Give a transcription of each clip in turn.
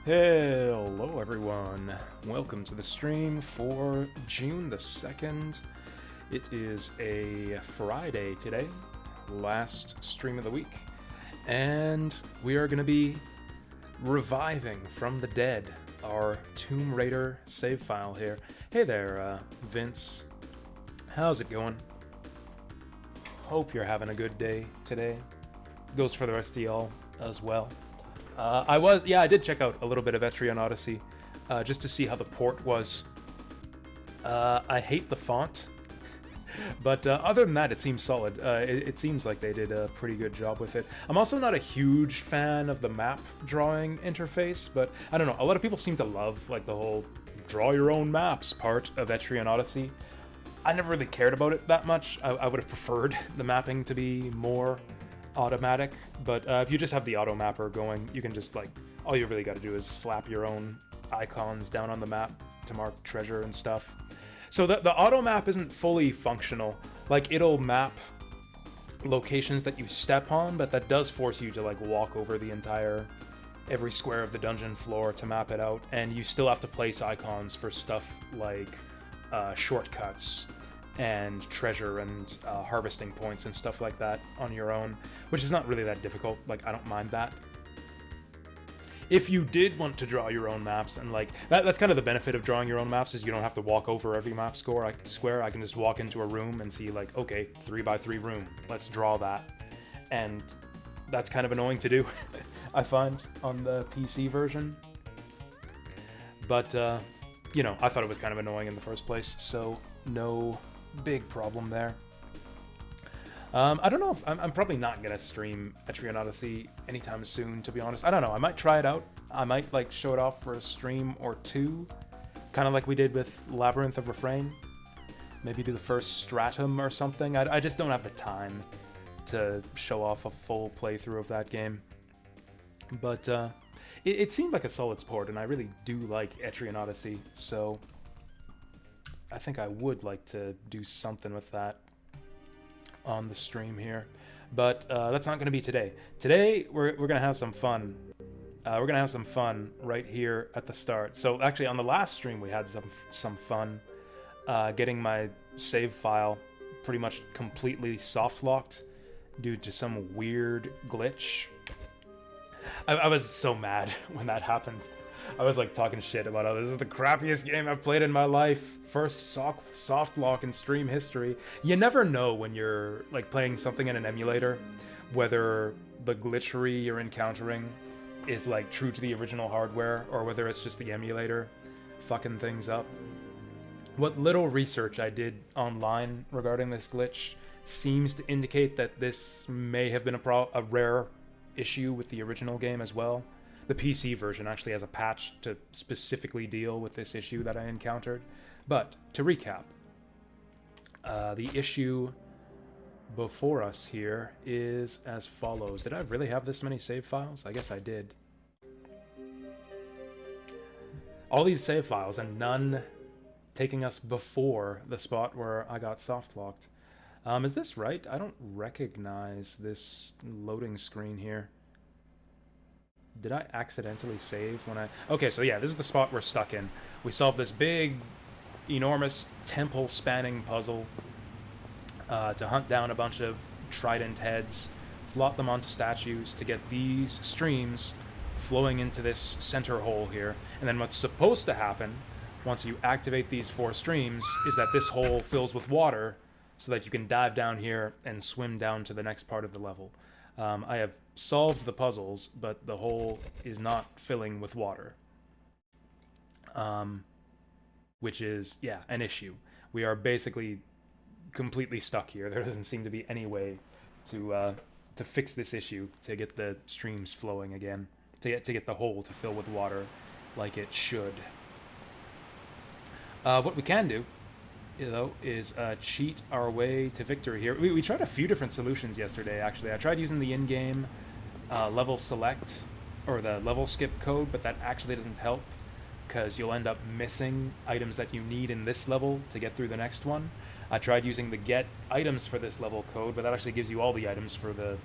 Hello everyone, welcome to the stream for June the 2nd. It is a Friday today, last stream of the week, and we are going to be reviving from the dead our Tomb Raider save file here. Hey there, Vince. How's it going? Hope you're having a good day today. Goes for the rest of y'all as well. I did check out a little bit of Etrian Odyssey, just to see how the port was. I hate the font, but other than that, it seems solid. It seems like they did a pretty good job with it. I'm also not a huge fan of the map drawing interface, but I don't know, a lot of people seem to love like the whole draw your own maps part of Etrian Odyssey. I never really cared about it that much. I would have preferred the mapping to be more automatic, but if you just have the auto mapper going, you can just like, all you really got to do is slap your own icons down on the map to mark treasure and stuff. So the auto map isn't fully functional. Like, it'll map locations that you step on, but that does force you to like walk over the every square of the dungeon floor to map it out, and you still have to place icons for stuff like shortcuts and treasure and harvesting points and stuff like that on your own, which is not really that difficult. Like, I don't mind that. If you did want to draw your own maps, and like that's kind of the benefit of drawing your own maps, is you don't have to walk over every map square. I can just walk into a room and see like, okay, 3x3 room, let's draw that. And that's kind of annoying to do, I find, on the PC version. But you know, I thought it was kind of annoying in the first place, so no big problem there. I don't know if I'm probably not gonna stream Etrian Odyssey anytime soon, to be honest. I don't know, I might try it out. I might like show it off for a stream or two, kind of like we did with Labyrinth of Refrain. Maybe do the first stratum or something. I just don't have the time to show off a full playthrough of that game. But it seemed like a solid sport, and I really do like Etrian Odyssey, so I think I would like to do something with that on the stream here, but that's not going to be today. Today we're going to have some fun. We're going to have some fun right here at the start. So actually, on the last stream we had some fun getting my save file pretty much completely soft locked due to some weird glitch. I was so mad when that happened. I was like talking shit about, oh, this is the crappiest game I've played in my life. First soft lock in stream history. You never know when you're like playing something in an emulator whether the glitchery you're encountering is like true to the original hardware or whether it's just the emulator fucking things up. What little research I did online regarding this glitch seems to indicate that this may have been a rare issue with the original game as well. The PC version actually has a patch to specifically deal with this issue that I encountered. But, to recap, the issue before us here is as follows. Did I really have this many save files? I guess I did. All these save files, and none taking us before the spot where I got soft locked. Is this right? I don't recognize this loading screen here. Did I accidentally save when I... Okay, so yeah, this is the spot we're stuck in. We solved this big, enormous, temple-spanning puzzle to hunt down a bunch of trident heads, slot them onto statues to get these streams flowing into this center hole here. And then what's supposed to happen, once you activate these 4 streams, is that this hole fills with water so that you can dive down here and swim down to the next part of the level. I have solved the puzzles, but the hole is not filling with water. Which is, yeah, an issue. We are basically completely stuck here. There doesn't seem to be any way to fix this issue, to get the streams flowing again, to get the hole to fill with water like it should. What we can do, though, is cheat our way to victory here. We tried a few different solutions yesterday, actually. I tried using the in-game level select, or the level skip code, but that actually doesn't help, because you'll end up missing items that you need in this level to get through the next one. I tried using the get items for this level code, but that actually gives you all the items for the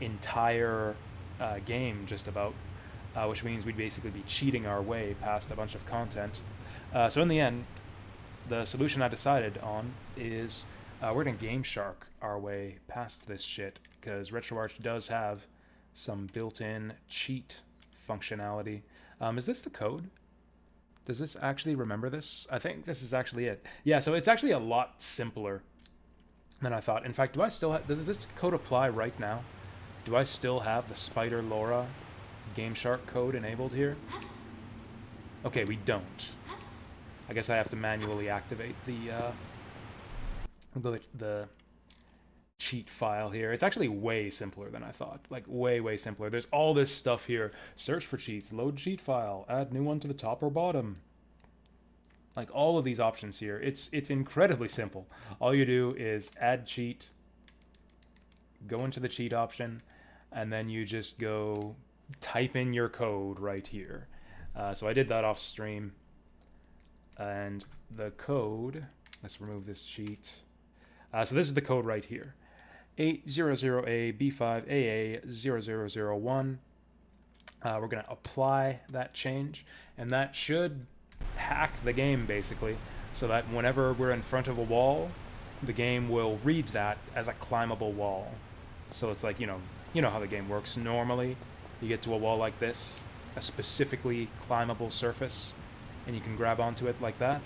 entire game, just about. which means we'd basically be cheating our way past a bunch of content. So in the end, the solution I decided on is we're going to Game Shark our way past this shit, because RetroArch does have some built-in cheat functionality. Is this the code? Does this actually remember this? I think this is actually it. Yeah, so it's actually a lot simpler than I thought. In fact, do I still have... Does this code apply right now? Do I still have the Spider Laura Game Shark code enabled here? Okay, we don't. I guess I have to manually activate the cheat file here. It's actually way simpler than I thought. Like, way, way simpler. There's all this stuff here. Search for cheats, load cheat file, add new one to the top or bottom. Like, all of these options here. It's incredibly simple. All you do is add cheat, go into the cheat option, and then you just go type in your code right here. So I did that off stream. And the code, let's remove this cheat. So this is the code right here. 800A B5AA0001. We're going to apply that change, and that should hack the game, basically, so that whenever we're in front of a wall, the game will read that as a climbable wall. So it's like, you know how the game works normally. You get to a wall like this, a specifically climbable surface, and you can grab onto it like that.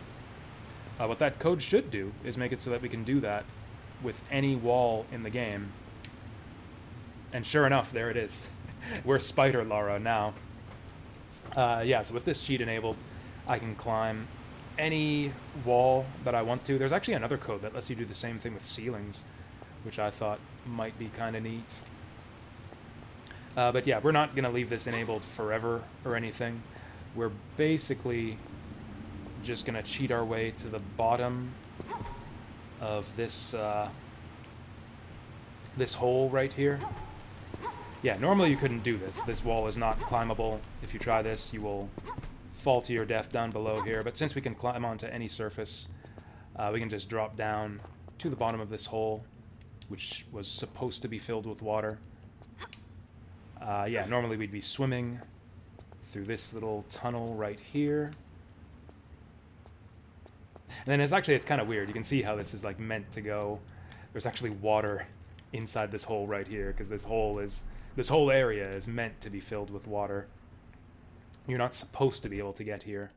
What that code should do is make it so that we can do that with any wall in the game. And sure enough, there it is. We're Spider Lara now. Yeah, so with this cheat enabled, I can climb any wall that I want to. There's actually another code that lets you do the same thing with ceilings, which I thought might be kind of neat. But yeah, we're not going to leave this enabled forever or anything. We're basically just going to cheat our way to the bottom of this this hole right here. Yeah, normally you couldn't do this. This wall is not climbable. If you try this, you will fall to your death down below here. But since we can climb onto any surface, we can just drop down to the bottom of this hole, which was supposed to be filled with water. Yeah, normally we'd be swimming through this little tunnel right here. And then it's kind of weird. You can see how this is like meant to go. There's actually water inside this hole right here, because this whole area is meant to be filled with water. You're not supposed to be able to get here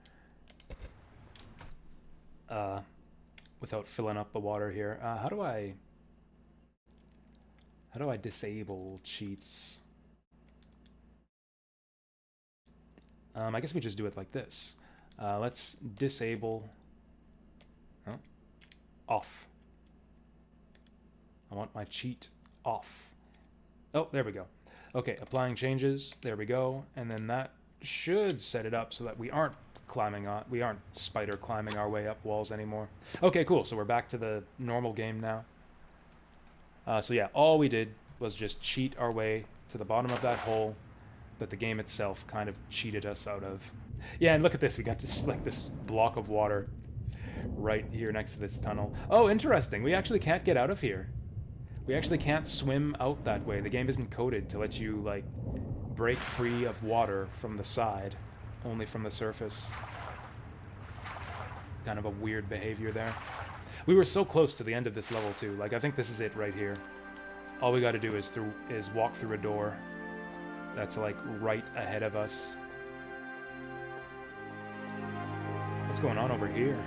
without filling up the water here. How do I disable cheats? I guess we just do it like this. Let's disable off. I want my cheat off. Oh, there we go. Okay, applying changes. There we go. And then that should set it up so that we aren't spider climbing our way up walls anymore. Okay, cool. So we're back to the normal game now. So yeah, all we did was just cheat our way to the bottom of that hole that the game itself kind of cheated us out of. Yeah, and look at this. We got just like this block of water right here next to this tunnel. Oh, interesting. We actually can't get out of here. We actually can't swim out that way. The game isn't coded to let you, like, break free of water from the side, only from the surface. Kind of a weird behavior there. We were so close to the end of this level, too. Like, I think this is it right here. All we gotta do is walk through a door that's, like, right ahead of us. What's going on over here?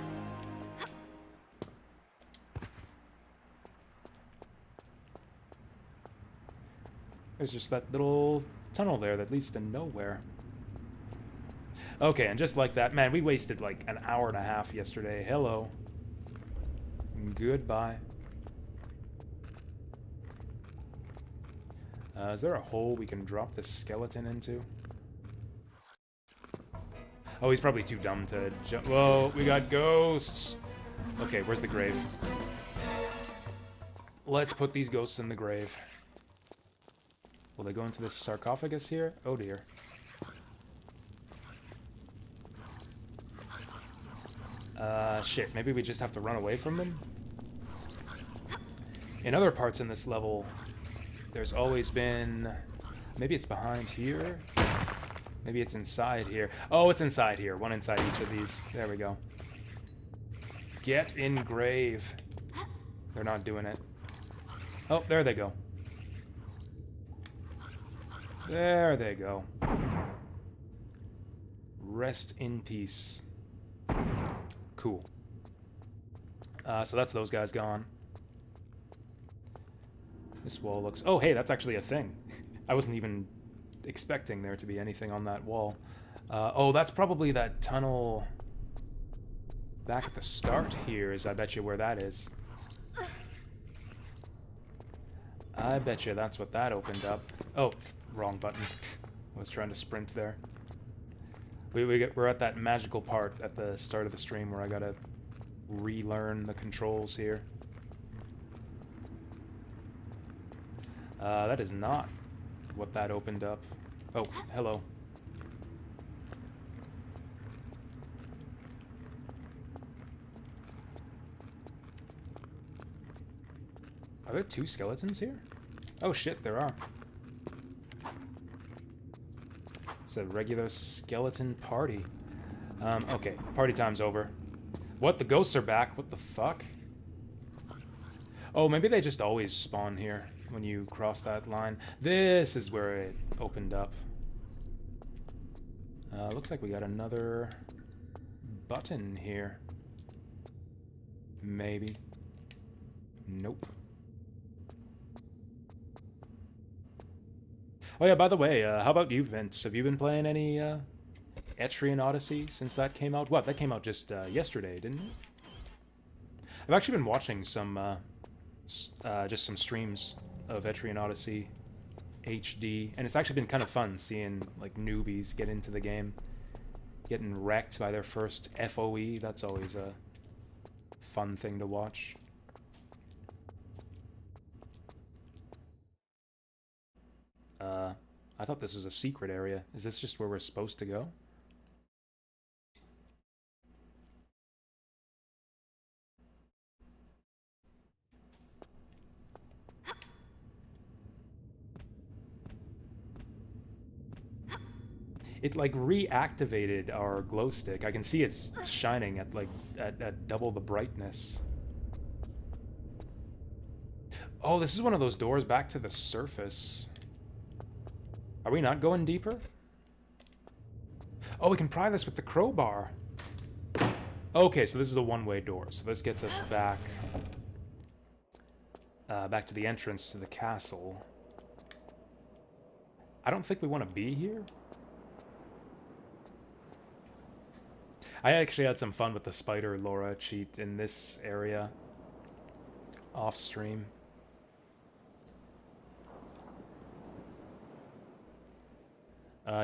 There's just that little tunnel there that leads to nowhere. Okay, and just like that, man, we wasted like an hour and a half yesterday. Hello. Goodbye. Is there a hole we can drop this skeleton into? Oh, he's probably too dumb to jump. Whoa, we got ghosts! Okay, where's the grave? Let's put these ghosts in the grave. Will they go into this sarcophagus here? Oh dear. Shit, maybe we just have to run away from them? In other parts in this level, there's always been... Maybe it's behind here? Maybe it's inside here. Oh, it's inside here. One inside each of these. There we go. Get in grave. They're not doing it. Oh, there they go. There they go. Rest in peace. Cool. So that's those guys gone. This wall looks... Oh, hey, that's actually a thing. I wasn't even expecting there to be anything on that wall. Oh, that's probably that tunnel back at the start here, is I bet you where that is. I bet you that's what that opened up. Oh, wrong button. I was trying to sprint there. We're at that magical part at the start of the stream where I gotta relearn the controls here. That is not what that opened up. Oh, hello. Are there two skeletons here? Oh shit, there are. It's a regular skeleton party. Okay, party time's over. What? The ghosts are back? What the fuck? Oh, maybe they just always spawn here when you cross that line. This is where it opened up. Looks like we got another button here. Maybe. Nope. Oh yeah, by the way, how about you, Vince? Have you been playing any Etrian Odyssey since that came out? What, that came out just yesterday, didn't it? I've actually been watching some, just some streams of Etrian Odyssey HD, and it's actually been kind of fun seeing, like, newbies get into the game. Getting wrecked by their first FOE, that's always a fun thing to watch. I thought this was a secret area. Is this just where we're supposed to go? It, like, reactivated our glow stick. I can see it's shining at, like, at double the brightness. Oh, this is one of those doors back to the surface. Are we not going deeper? Oh, we can pry this with the crowbar. Okay, so this is a one-way door. So this gets us back... back to the entrance to the castle. I don't think we want to be here. I actually had some fun with the Spider Laura cheat in this area. Off-stream.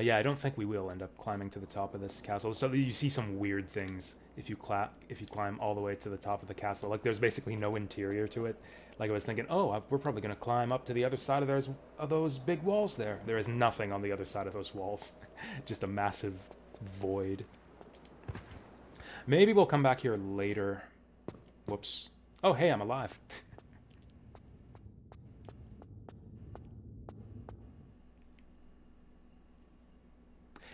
Yeah, I don't think we will end up climbing to the top of this castle. So you see some weird things if you climb all the way to the top of the castle. Like, there's basically no interior to it. Like, I was thinking, oh, we're probably going to climb up to the other side of those big walls there. There is nothing on the other side of those walls. Just a massive void. Maybe we'll come back here later. Whoops. Oh, hey, I'm alive.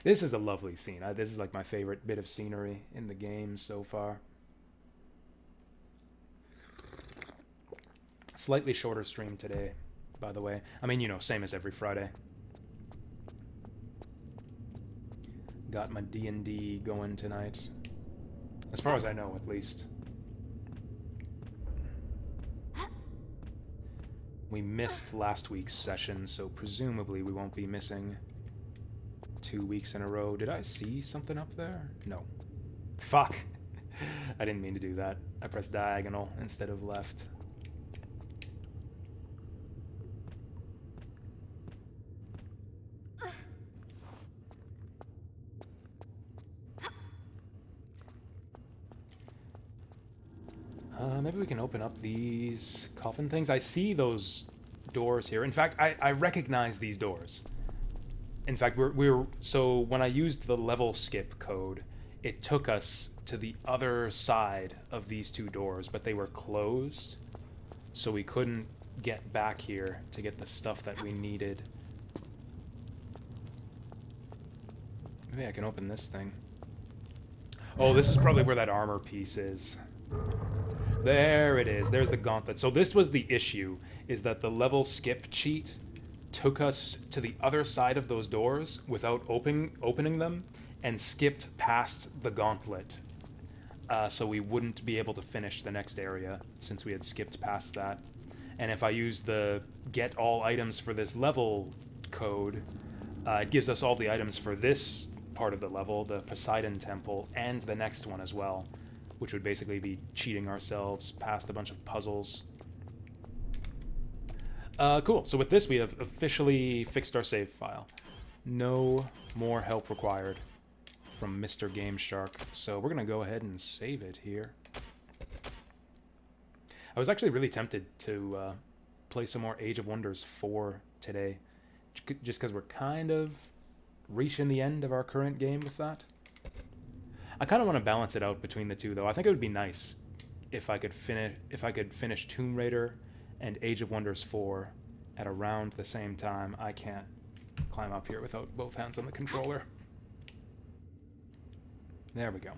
This is a lovely scene. This is like my favorite bit of scenery in the game so far. Slightly shorter stream today, by the way. I mean, you know, same as every Friday. Got my D&D going tonight. As far as I know, at least. We missed last week's session, so presumably we won't be missing 2 weeks in a row. Did I see something up there? No. Fuck. I didn't mean to do that. I pressed diagonal instead of left. Maybe we can open up these coffin things. I see those doors here. In fact, I recognize these doors. In fact, so when I used the level skip code, it took us to the other side of these two doors, but they were closed, so we couldn't get back here to get the stuff that we needed. Maybe I can open this thing. Oh, this is probably where that armor piece is. There it is. There's the gauntlet. So this was the issue, is that the level skip cheat took us to the other side of those doors without opening them and skipped past the gauntlet. So we wouldn't be able to finish the next area since we had skipped past that. And if I use the get all items for this level code, it gives us all the items for this part of the level, the Poseidon Temple, and the next one as well, which would basically be cheating ourselves past a bunch of puzzles. Cool. So with this, we have officially fixed our save file. No more help required from Mr. Game Shark. So we're going to go ahead and save it here. I was actually really tempted to play some more Age of Wonders 4 today, just because we're kind of reaching the end of our current game with that. I kind of want to balance it out between the two, though. I think it would be nice if I could finish Tomb Raider and Age of Wonders 4 at around the same time. I can't climb up here without both hands on the controller. There we go.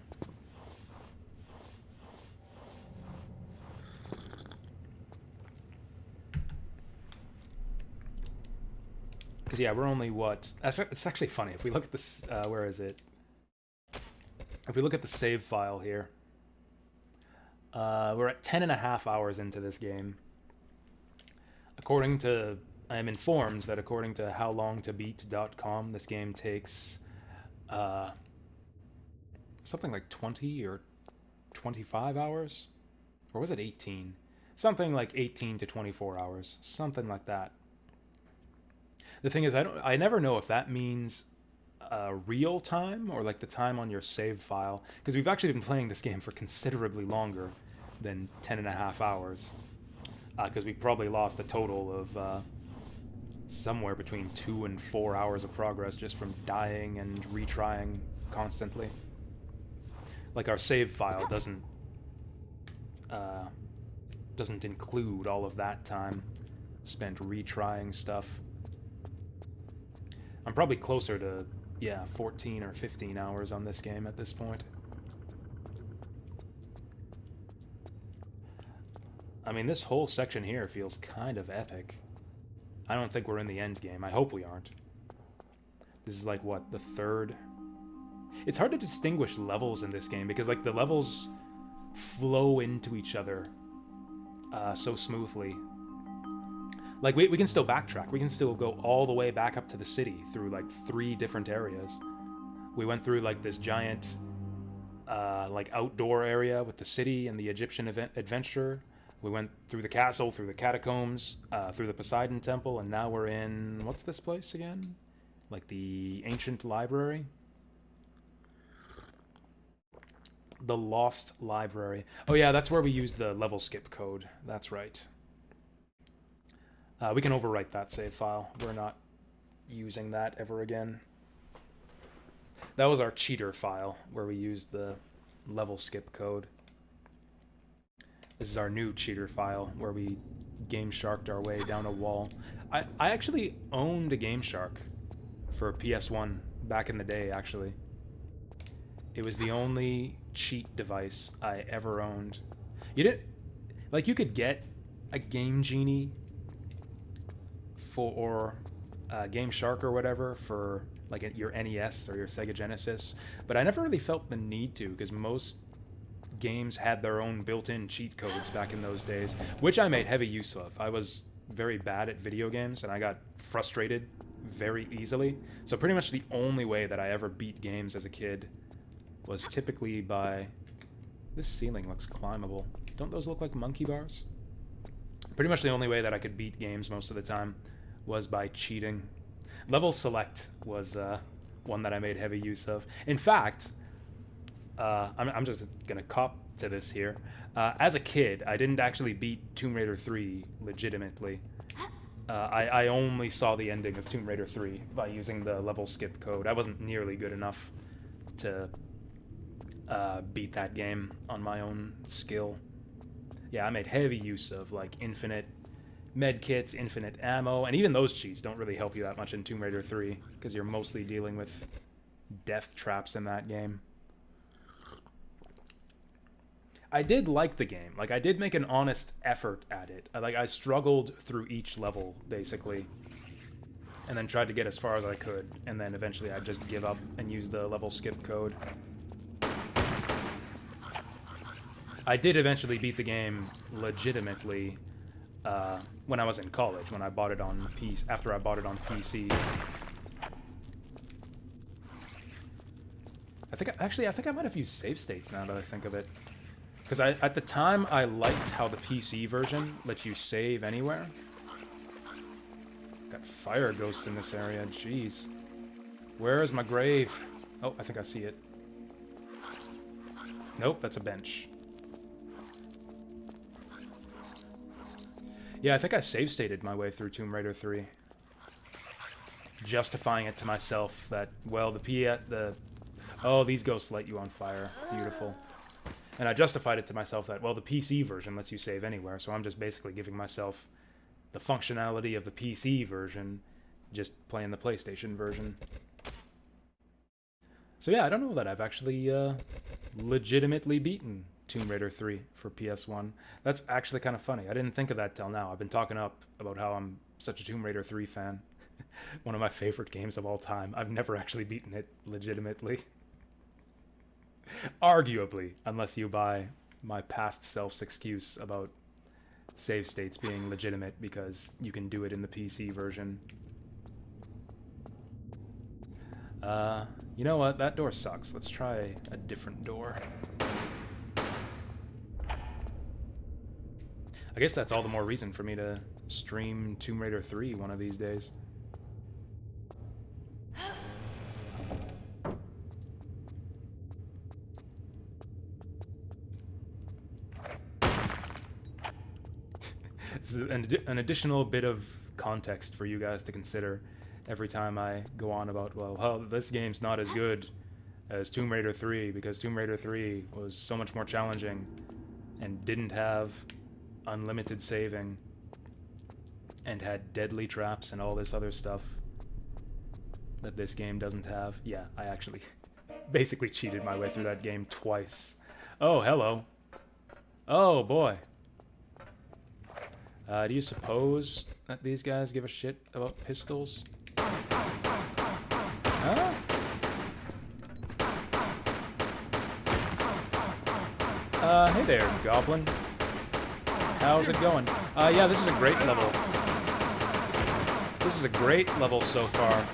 Because, yeah, we're only what... It's actually funny. If we look at this... where is it? If we look at the save file here, we're at 10.5 hours into this game. According to... I am informed that according to howlongtobeat.com, this game takes something like 20 or 25 hours? Or was it 18? Something like 18 to 24 hours. Something like that. The thing is, I never know if that means real time or like the time on your save file, because we've actually been playing this game for considerably longer than 10.5 hours, because we probably lost a total of somewhere between 2 and 4 hours of progress just from dying and retrying constantly. Like, our save file doesn't include all of that time spent retrying stuff. I'm probably closer to, yeah, 14 or 15 hours on this game at this point. I mean, this whole section here feels kind of epic. I don't think we're in the end game. I hope we aren't. This is like, what, the third? It's hard to distinguish levels in this game because, like, the levels flow into each other so smoothly. Like, we can still backtrack. We can still go all the way back up to the city through, like, 3 different areas. We went through, like, this giant, like, outdoor area with the city and the Egyptian adventurer. We went through the castle, through the catacombs, through the Poseidon Temple, and now we're in... What's this place again? Like, the ancient library? The Lost Library. Oh, yeah, that's where we used the level skip code. That's right. We can overwrite that save file. We're not using that ever again. That was our cheater file, where we used the level skip code. This is our new cheater file, where we Game Sharked our way down a wall. I actually owned a Game Shark for PS1 back in the day, actually. It was the only cheat device I ever owned. You didn't... Like, you could get a Game Genie for Game Shark or whatever for like your NES or your Sega Genesis, but I never really felt the need to, because most games had their own built-in cheat codes back in those days, which I made heavy use of. I was very bad at video games and I got frustrated very easily, so pretty much the only way that I ever beat games as a kid was typically by... This ceiling looks climbable. Don't those look like monkey bars? Pretty much the only way that I could beat games most of the time was by cheating. Level select was one that I made heavy use of. In fact, I'm just gonna cop to this here. As a kid, I didn't actually beat Tomb Raider 3 legitimately. I only saw the ending of Tomb Raider 3 by using the level skip code. I wasn't nearly good enough to beat that game on my own skill. Yeah, I made heavy use of, like, infinite medkits, infinite ammo, and even those cheats don't really help you that much in Tomb Raider 3, because you're mostly dealing with death traps in that game. I did like the game. Like, I did make an honest effort at it. I struggled through each level, basically. And then tried to get as far as I could. And then eventually I'd just give up and use the level skip code. I did eventually beat the game legitimately when I was in college, when I bought it on PC, after I bought it on PC. I think I might have used save states now that I think of it. Because at the time, I liked how the PC version lets you save anywhere. Got fire ghosts in this area, jeez. Where is my grave? Oh, I think I see it. Nope, that's a bench. Yeah, I think I save stated my way through Tomb Raider 3. Justifying it to myself that, well, oh, these ghosts light you on fire. Beautiful. And I justified it to myself that, well, the PC version lets you save anywhere, so I'm just basically giving myself the functionality of the PC version, just playing the PlayStation version. So yeah, I don't know that I've actually legitimately beaten Tomb Raider 3 for PS1. That's actually kind of funny. I didn't think of that till now. I've been talking up about how I'm such a Tomb Raider 3 fan. One of my favorite games of all time. I've never actually beaten it legitimately. Arguably, unless you buy my past self's excuse about save states being legitimate because you can do it in the PC version. You know what? That door sucks. Let's try a different door. I guess that's all the more reason for me to stream Tomb Raider 3 one of these days. It's an additional bit of context for you guys to consider every time I go on about, well, this game's not as good as Tomb Raider 3 because Tomb Raider 3 was so much more challenging and didn't have unlimited saving and had deadly traps and all this other stuff that this game doesn't have. Yeah, I actually basically cheated my way through that game twice. Oh, hello. Oh, boy. Do you suppose that these guys give a shit about pistols? Huh? Hey there, Goblin. How's it going? Yeah, this is a great level. This is a great level so far.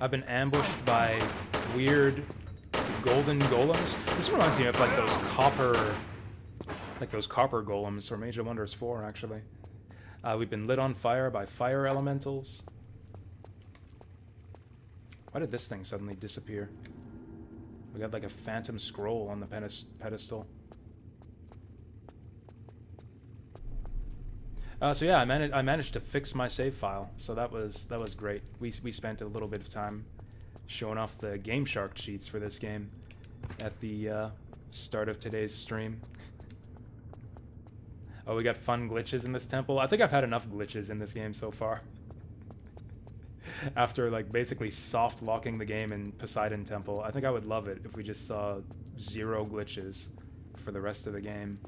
I've been ambushed by weird golden golems. This reminds me of like those copper golems from Age of Wonders 4, actually. We've been lit on fire by fire elementals. Why did this thing suddenly disappear? We got like a phantom scroll on the pedestal. So yeah, I managed to fix my save file, so that was great. We spent a little bit of time showing off the Game Shark cheats for this game at the start of today's stream. Oh, we got fun glitches in this temple. I think I've had enough glitches in this game so far. After like basically soft locking the game in Poseidon Temple, I think I would love it if we just saw 0 glitches for the rest of the game.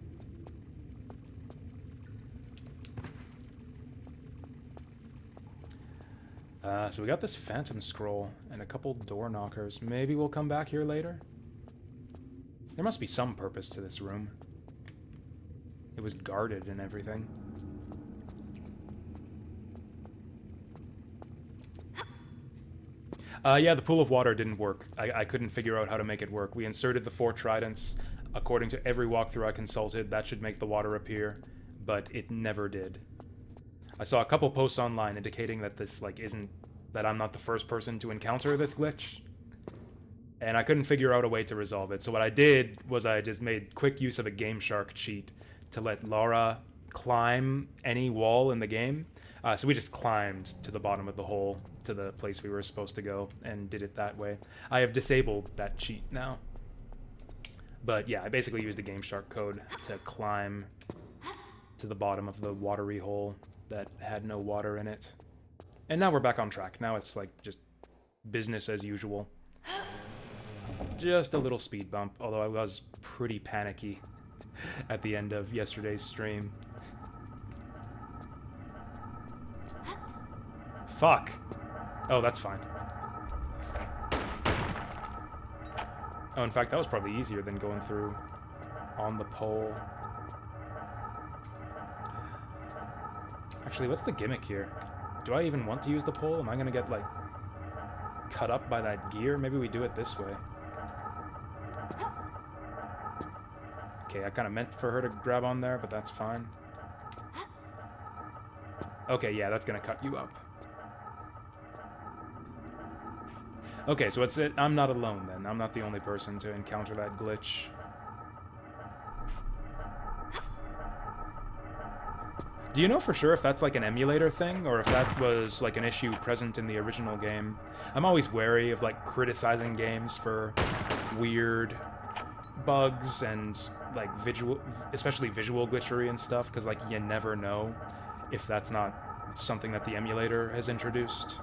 So we got this phantom scroll and a couple door knockers. Maybe we'll come back here later? There must be some purpose to this room. It was guarded and everything. Yeah, the pool of water didn't work. I couldn't figure out how to make it work. We inserted the 4 tridents. According to every walkthrough I consulted, that should make the water appear, but it never did. I saw a couple posts online indicating that this, like, that I'm not the first person to encounter this glitch. And I couldn't figure out a way to resolve it. So what I did was I just made quick use of a Game Shark cheat to let Laura climb any wall in the game. So we just climbed to the bottom of the hole, to the place we were supposed to go, and did it that way. I have disabled that cheat now. But yeah, I basically used the Game Shark code to climb to the bottom of the watery hole that had no water in it. And now we're back on track. Now it's like just business as usual. Just a little speed bump, although I was pretty panicky at the end of yesterday's stream. Fuck. Oh, that's fine. Oh, in fact, that was probably easier than going through on the pole. Actually, what's the gimmick here? Do I even want to use the pole? Am I gonna get, like, cut up by that gear? Maybe we do it this way. Okay, I kind of meant for her to grab on there, but that's fine. Okay, yeah, that's gonna cut you up. Okay, so it's it. I'm not alone then. I'm not the only person to encounter that glitch. Do you know for sure if that's like an emulator thing, or if that was like an issue present in the original game? I'm always wary of like criticizing games for weird bugs and like especially visual glitchery and stuff, because like you never know if that's not something that the emulator has introduced.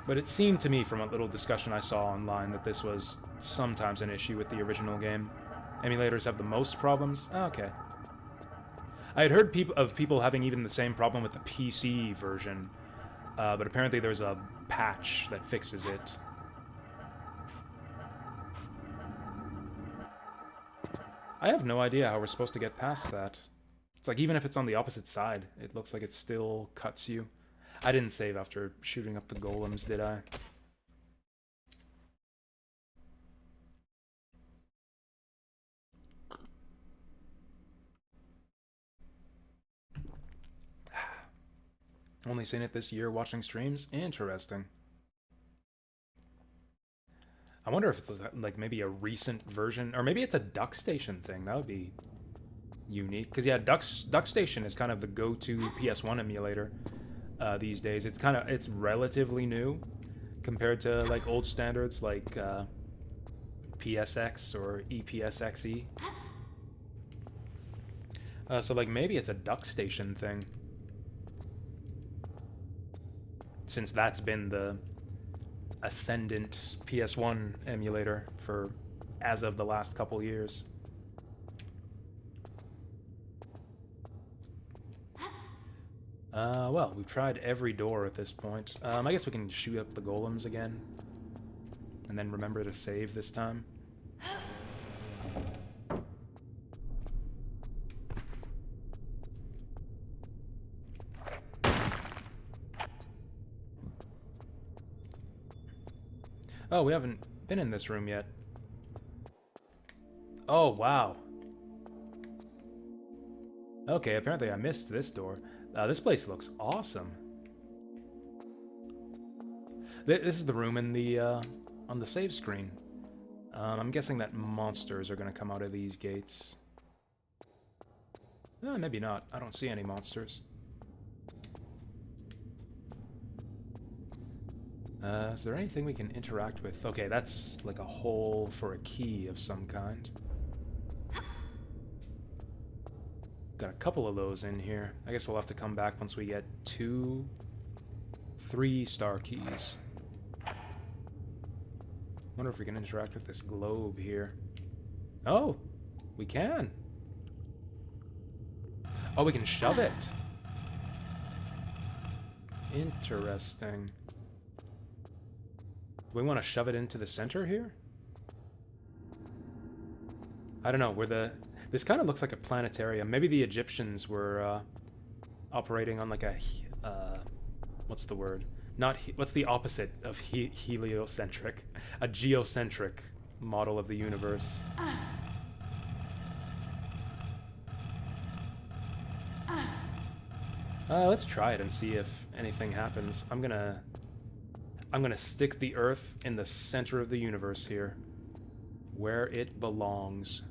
But it seemed to me from a little discussion I saw online that this was sometimes an issue with the original game. Emulators have the most problems? Oh, okay. I had heard of people having even the same problem with the PC version, but apparently there's a patch that fixes it. I have no idea how we're supposed to get past that. It's like, even if it's on the opposite side, it looks like it still cuts you. I didn't save after shooting up the golems, did I? Only seen it this year watching streams? Interesting. I wonder if it's like maybe a recent version, or maybe it's a DuckStation thing. That would be unique. Because yeah, DuckStation is kind of the go-to PS1 emulator these days. It's relatively new compared to like old standards like PSX or EPSXE. So like maybe it's a DuckStation thing, since that's been the ascendant PS1 emulator for as of the last couple years. Well, we've tried every door at this point. I guess we can shoot up the golems again. And then remember to save this time. Oh, we haven't been in this room yet. Oh, wow. Okay, apparently I missed this door. This place looks awesome. This is the room in the on the save screen. I'm guessing that monsters are going to come out of these gates. Maybe not. I don't see any monsters. Is there anything we can interact with? Okay, that's like a hole for a key of some kind. Got a couple of those in here. I guess we'll have to come back once we get 3 star keys. Wonder if we can interact with this globe here. Oh, we can. Oh, we can shove it. Interesting. Do we want to shove it into the center here? I don't know. This kind of looks like a planetarium. Maybe the Egyptians were operating on like a what's the word? What's the opposite of heliocentric? A geocentric model of the universe. Let's try it and see if anything happens. I'm gonna stick the Earth in the center of the universe here, where it belongs.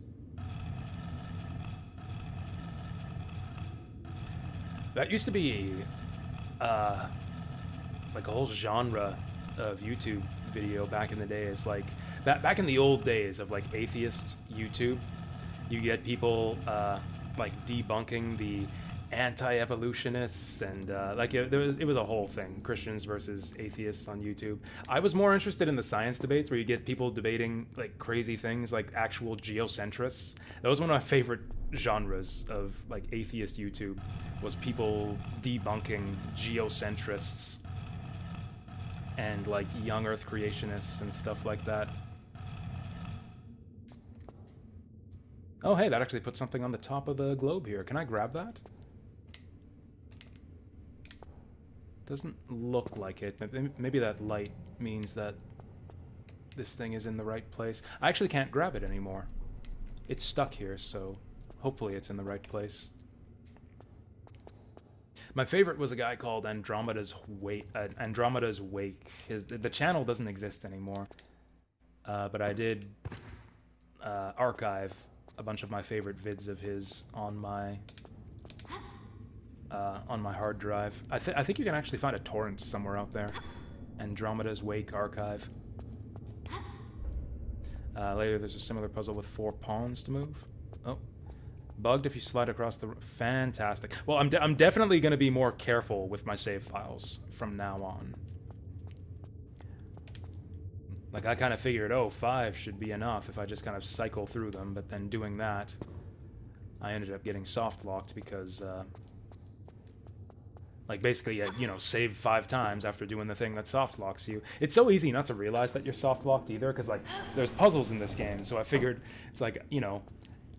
That used to be like a whole genre of YouTube video back in the days. Like back in the old days of like atheist YouTube, you get people like debunking the anti-evolutionists and like it was a whole thing. Christians versus atheists on YouTube. I was more interested in the science debates where you get people debating like crazy things like actual geocentrists. That was one of my favorite genres of like atheist YouTube, was people debunking geocentrists and like young earth creationists and stuff like that. Oh hey, that actually put something on the top of the globe here. Can I grab that? Doesn't look like it. Maybe that light means that this thing is in the right place. I actually can't grab it anymore. It's stuck here, so hopefully it's in the right place. My favorite was a guy called Andromeda's Wake. The channel doesn't exist anymore, but I did archive a bunch of my favorite vids of his on my hard drive. I think you can actually find a torrent somewhere out there. Andromeda's Wake archive. Later, there's a similar puzzle with 4 pawns to move. Oh. Bugged if you slide across the... Fantastic. Well, I'm definitely going to be more careful with my save files from now on. Like, I kind of figured, oh, 5 should be enough if I just kind of cycle through them, but then doing that, I ended up getting soft-locked because, like, basically, you know, save 5 times after doing the thing that soft-locks you. It's so easy not to realize that you're soft-locked either, because, like, there's puzzles in this game, so I figured, it's like, you know...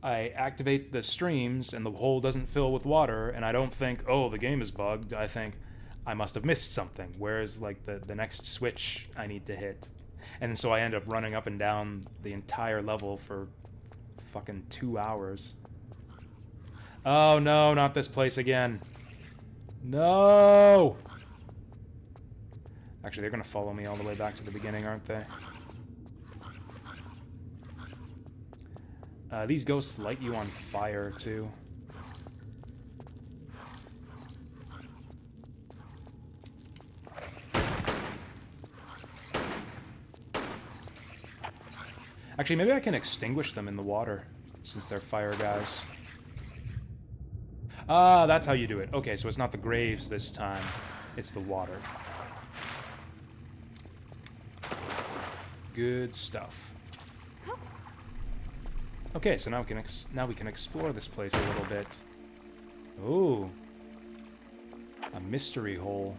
I activate the streams and the hole doesn't fill with water, and I don't think, oh, the game is bugged. I think I must have missed something. Where's like the next switch I need to hit? And so I end up running up and down the entire level for fucking 2 hours. Oh no, not this place again. No! Actually, they're gonna follow me all the way back to the beginning, aren't they? These ghosts light you on fire, too. Actually, maybe I can extinguish them in the water, since they're fire guys. Ah, that's how you do it. Okay, so it's not the graves this time. It's the water. Good stuff. Okay, so now we can explore this place a little bit. Ooh, a mystery hole.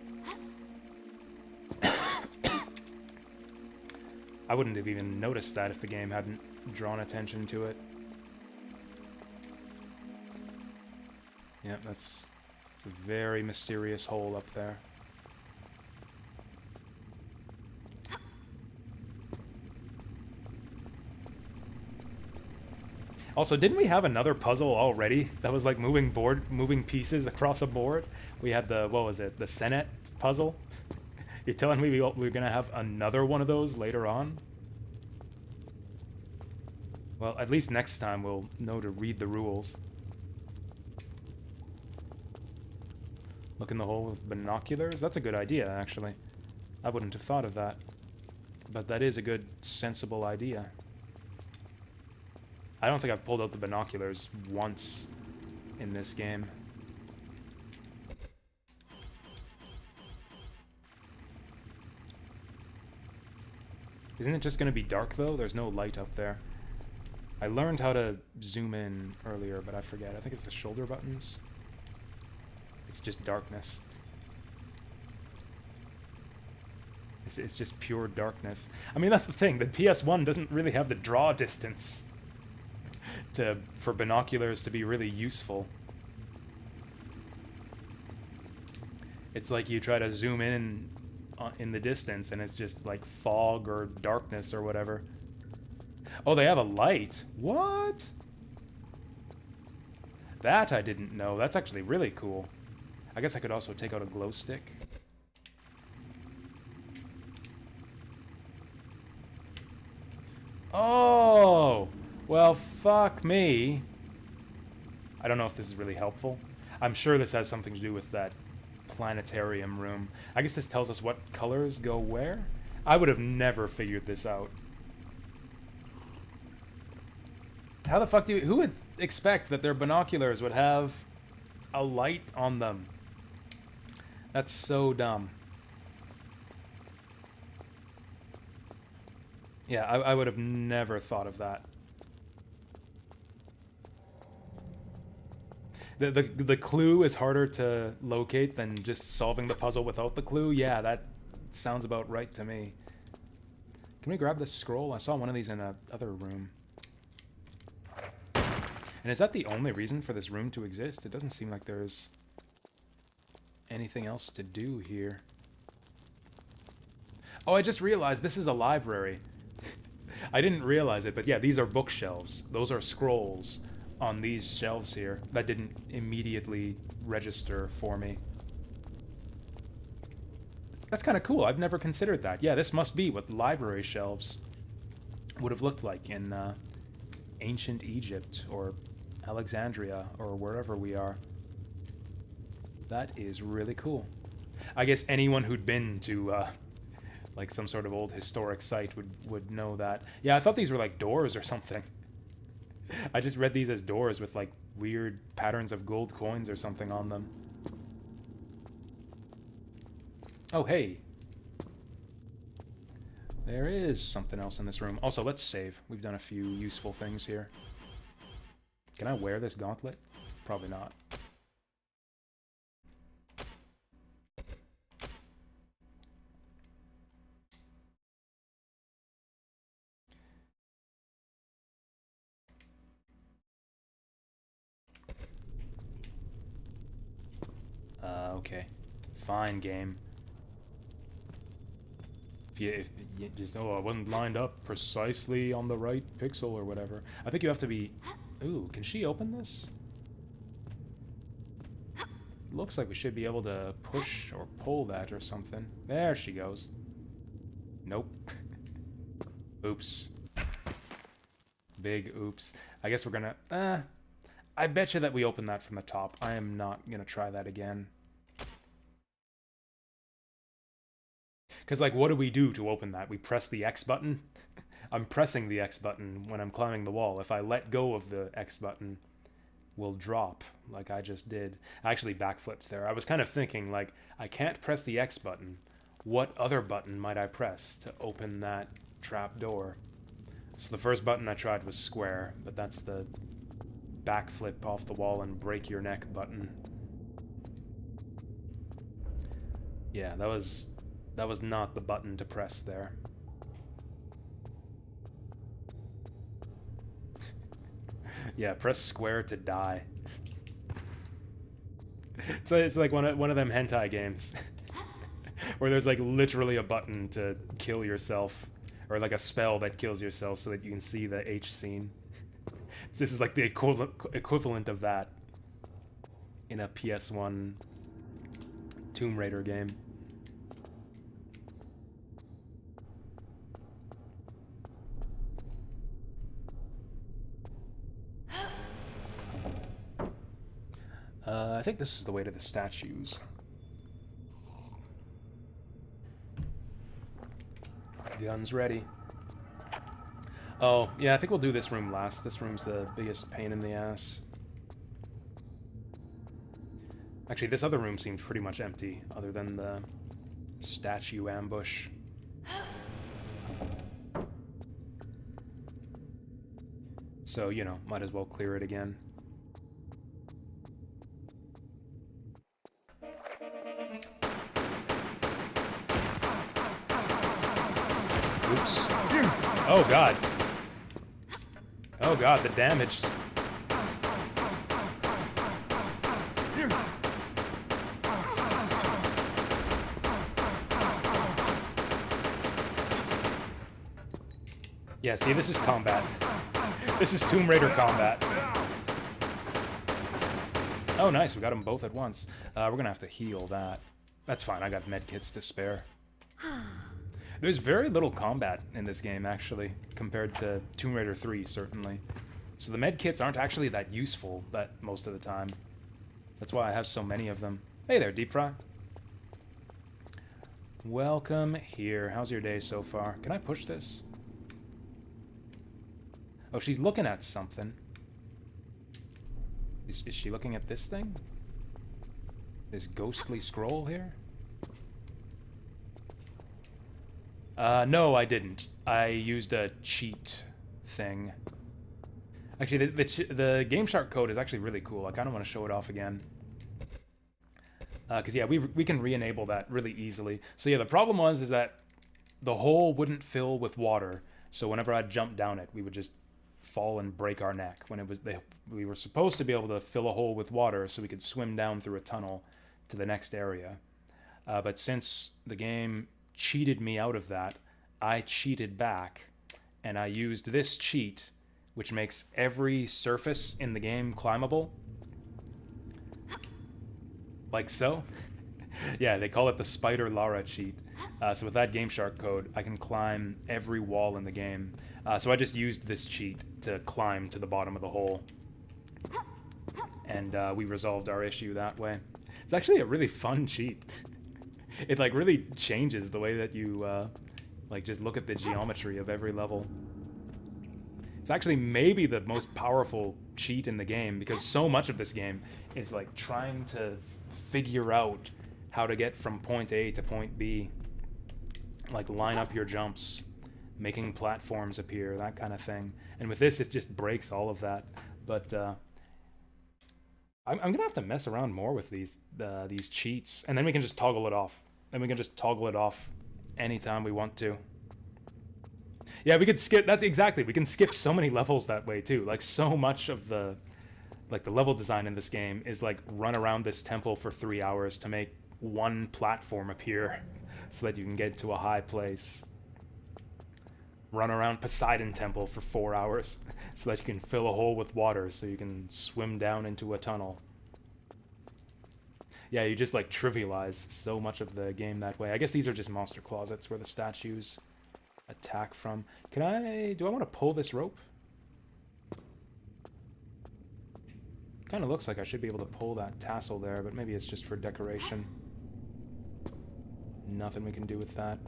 I wouldn't have even noticed that if the game hadn't drawn attention to it. Yeah, it's a very mysterious hole up there. Also, didn't we have another puzzle already that was like moving pieces across a board? We had the, what was it, the Senate puzzle? You're telling me we're gonna have another one of those later on? Well, at least next time we'll know to read the rules. Look in the hole with binoculars? That's a good idea, actually. I wouldn't have thought of that. But that is a good, sensible idea. I don't think I've pulled out the binoculars once in this game. Isn't it just going to be dark, though? There's no light up there. I learned how to zoom in earlier, but I forget. I think it's the shoulder buttons. It's just darkness. It's just pure darkness. I mean, that's the thing. The PS1 doesn't really have the draw distance for binoculars to be really useful. It's like you try to zoom in the distance and it's just like fog or darkness or whatever. Oh, they have a light. What? That I didn't know. That's actually really cool. I guess I could also take out a glow stick. Oh! Well, fuck me. I don't know if this is really helpful. I'm sure this has something to do with that planetarium room. I guess this tells us what colors go where? I would have never figured this out. How the fuck who would expect that their binoculars would have a light on them. That's so dumb. Yeah, I would have never thought of that. The clue is harder to locate than just solving the puzzle without the clue. Yeah, that sounds about right to me. Can we grab this scroll? I saw one of these in a other room. And is that the only reason for this room to exist? It doesn't seem like there's anything else to do here. Oh, I just realized this is a library. I didn't realize it, but yeah, these are bookshelves. Those are scrolls on these shelves here. That didn't immediately register for me. That's kind of cool. I've never considered that. Yeah, this must be what library shelves would have looked like in ancient Egypt or Alexandria or wherever we are. That is really cool. I guess anyone who'd been to like some sort of old historic site would know that. Yeah, I thought these were like doors or something. I just read these as doors with like weird patterns of gold coins or something on them. Oh, hey. There is something else in this room. Also, let's save. We've done a few useful things here. Can I wear this gauntlet? Probably not. Okay. Fine, game. If you just, oh, I wasn't lined up precisely on the right pixel or whatever. I think you have to be... Ooh, can she open this? Looks like we should be able to push or pull that or something. There she goes. Nope. Oops. Big oops. I guess we're gonna... I bet you that we open that from the top. I am not gonna try that again. Because, like, what do we do to open that? We press the X button? I'm pressing the X button when I'm climbing the wall. If I let go of the X button, we'll drop, like I just did. I actually backflipped there. I was kind of thinking, like, I can't press the X button. What other button might I press to open that trap door? So the first button I tried was square, but that's the backflip off the wall and break your neck button. Yeah, that was not the button to press there. Yeah, press square to die. It's like one of them hentai games where there's like literally a button to kill yourself, or like a spell that kills yourself so that you can see the H scene. This is like the equivalent of that in a PS1 Tomb Raider game. I think this is the way to the statues. Guns ready. Oh, yeah, I think we'll do this room last. This room's the biggest pain in the ass. Actually, this other room seemed pretty much empty, other than the statue ambush. So, you know, might as well clear it again. Oops. Oh, God. Oh, God, the damage. Yeah, see, this is combat. This is Tomb Raider combat. Oh, nice, we got them both at once. We're gonna have to heal that. That's fine, I got medkits to spare. There's very little combat in this game, actually, compared to Tomb Raider 3, certainly. So the medkits aren't actually that useful most of the time. That's why I have so many of them. Hey there, Deep Fry. Welcome here. How's your day so far? Can I push this? Oh, she's looking at something. Is she looking at this thing? this ghostly scroll here? No, I didn't. I used a cheat thing. Actually, the Game Shark code is actually really cool. I kind of want to show it off again. Because, yeah, we can re-enable that really easily. So, yeah, the problem is that the hole wouldn't fill with water. So whenever I'd jump down it, we would just fall and break our neck. When we were supposed to be able to fill a hole with water so we could swim down through a tunnel to the next area. But since the game cheated me out of that, I cheated back, and I used this cheat, which makes every surface in the game climbable. Like so. Yeah, they call it the Spider Lara cheat. So with that Game Shark code, I can climb every wall in the game. So I just used this cheat to climb to the bottom of the hole. And we resolved our issue that way. It's actually a really fun cheat. It like really changes the way that you like just look at the geometry of every level. It's actually maybe the most powerful cheat in the game, because so much of this game is like trying to figure out how to get from point A to point B. Like line up your jumps, making platforms appear, that kind of thing. And with this, it just breaks all of that. But I'm gonna have to mess around more with these cheats, and then we can just toggle it off. Then we can just toggle it off anytime we want to. Yeah, we could skip. That's exactly. We can skip so many levels that way too. Like so much of the level design in this game is like run around this temple for 3 hours to make one platform appear, so that you can get to a high place. Run around Poseidon Temple for 4 hours, so that you can fill a hole with water, so you can swim down into a tunnel. Yeah, you just like trivialize so much of the game that way. I guess these are just monster closets where the statues attack from. Do I want to pull this rope? Kind of looks like I should be able to pull that tassel there, but maybe it's just for decoration. Nothing we can do with that.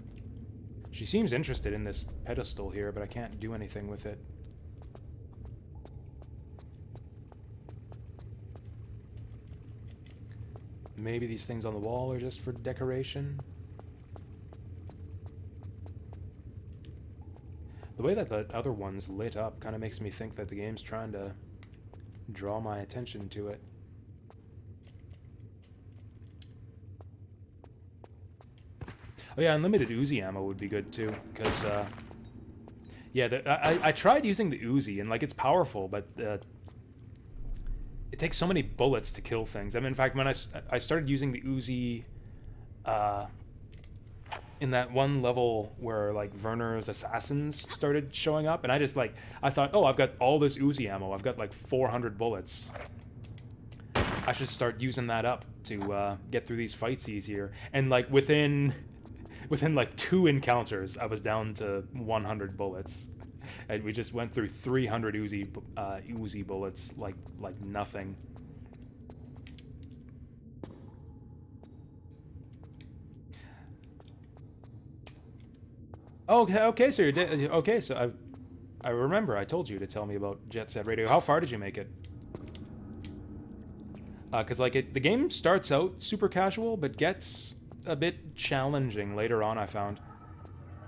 She seems interested in this pedestal here, but I can't do anything with it. Maybe these things on the wall are just for decoration. The way that the other one's lit up kind of makes me think that the game's trying to draw my attention to it. Oh yeah, unlimited Uzi ammo would be good too, because yeah, I tried using the Uzi, and like it's powerful, but it takes so many bullets to kill things. I mean, in fact, when I started using the Uzi in that one level where like Werner's assassins started showing up, and I thought, oh, I've got all this Uzi ammo. I've got like 400 bullets. I should start using that up to get through these fights easier. And like within like 2 encounters, I was down to 100 bullets, and we just went through 300 Uzi bullets like nothing. Okay, so okay, so I remember I told you to tell me about Jet Set Radio. How far did you make it? Because like the game starts out super casual, but gets a bit challenging later on, I found.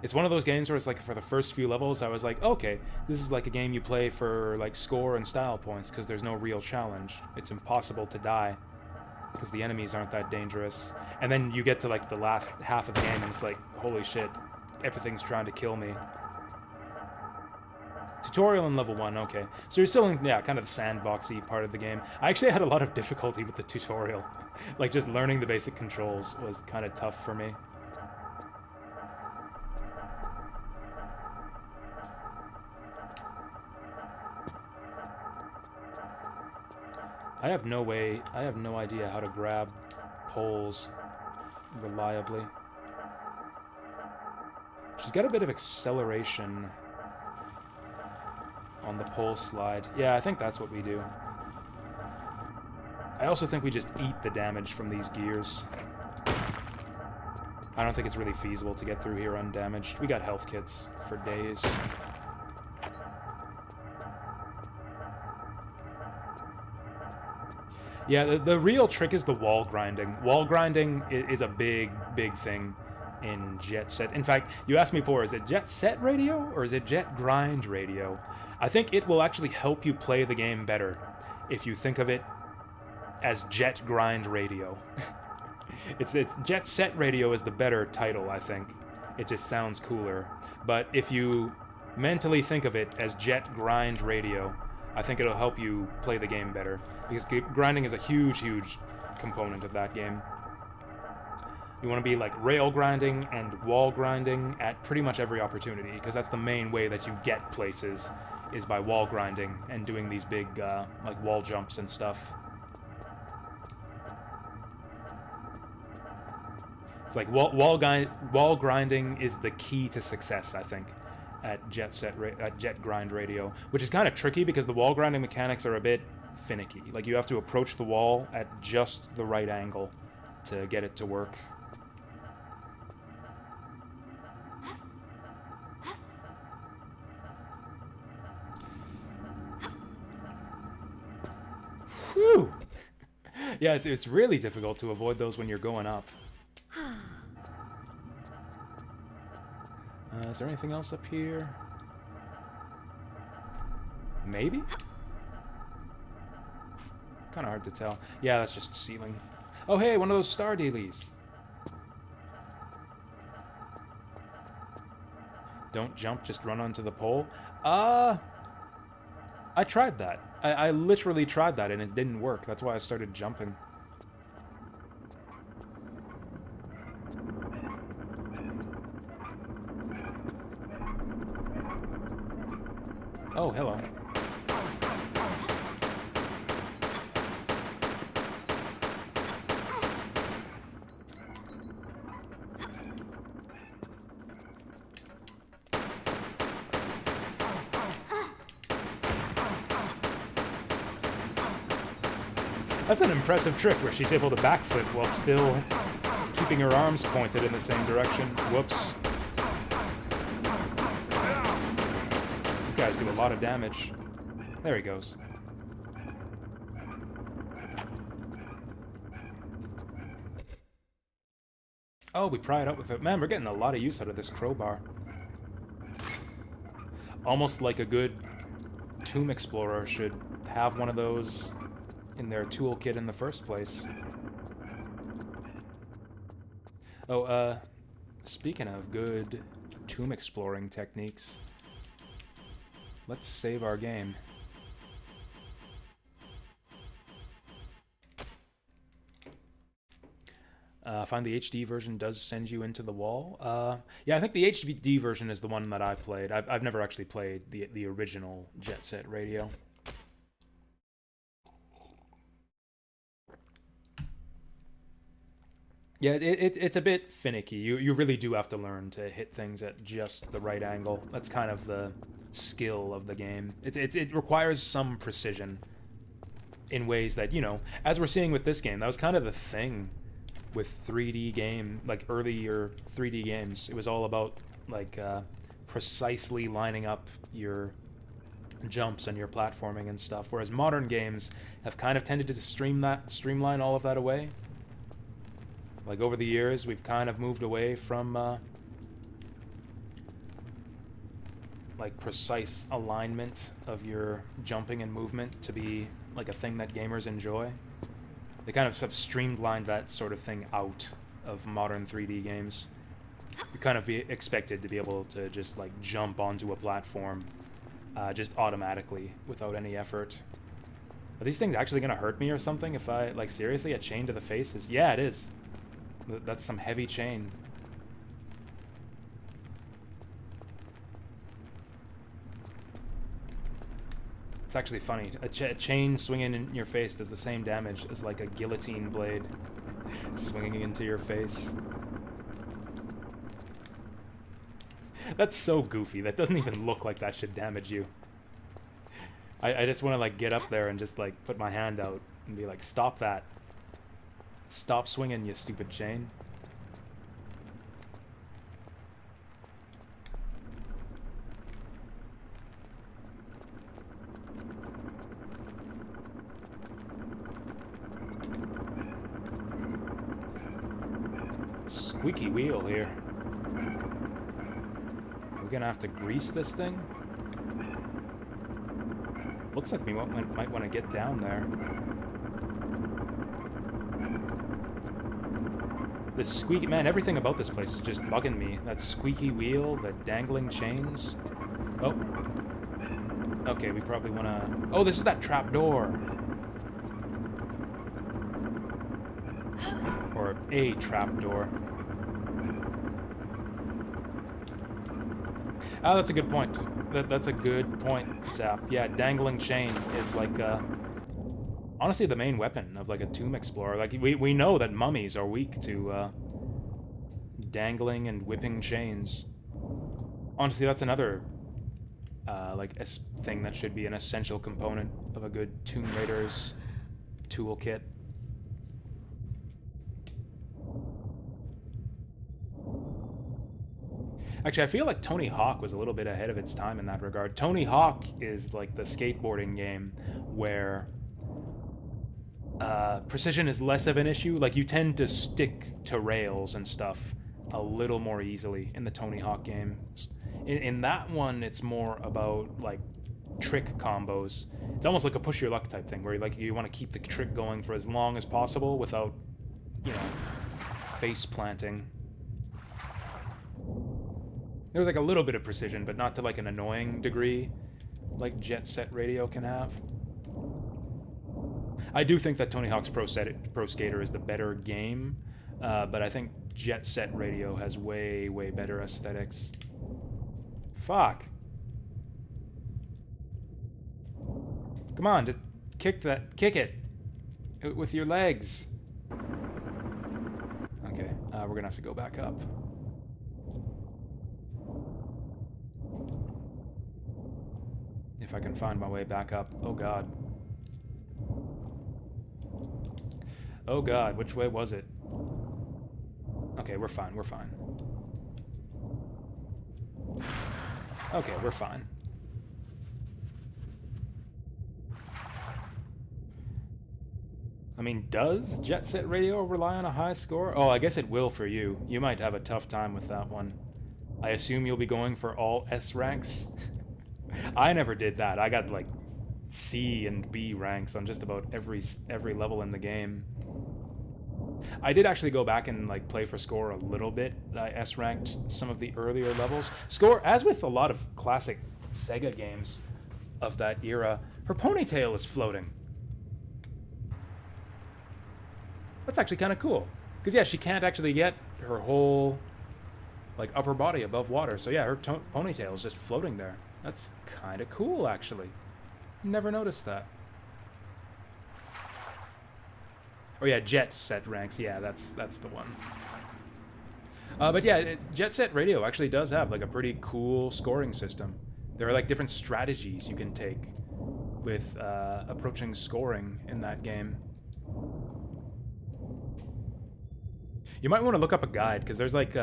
It's one of those games where it's like for the first few levels, I was like, okay, this is like a game you play for like score and style points, because there's no real challenge. It's impossible to die, because the enemies aren't that dangerous. And then you get to like the last half of the game, and it's like, holy shit, everything's trying to kill me. Tutorial in level 1, okay. So you're still in, yeah, kind of the sandboxy part of the game. I actually had a lot of difficulty with the tutorial. Like, just learning the basic controls was kind of tough for me. I have no idea how to grab poles reliably. She's got a bit of acceleration on the pole slide. Yeah, I think that's what we do. I also think we just eat the damage from these gears. I don't think it's really feasible to get through here undamaged. We got health kits for days. Yeah, the real trick is the wall grinding. Wall grinding is a big, big thing in Jet Set. In fact, you asked me before, is it Jet Set Radio or is it Jet Grind Radio? I think it will actually help you play the game better if you think of it as Jet Grind Radio. it's Jet Set Radio is the better title, I think. It just sounds cooler. But if you mentally think of it as Jet Grind Radio, I think it'll help you play the game better, because grinding is a huge, huge component of that game. You want to be like rail grinding and wall grinding at pretty much every opportunity, because that's the main way that you get places, is by wall grinding and doing these big like wall jumps and stuff. It's like wall grinding is the key to success, I think, at Jet Grind Radio, which is kind of tricky because the wall grinding mechanics are a bit finicky. Like, you have to approach the wall at just the right angle to get it to work. Whew! Yeah, it's really difficult to avoid those when you're going up. Is there anything else up here? Maybe? Kind of hard to tell. Yeah, that's just ceiling. Oh, hey, one of those star dailies. Don't jump, just run onto the pole. I tried that. I literally tried that, and it didn't work. That's why I started jumping. Oh, hello. That's an impressive trick where she's able to backflip while still keeping her arms pointed in the same direction. Whoops. These guys do a lot of damage. There he goes. Oh, we pry it up with it. Man, we're getting a lot of use out of this crowbar. Almost like a good tomb explorer should have one of those in their toolkit in the first place. Oh, speaking of good tomb exploring techniques, let's save our game. Find the HD version does send you into the wall. Yeah, I think the HD version is the one that I played. I've never actually played the original Jet Set Radio. Yeah, it's a bit finicky. You really do have to learn to hit things at just the right angle. That's kind of the skill of the game. It requires some precision in ways that, you know, as we're seeing with this game, that was kind of the thing with 3D game, like earlier 3D games. It was all about, like, precisely lining up your jumps and your platforming and stuff, whereas modern games have kind of tended to streamline all of that away. Like, over the years, we've kind of moved away from, like, precise alignment of your jumping and movement to be, like, a thing that gamers enjoy. They kind of have streamlined that sort of thing out of modern 3D games. You kind of be expected to be able to just, like, jump onto a platform just automatically without any effort. Are these things actually going to hurt me or something if I, like, seriously, a chain to the face is... Yeah, it is. That's some heavy chain. It's actually funny. A chain swinging in your face does the same damage as, like, a guillotine blade swinging into your face. That's so goofy. That doesn't even look like that should damage you. I just want to, like, get up there and just, like, put my hand out and be like, stop that. Stop swinging, you stupid chain. squeaky wheel here. Are we gonna have to grease this thing? Looks like we might want to get down there. This squeaky... Man, everything about this place is just bugging me. That squeaky wheel, the dangling chains. Oh. Okay, we probably want to... Oh, this is that trap door. Or a trap door. Ah, that's a good point. That's a good point, Zap. Yeah, dangling chain is like... honestly, the main weapon of like a tomb explorer. Like we know that mummies are weak to dangling and whipping chains. Honestly, that's another like thing that should be an essential component of a good Tomb Raider's toolkit. Actually, I feel like Tony Hawk was a little bit ahead of its time in that regard. Tony Hawk is like the skateboarding game where precision is less of an issue. Like, you tend to stick to rails and stuff a little more easily in the Tony Hawk games. In that one, it's more about, like, trick combos. It's almost like a push your luck type thing, where you want to keep the trick going for as long as possible without, you know, face planting. There was, like, a little bit of precision, but not to, like, an annoying degree like Jet Set Radio can have. I do think that Tony Hawk's Pro Skater is the better game, but I think Jet Set Radio has way, way better aesthetics. Fuck. Come on, just kick it with your legs. Okay, we're gonna have to go back up. If I can find my way back up. Oh god. Oh god, which way was it? Okay, we're fine, we're fine. Okay, we're fine. I mean, does Jet Set Radio rely on a high score? Oh, I guess it will for you. You might have a tough time with that one. I assume you'll be going for all S ranks? I never did that. I got, like, C and B ranks on just about every level in the game. I did actually go back and, like, play for score a little bit. I S-ranked some of the earlier levels. Score, as with a lot of classic Sega games of that era, her ponytail is floating. That's actually kind of cool. Because, yeah, she can't actually get her whole, like, upper body above water. So, yeah, her ponytail is just floating there. That's kind of cool, actually. Never noticed that. Oh yeah, Jet Set ranks. Yeah, that's the one. But yeah, Jet Set Radio actually does have like a pretty cool scoring system. There are like different strategies you can take with approaching scoring in that game. You might want to look up a guide because there's like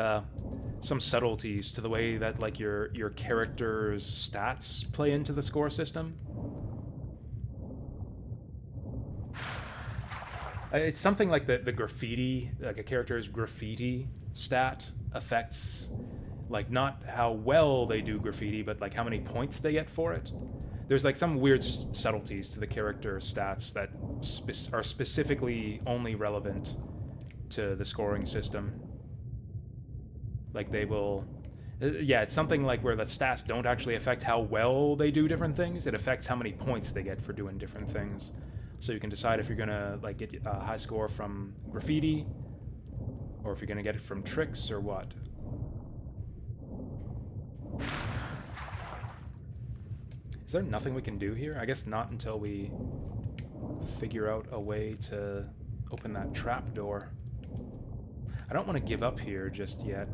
some subtleties to the way that like your character's stats play into the score system. It's something like the graffiti, like a character's graffiti stat affects, like, not how well they do graffiti, but, like, how many points they get for it. There's, like, some weird subtleties to the character stats that are specifically only relevant to the scoring system. Like, they will... Yeah, it's something like where the stats don't actually affect how well they do different things. It affects how many points they get for doing different things. So you can decide if you're gonna like get a high score from graffiti, or if you're gonna get it from tricks or what. Is there nothing we can do here? I guess not until we figure out a way to open that trap door. I don't want to give up here just yet,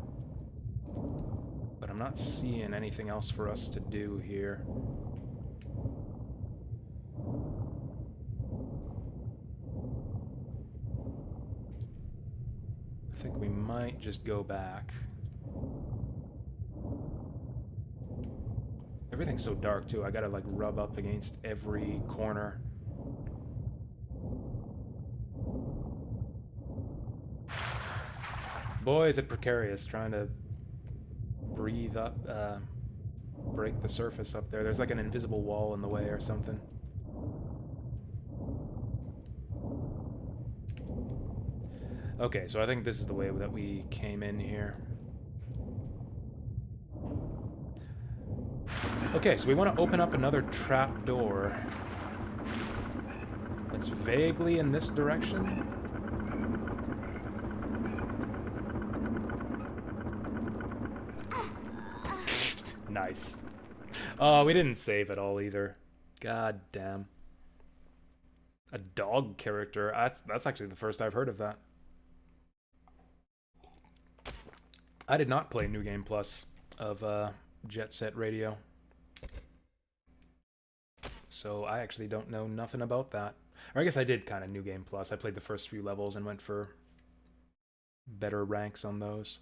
but I'm not seeing anything else for us to do here. I think we might just go back. Everything's so dark too, I gotta like rub up against every corner. Boy, is it precarious trying to breathe up, break the surface up there. There's like an invisible wall in the way or something. Okay, so I think this is the way that we came in here. Okay, so we want to open up another trap door. It's vaguely in this direction. Nice. Oh, we didn't save at all either. God damn. A dog character. That's actually the first I've heard of that. I did not play New Game Plus of Jet Set Radio. So I actually don't know nothing about that. Or I guess I did kind of New Game Plus. I played the first few levels and went for better ranks on those.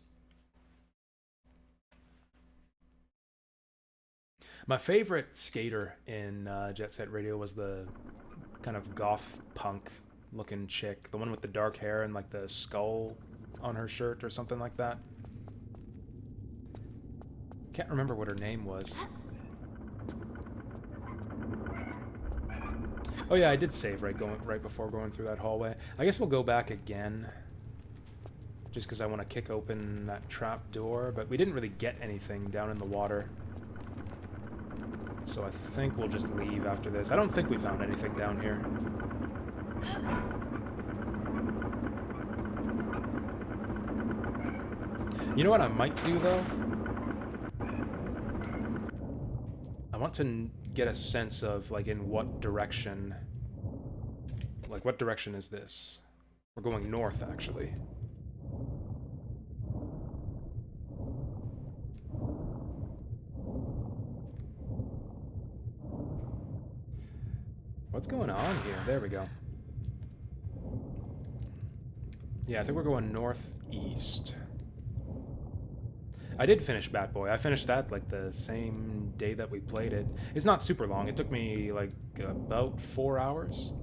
My favorite skater in Jet Set Radio was the kind of goth punk looking chick. The one with the dark hair and like the skull on her shirt or something like that. Can't remember what her name was. Oh yeah, I did save right before going through that hallway. I guess we'll go back again. Just because I want to kick open that trap door, but we didn't really get anything down in the water. So I think we'll just leave after this. I don't think we found anything down here. You know what I might do, though? I want to get a sense of, like, in what direction... Like, what direction is this? We're going north, actually. What's going on here? There we go. Yeah, I think we're going northeast. I did finish Bat Boy. I finished that like the same day that we played it. It's not super long. It took me like about 4 hours.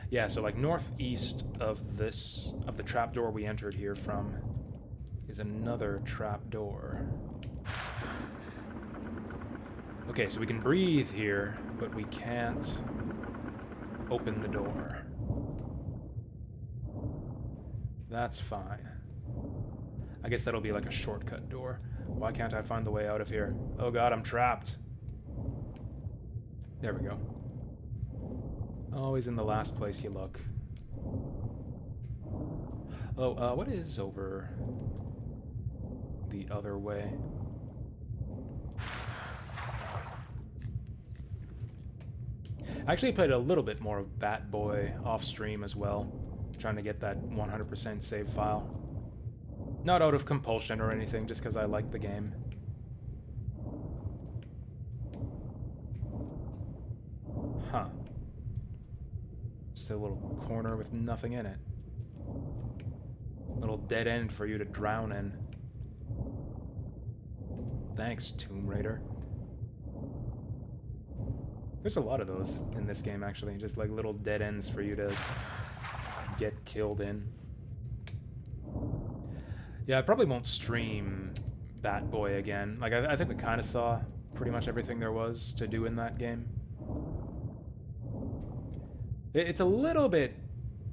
Yeah, so like northeast of the trapdoor we entered here from is another trapdoor. Okay, so we can breathe here, but we can't open the door. That's fine. I guess that'll be like a shortcut door. Why can't I find the way out of here? Oh god, I'm trapped. There we go. Always in the last place you look. Oh, what is over the other way? I actually played a little bit more of Bat Boy off stream as well, trying to get that 100% save file. Not out of compulsion or anything, just because I like the game. Huh. Just a little corner with nothing in it. Little dead end for you to drown in. Thanks, Tomb Raider. There's a lot of those in this game, actually. Just like little dead ends for you to get killed in. Yeah, I probably won't stream Bat Boy again. Like, I think we kind of saw pretty much everything there was to do in that game. It's a little bit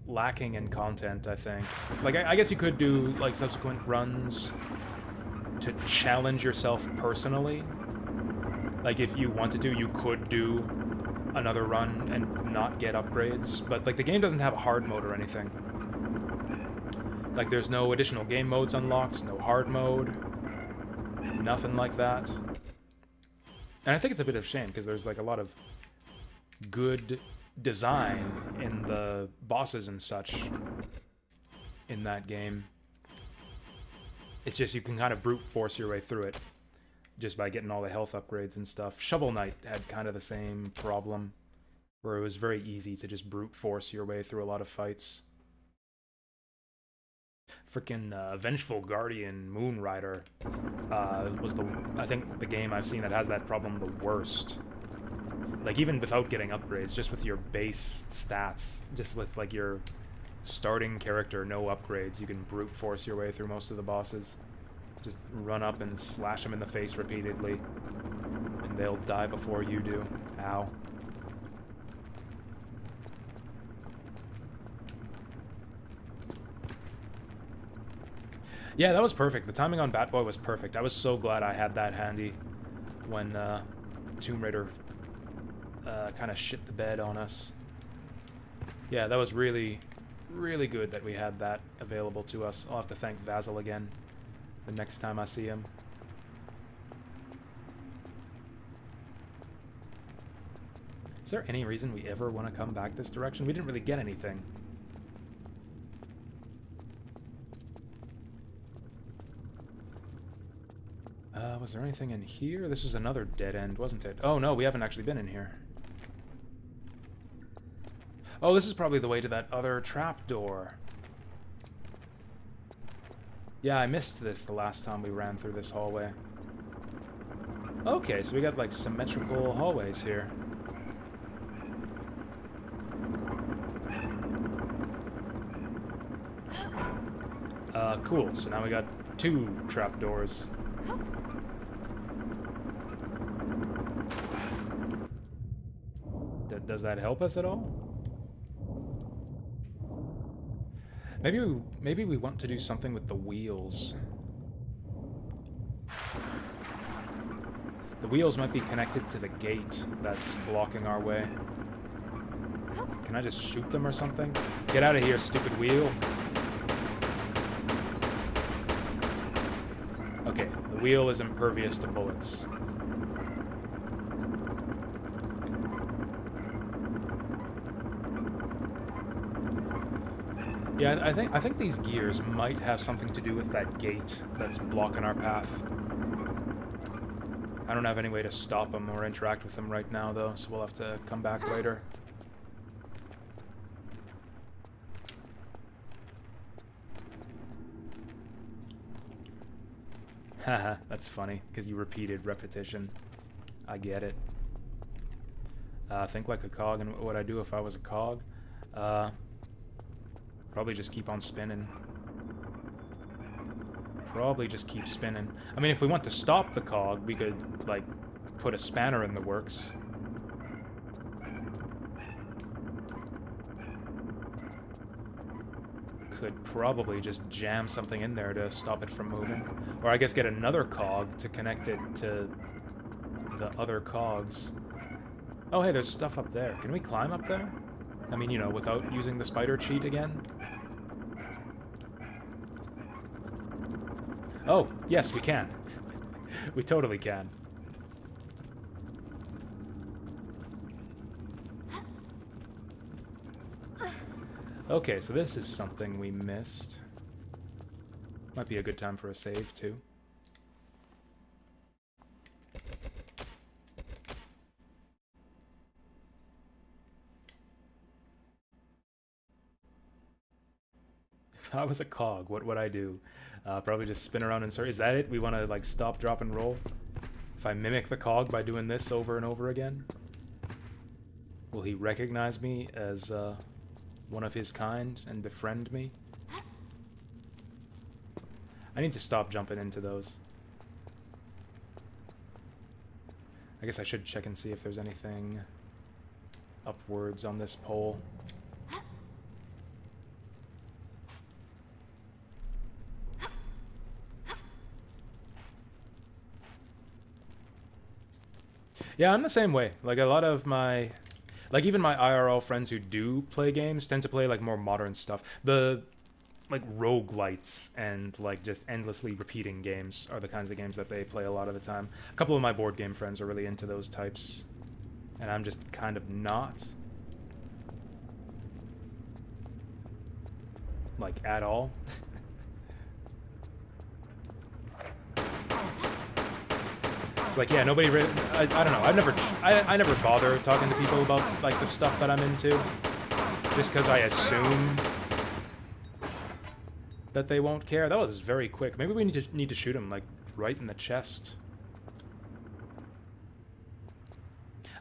lacking in content, I think. Like, I guess you could do, like, subsequent runs to challenge yourself personally. Like, if you wanted to, you could do another run and not get upgrades. But, like, the game doesn't have a hard mode or anything. Like, there's no additional game modes unlocked, no hard mode, nothing like that. And I think it's a bit of a shame, because there's, like, a lot of good design in the bosses and such in that game. It's just you can kind of brute force your way through it just by getting all the health upgrades and stuff. Shovel Knight had kind of the same problem, where it was very easy to just brute force your way through a lot of fights. Freaking Vengeful Guardian Moonrider was I think the game I've seen that has that problem the worst. Like, even without getting upgrades, just with your base stats, just with, like, your starting character, no upgrades. You can brute force your way through most of the bosses. Just run up and slash them in the face repeatedly, and they'll die before you do. Ow. Yeah, that was perfect. The timing on Batboy was perfect. I was so glad I had that handy when Tomb Raider kind of shit the bed on us. Yeah, that was really, really good that we had that available to us. I'll have to thank Vasil again the next time I see him. Is there any reason we ever want to come back this direction? We didn't really get anything. Was there anything in here? This was another dead end, wasn't it? Oh no, we haven't actually been in here. Oh, this is probably the way to that other trapdoor. Yeah, I missed this the last time we ran through this hallway. Okay, so we got like symmetrical hallways here. Cool. So now we got 2 trapdoors. Does that help us at all? Maybe we want to do something with the wheels. The wheels might be connected to the gate that's blocking our way. Can I just shoot them or something? Get out of here, stupid wheel. Okay, the wheel is impervious to bullets. Yeah, I think these gears might have something to do with that gate that's blocking our path. I don't have any way to stop them or interact with them right now, though, so we'll have to come back later. Haha, that's funny, because you repeated repetition. I get it. Think like a cog, and what would I do if I was a cog? Probably just keep on spinning. Probably just keep spinning. I mean, if we want to stop the cog, we could, like, put a spanner in the works. Could probably just jam something in there to stop it from moving. Or I guess get another cog to connect it to the other cogs. Oh, hey, there's stuff up there. Can we climb up there? I mean, you know, without using the spider cheat again? Oh, yes, we can. We totally can. Okay, so this is something we missed. Might be a good time for a save, too. If I was a cog, what would I do? Probably just spin around and circle. Is that it? We want to, like, stop, drop, and roll? If I mimic the cog by doing this over and over again? Will he recognize me as, one of his kind and befriend me? I need to stop jumping into those. I guess I should check and see if there's anything upwards on this pole. Yeah, I'm the same way. Like, a lot of my... Like, even my IRL friends who do play games tend to play, like, more modern stuff. The, like, roguelites and, like, just endlessly repeating games are the kinds of games that they play a lot of the time. A couple of my board game friends are really into those types. And I'm just kind of not. Like, at all. It's like, yeah, nobody really... I don't know. I never bother talking to people about, like, the stuff that I'm into. Just because I assume that they won't care. That was very quick. Maybe we need to shoot him, like, right in the chest.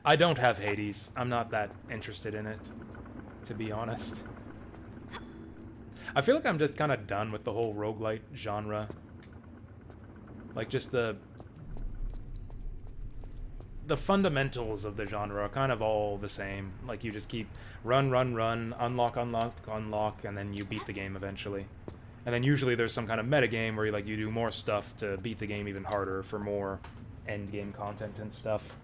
I don't have Hades. I'm not that interested in it, to be honest. I feel like I'm just kind of done with the whole roguelite genre. Like, just the fundamentals of the genre are kind of all the same. Like, you just keep run, unlock, unlock, and then you beat the game eventually. And then usually there's some kind of metagame where you do more stuff to beat the game even harder for more end game content and stuff.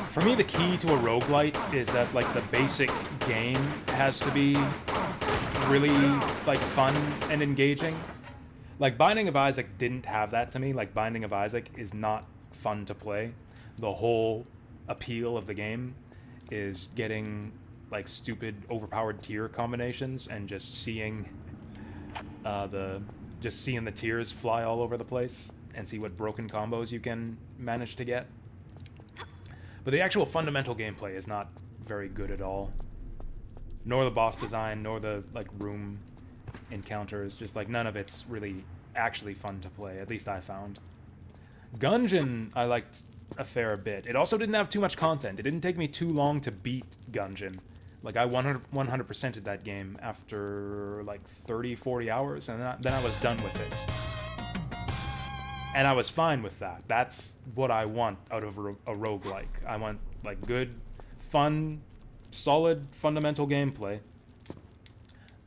For me, the key to a roguelite is that, like, the basic game has to be really, like, fun and engaging. Like, Binding of Isaac didn't have that to me. Like, Binding of Isaac is not fun to play. The whole appeal of the game is getting, like, stupid, overpowered tier combinations and just seeing the tiers fly all over the place and see what broken combos you can manage to get. But the actual fundamental gameplay is not very good at all. Nor the boss design, nor the, like, room encounters. Just, like, none of it's really actually fun to play, at least I found. Gungeon I liked a fair bit. It also didn't have too much content. It didn't take me too long to beat Gungeon. Like, I 100%ed that game after, like, 30, 40 hours, and then I was done with it. And I was fine with that. That's what I want out of a roguelike. I want, like, good, fun, solid, fundamental gameplay.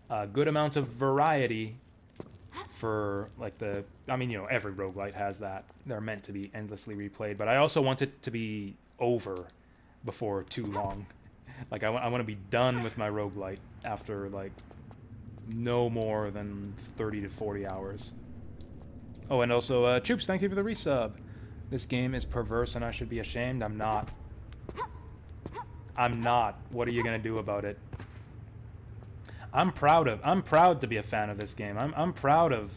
A good amount of variety for, like, I mean, you know, every roguelite has that. They're meant to be endlessly replayed. But I also want it to be over before too long. Like, I want to be done with my roguelite after, like, no more than 30 to 40 hours. Oh, and also, Choops, thank you for the resub. This game is perverse and I should be ashamed. I'm not. I'm not. What are you gonna do about it? I'm proud to be a fan of this game. I'm proud of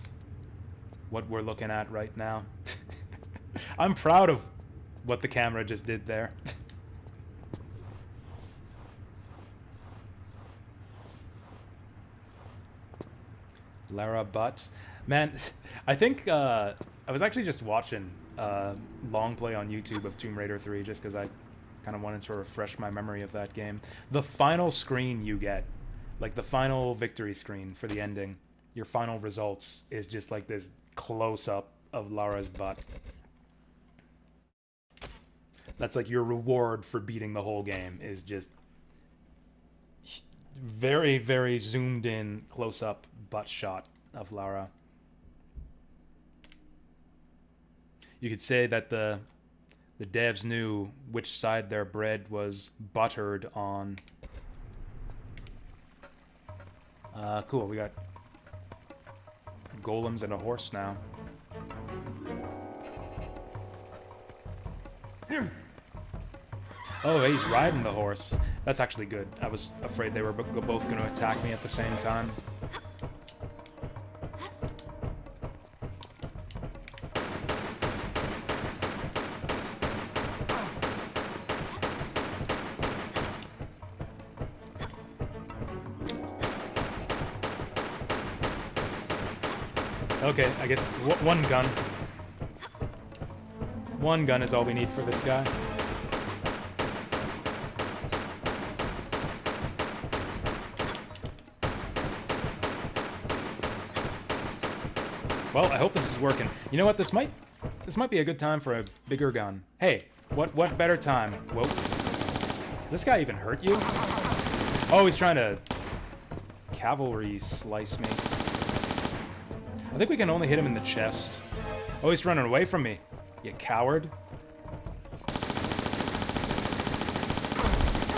what we're looking at right now. I'm proud of what the camera just did there. Lara Butt. Man, I think I was actually just watching long play on YouTube of Tomb Raider 3 just because I kind of wanted to refresh my memory of that game. The final screen you get, like the final victory screen for the ending, your final results is just like this close-up of Lara's butt. That's like your reward for beating the whole game, is just very, very zoomed in close-up butt shot of Lara. You could say that the devs knew which side their bread was buttered on. Cool, we got golems and a horse now. Oh, he's riding the horse. That's actually good. I was afraid they were both going to attack me at the same time. Okay, I guess one gun. One gun is all we need for this guy. Well, I hope this is working. You know what? This might be a good time for a bigger gun. Hey, what better time? Whoa. Does this guy even hurt you? Oh, he's trying to cavalry slice me. I think we can only hit him in the chest. Oh, he's running away from me. You coward.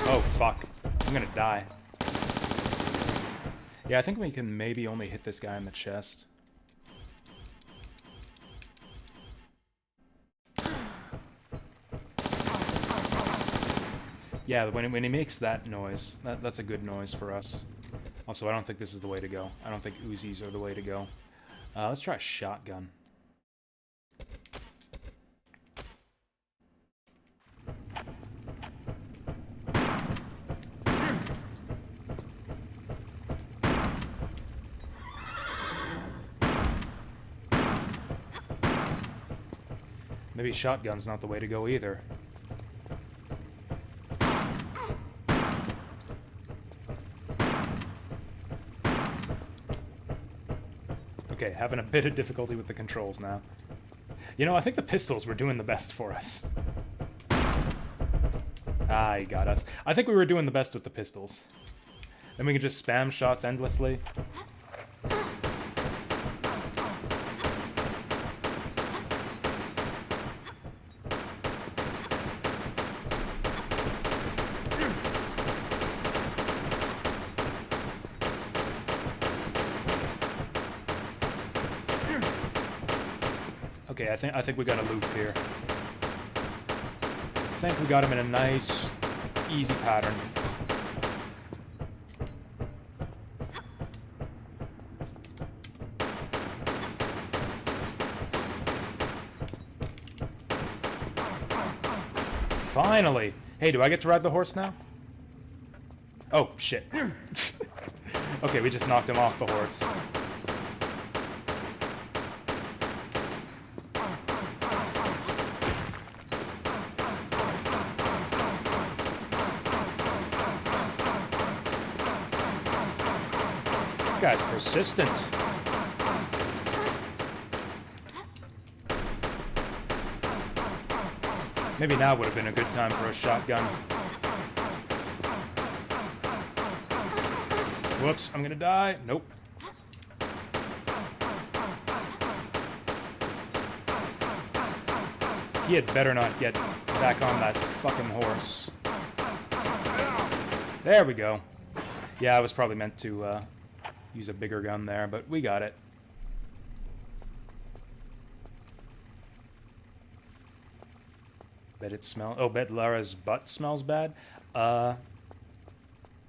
Oh, fuck. I'm gonna die. Yeah, I think we can maybe only hit this guy in the chest. Yeah, when he makes that noise, that's a good noise for us. Also, I don't think this is the way to go. I don't think Uzis are the way to go. Let's try a shotgun. Maybe shotgun's not the way to go either. Okay, having a bit of difficulty with the controls now. You know, I think the pistols were doing the best for us. Ah, he got us. I think we were doing the best with the pistols. Then we can just spam shots endlessly. Okay, I think we got a loop here. I think we got him in a nice, easy pattern. Finally! Hey, do I get to ride the horse now? Oh, shit. Okay, we just knocked him off the horse. This guy's persistent. Maybe now would have been a good time for a shotgun. Whoops, I'm gonna die. Nope. He had better not get back on that fucking horse. There we go. Yeah, I was probably meant to use a bigger gun there, but we got it. Bet it smells... Oh, bet Lara's butt smells bad?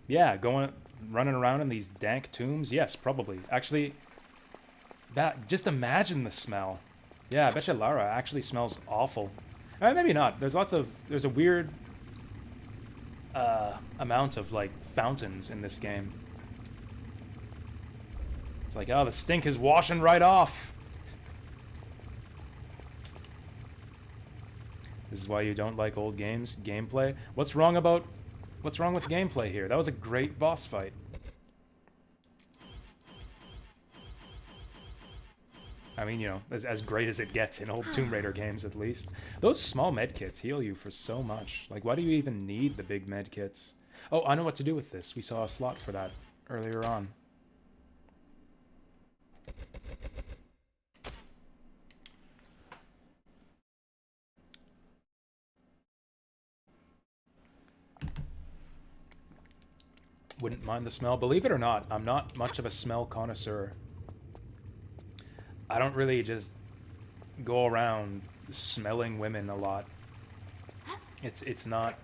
Yeah, running around in these dank tombs? Yes, probably. Actually, just imagine the smell. Yeah, I bet you Lara actually smells awful. Maybe not. There's a weird amount of, like, fountains in this game. It's like, oh, the stink is washing right off. This is why you don't like old games? Gameplay? What's wrong with gameplay here? That was a great boss fight. I mean, you know, as great as it gets in old Tomb Raider games, at least. Those small medkits heal you for so much. Like, why do you even need the big medkits? Oh, I know what to do with this. We saw a slot for that earlier on. Wouldn't mind the smell. Believe it or not, I'm not much of a smell connoisseur. I don't really just go around smelling women a lot. It's not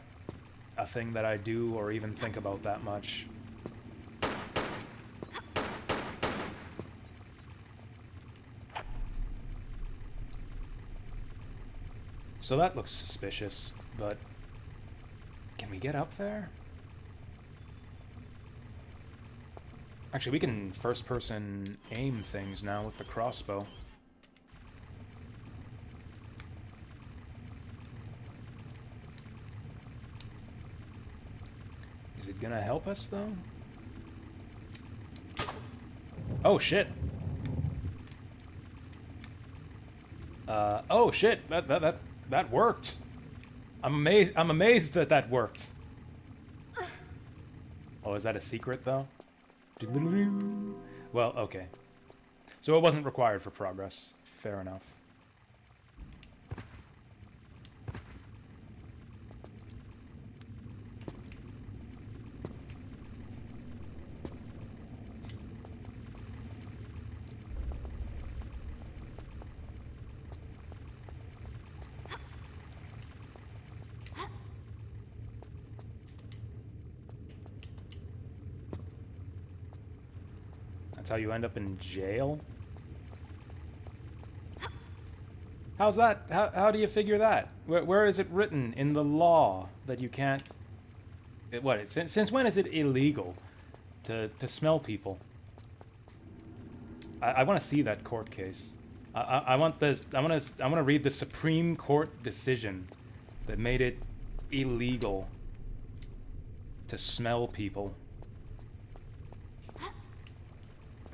a thing that I do or even think about that much. So that looks suspicious, but can we get up there? Actually, we can first-person aim things now with the crossbow. Is it gonna help us, though? Oh, shit! Oh, shit! That worked! I'm amazed that that worked! Oh, is that a secret, though? Well, okay. So it wasn't required for progress. Fair enough. That's how you end up in jail? How's that? How do you figure that? Where is it written in the law that you can't... Since when is it illegal to smell people? I want to see that court case. I want to read the Supreme Court decision that made it illegal to smell people.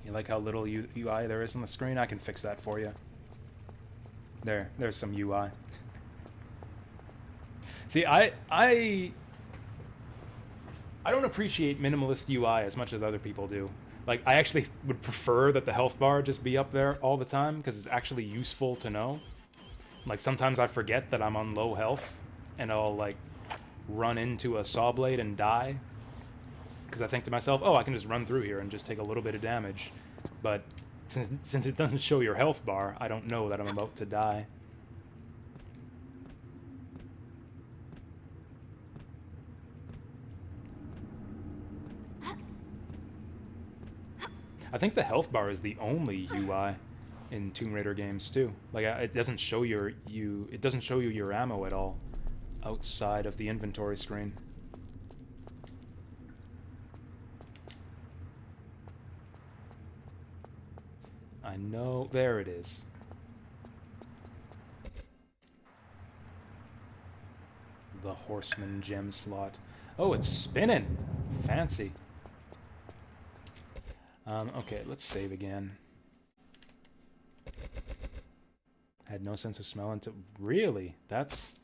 You like how little UI there is on the screen? I can fix that for you. There's some UI. See, I don't appreciate minimalist UI as much as other people do. Like, I actually would prefer that the health bar just be up there all the time, because it's actually useful to know. Like, sometimes I forget that I'm on low health, and I'll, like, run into a saw blade and die. Because I think to myself, oh, I can just run through here and just take a little bit of damage. But since it doesn't show your health bar, I don't know that I'm about to die. I think the health bar is the only UI in Tomb Raider games too. Like, it doesn't show you your ammo at all outside of the inventory screen. I know, there it is. The Horseman gem slot. Oh, it's spinning! Fancy. Okay, let's save again. Had no sense of smell until... Really? That's...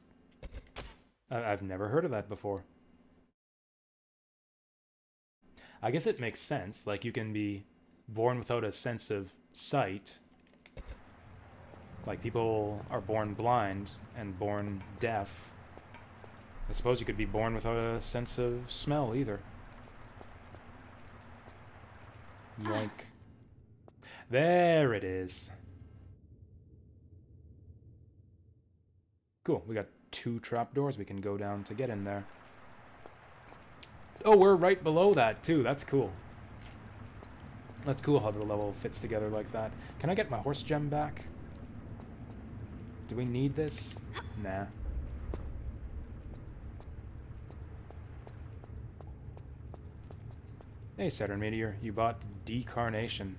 I've never heard of that before. I guess it makes sense. Like, you can be born without a sense of sight. Like, people are born blind and born deaf. I suppose you could be born without a sense of smell, either. Yoink. There it is. Cool, we got 2 trapdoors we can go down to get in there. Oh, we're right below that, too. That's cool. That's cool how the level fits together like that. Can I get my horse gem back? Do we need this? Nah. Hey, Saturn Meteor, you bought Decarnation.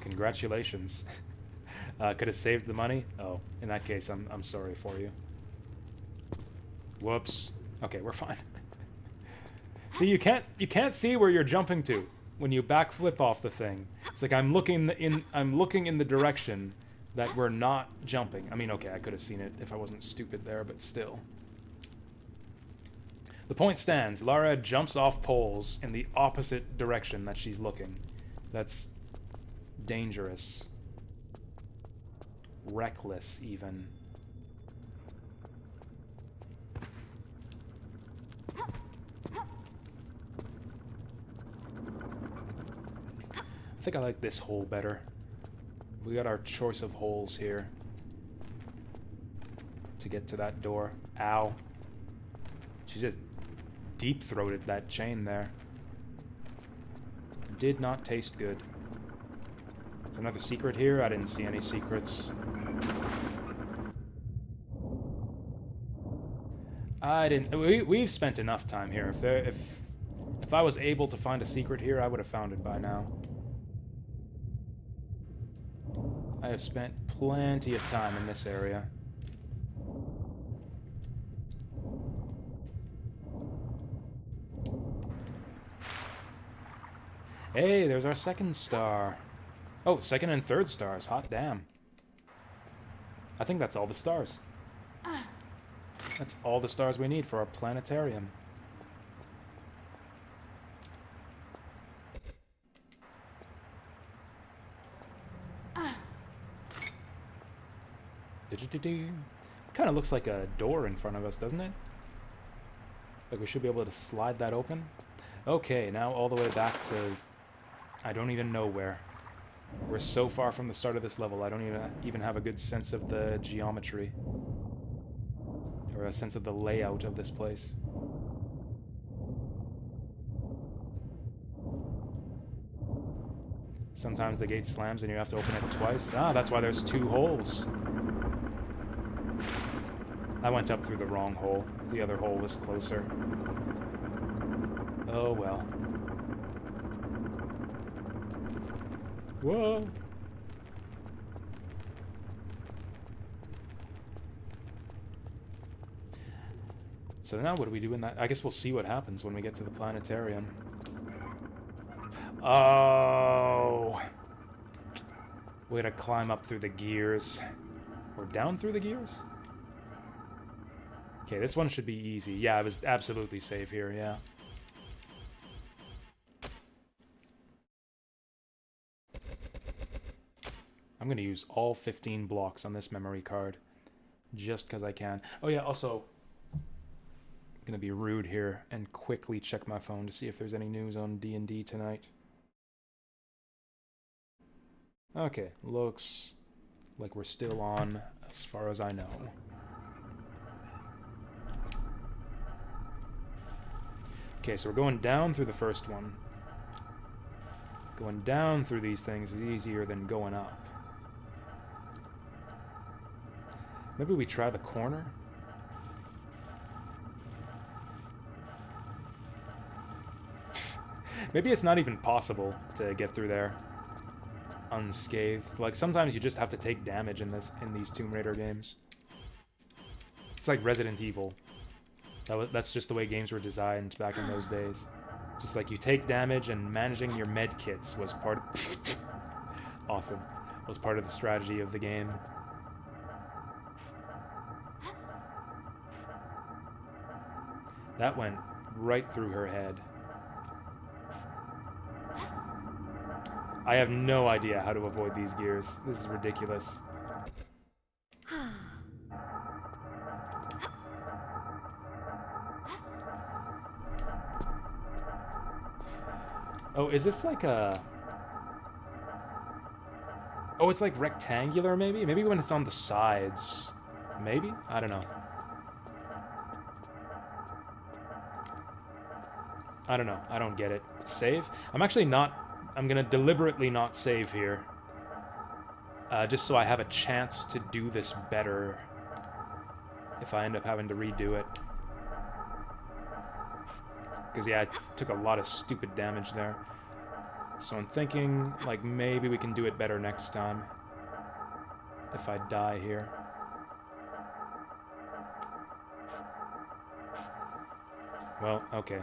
Congratulations. Could have saved the money? Oh, in that case, I'm sorry for you. Whoops. Okay, we're fine. See, you can't see where you're jumping to when you backflip off the thing. It's like I'm looking in the direction that we're not jumping. I mean, okay, I could have seen it if I wasn't stupid there, but still. The point stands. Lara jumps off poles in the opposite direction that she's looking. That's dangerous. Reckless, even. I think I like this hole better. We got our choice of holes here to get to that door. Ow. She just deep-throated that chain there. Did not taste good. Is another secret here? I didn't see any secrets. I didn't... We've spent enough time here. If I was able to find a secret here, I would have found it by now. I have spent plenty of time in this area. Hey, there's our second star. Oh, second and third stars. Hot damn. I think that's all the stars. That's all the stars we need for our planetarium. Kind of looks like a door in front of us, doesn't it? Like we should be able to slide that open. Okay, now all the way back to... I don't even know where. We're so far from the start of this level, I don't even have a good sense of the geometry. Or a sense of the layout of this place. Sometimes the gate slams and you have to open it twice. Ah, that's why there's 2 holes. I went up through the wrong hole. The other hole was closer. Oh well. Whoa! So now what do we do in that? I guess we'll see what happens when we get to the planetarium. Oh. Way to climb up through the gears. Or down through the gears? Okay, this one should be easy. Yeah, I was absolutely safe here, yeah. I'm gonna use all 15 blocks on this memory card. Just because I can. Oh yeah, also... I'm gonna be rude here and quickly check my phone to see if there's any news on D&D tonight. Okay, looks like we're still on, as far as I know. Okay, so we're going down through the first one. Going down through these things is easier than going up. Maybe we try the corner? Maybe it's not even possible to get through there unscathed. Like, sometimes you just have to take damage in these Tomb Raider games. It's like Resident Evil. That's just the way games were designed back in those days. Just like you take damage, and managing your med kits was part of... Awesome. Was part of the strategy of the game. That went right through her head. I have no idea how to avoid these gears. This is ridiculous. Oh, is this like a... Oh, it's like rectangular, maybe? Maybe when it's on the sides. Maybe? I don't know. I don't know. I don't get it. Save? I'm actually not... I'm gonna deliberately not save here. Just so I have a chance to do this better if I end up having to redo it. Because, yeah, I took a lot of stupid damage there. So I'm thinking, like, maybe we can do it better next time. If I die here. Well, okay.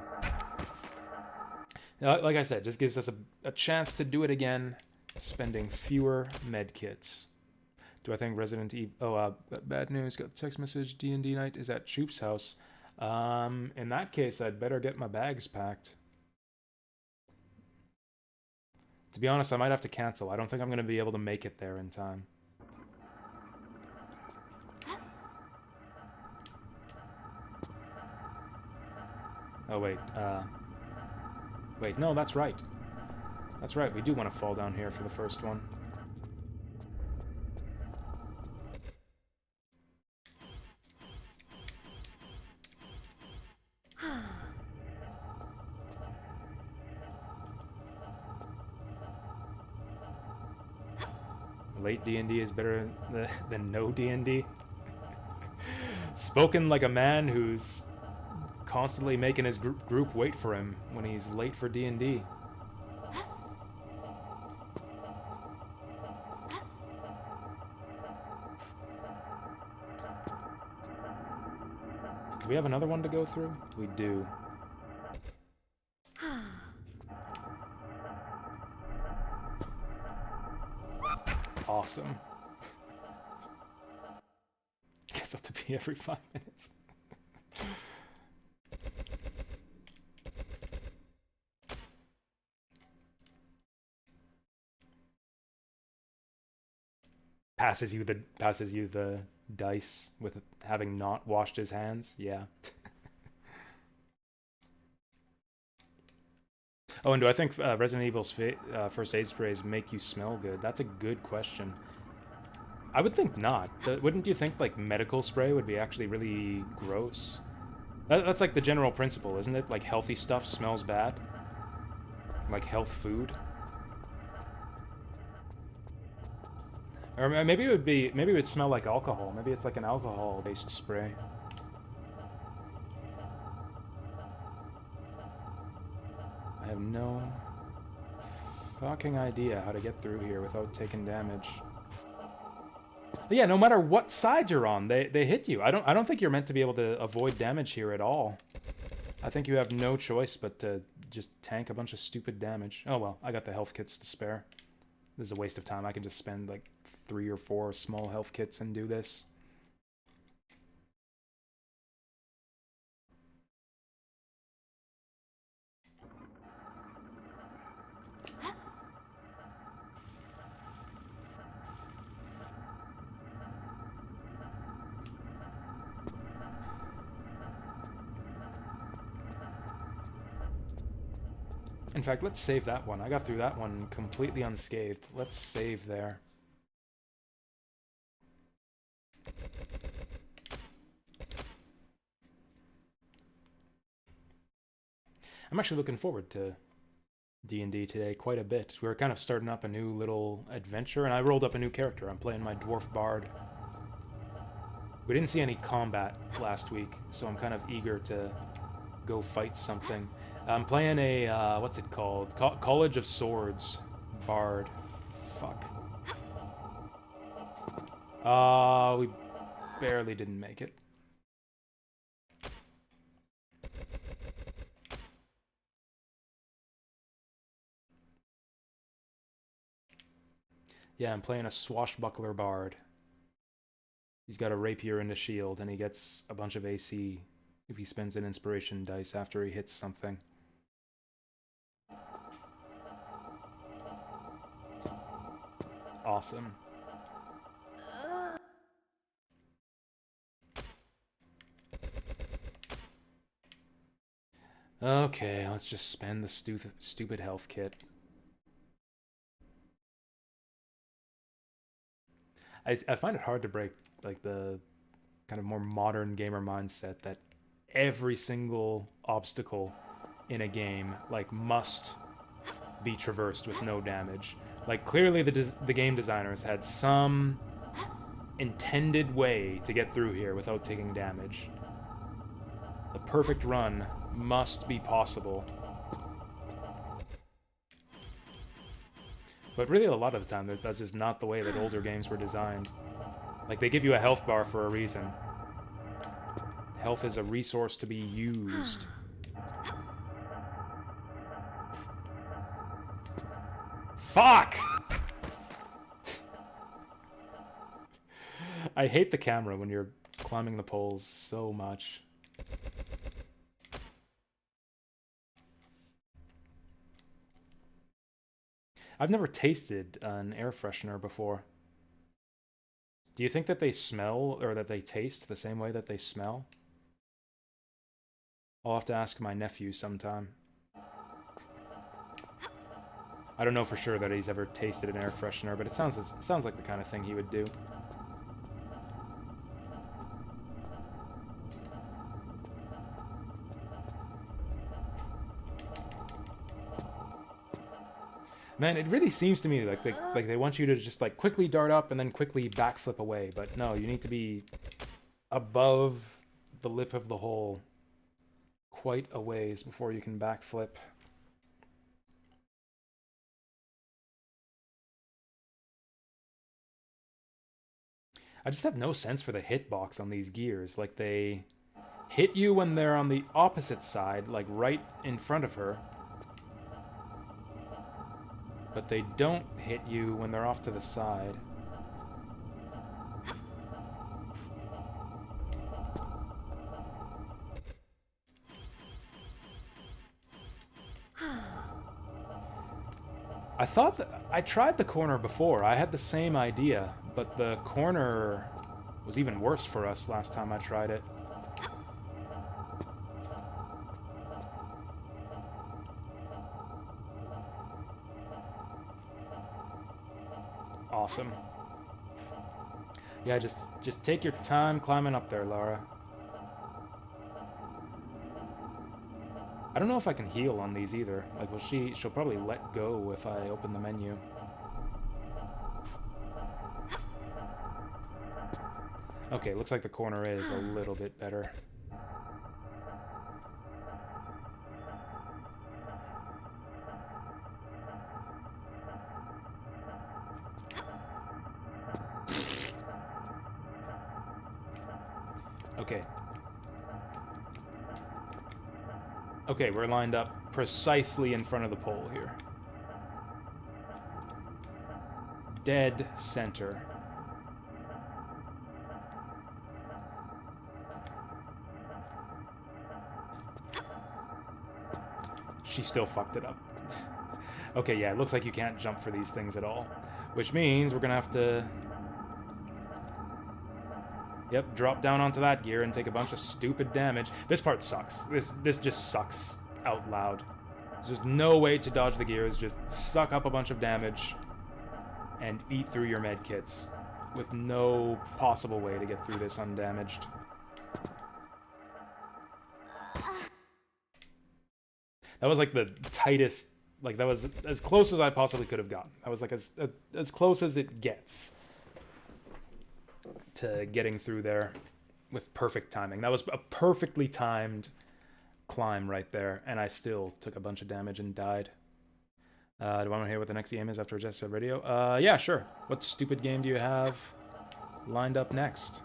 Like I said, just gives us a chance to do it again, spending fewer medkits. Do I think Resident Evil... Oh, bad news, got the text message, D&D night is at Choop's house. In that case, I'd better get my bags packed. To be honest, I might have to cancel. I don't think I'm going to be able to make it there in time. Oh, wait, Wait, no, that's right. That's right, we do want to fall down here for the first one. Late D&D is better than no D&D. Spoken like a man who's constantly making his group wait for him when he's late for D&D. Do we have another one to go through? We do. Awesome. Guess I have to be every 5 minutes. Passes you the dice with having not washed his hands. Yeah. Oh, and do I think Resident Evil's first aid sprays make you smell good? That's a good question. I would think not. Wouldn't you think, like, medical spray would be actually really gross? That's like the general principle, isn't it? Like, healthy stuff smells bad? Like health food? Or maybe it would smell like alcohol. Maybe it's like an alcohol-based spray. I have no fucking idea how to get through here without taking damage. But yeah, no matter what side you're on, they hit you. I don't think you're meant to be able to avoid damage here at all. I think you have no choice but to just tank a bunch of stupid damage. Oh well, I got the health kits to spare. This is a waste of time. I can just spend like 3 or 4 small health kits and do this. In fact, let's save that one. I got through that one completely unscathed. Let's save there. I'm actually looking forward to D&D today quite a bit. We were kind of starting up a new little adventure, and I rolled up a new character. I'm playing my Dwarf Bard. We didn't see any combat last week, so I'm kind of eager to go fight something. I'm playing a, what's it called? College of Swords Bard. Fuck. We barely didn't make it. Yeah, I'm playing a swashbuckler bard. He's got a rapier and a shield, and he gets a bunch of AC if he spends an inspiration dice after he hits something. Awesome. Okay, let's just spend the stupid health kit. I find it hard to break like the kind of more modern gamer mindset that every single obstacle in a game like must be traversed with no damage. Like clearly the game designers had some intended way to get through here without taking damage. The perfect run must be possible. But really, a lot of the time, that's just not the way that older games were designed. Like, they give you a health bar for a reason. Health is a resource to be used. Fuck! I hate the camera when you're climbing the poles so much. I've never tasted an air freshener before. Do you think that they smell or that they taste the same way that they smell? I'll have to ask my nephew sometime. I don't know for sure that he's ever tasted an air freshener, but it sounds like the kind of thing he would do. Man, it really seems to me like they want you to just like quickly dart up and then quickly backflip away, but no, you need to be above the lip of the hole quite a ways before you can backflip. I just have no sense for the hitbox on these gears. Like, they hit you when they're on the opposite side, like right in front of her. But they don't hit you when they're off to the side. I thought that I tried the corner before. I had the same idea, but the corner was even worse for us last time I tried it. Awesome. Yeah, just take your time climbing up there, Laura. I don't know if I can heal on these either. Like, she'll probably let go if I open the menu. Okay, looks like the corner is a little bit better. Okay. Okay, we're lined up precisely in front of the pole here. Dead center. She still fucked it up. Okay, yeah, it looks like you can't jump for these things at all. Which means we're gonna have to... Yep, drop down onto that gear and take a bunch of stupid damage. This part sucks. This just sucks out loud. There's just no way to dodge the gears. Just suck up a bunch of damage and eat through your med kits with no possible way to get through this undamaged. That was like the tightest, like that was as close as I possibly could have gotten. That was like as close as it gets to getting through there with perfect timing. That was a perfectly timed climb right there, and I still took a bunch of damage and died. Do I want to hear what the next game is after Jasu Radio? Yeah, sure. What stupid game do you have lined up next?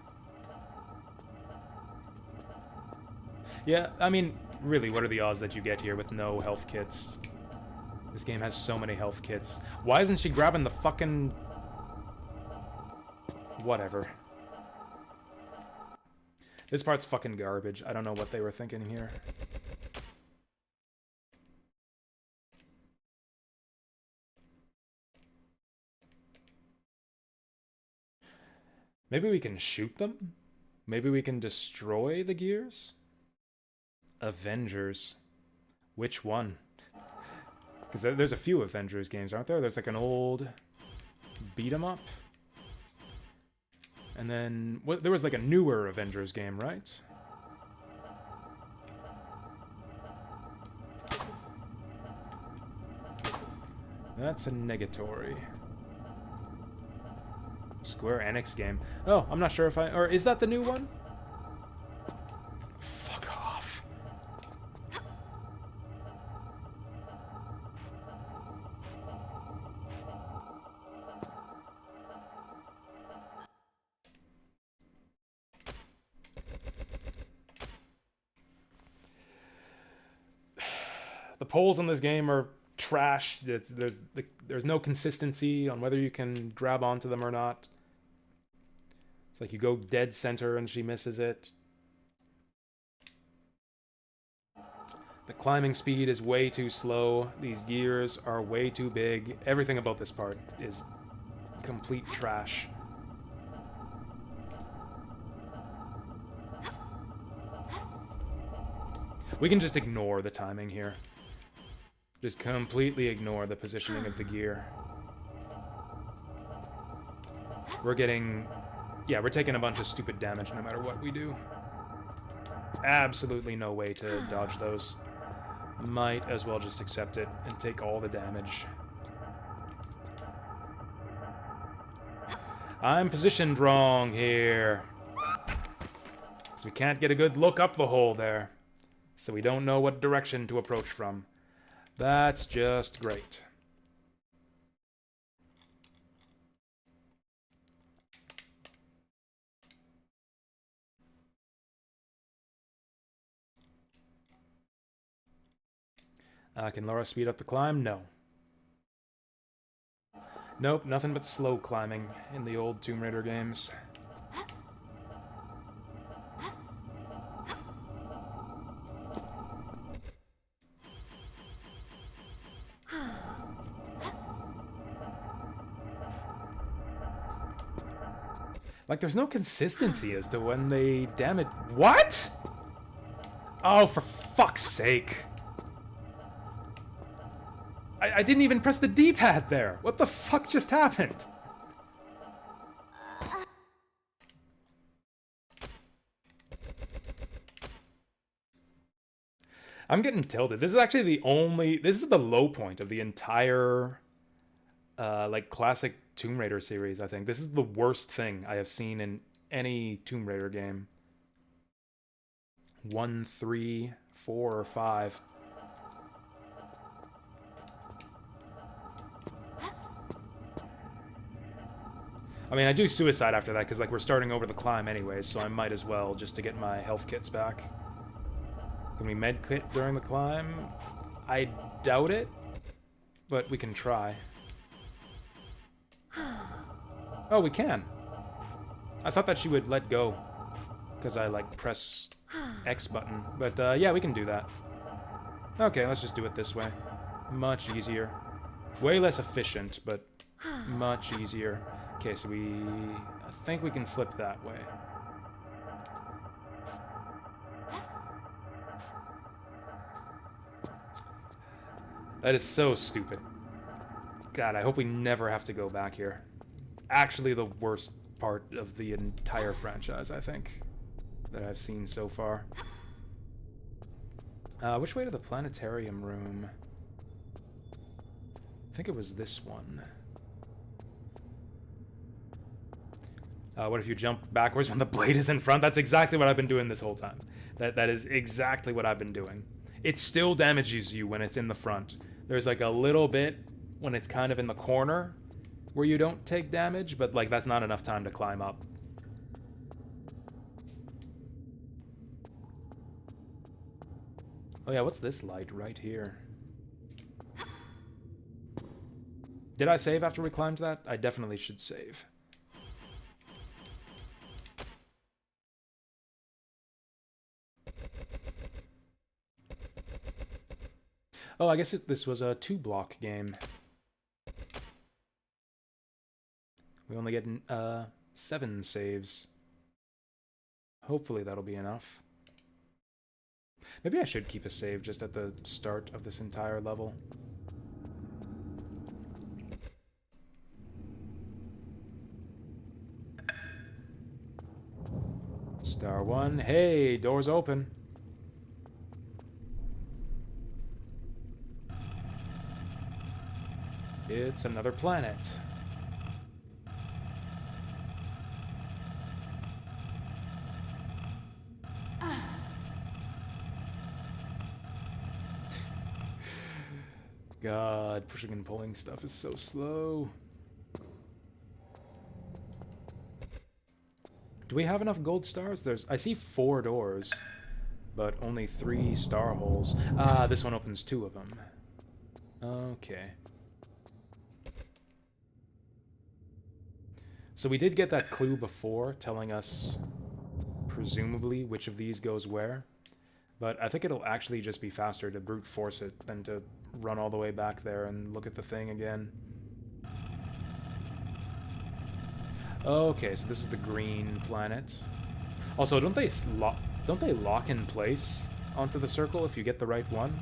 Yeah, I mean, really, what are the odds that you get here with no health kits? This game has so many health kits. Why isn't she grabbing the fucking... Whatever. This part's fucking garbage. I don't know what they were thinking here. Maybe we can shoot them? Maybe we can destroy the gears? Avengers. Which one? Because there's a few Avengers games, aren't there? There's like an old beat-em-up. And then there was like a newer Avengers game, right? That's a negatory. Square Enix game. Oh, I'm not sure if or is that the new one? Fuck off. The polls in this game are trash. There's no consistency on whether you can grab onto them or not. It's like you go dead center and she misses it. The climbing speed is way too slow. These gears are way too big. Everything about this part is complete trash. We can just ignore the timing here. Just completely ignore the positioning of the gear. We're getting... Yeah, we're taking a bunch of stupid damage no matter what we do. Absolutely no way to dodge those. Might as well just accept it and take all the damage. I'm positioned wrong here. So we can't get a good look up the hole there. So we don't know what direction to approach from. That's just great. Can Laura speed up the climb? No. Nope, nothing but slow climbing in the old Tomb Raider games. Like, there's no consistency as to when they damage... What?! Oh, for fuck's sake. I didn't even press the D-pad there! What the fuck just happened? I'm getting tilted. This is actually the only... This is the low point of the entire... like, classic Tomb Raider series, I think. This is the worst thing I have seen in any Tomb Raider game. 1, 3, 4, or 5. I mean, I do suicide after that, because, like, we're starting over the climb anyways, so I might as well, just to get my health kits back. Can we medkit during the climb? I doubt it, but we can try. Oh, we can. I thought that she would let go because I, like, press X button. But, yeah, we can do that. Okay, let's just do it this way. Much easier. Way less efficient, but much easier. Okay, so I think we can flip that way. That is so stupid. God, I hope we never have to go back here. Actually, the worst part of the entire franchise, I think, that I've seen so far. Which way to the planetarium room? I think it was this one. What if you jump backwards when the blade is in front? That's exactly what I've been doing this whole time. That is exactly what I've been doing. It still damages you when it's in the front. There's like a little bit when it's kind of in the corner where you don't take damage, but like that's not enough time to climb up. Oh yeah, what's this light right here? Did I save after we climbed that? I definitely should save. Oh, I guess this was a 2-block game. We only get 7 saves. Hopefully that'll be enough. Maybe I should keep a save just at the start of this entire level. Star 1. Hey, door's open. It's another planet. God, pushing and pulling stuff is so slow. Do we have enough gold stars? I see 4 doors, but only 3 star holes. Ah, this one opens 2 of them. Okay. So we did get that clue before, telling us, presumably, which of these goes where. But I think it'll actually just be faster to brute force it than to run all the way back there and look at the thing again. Okay, so this is the green planet. Also, don't they lock in place onto the circle if you get the right one?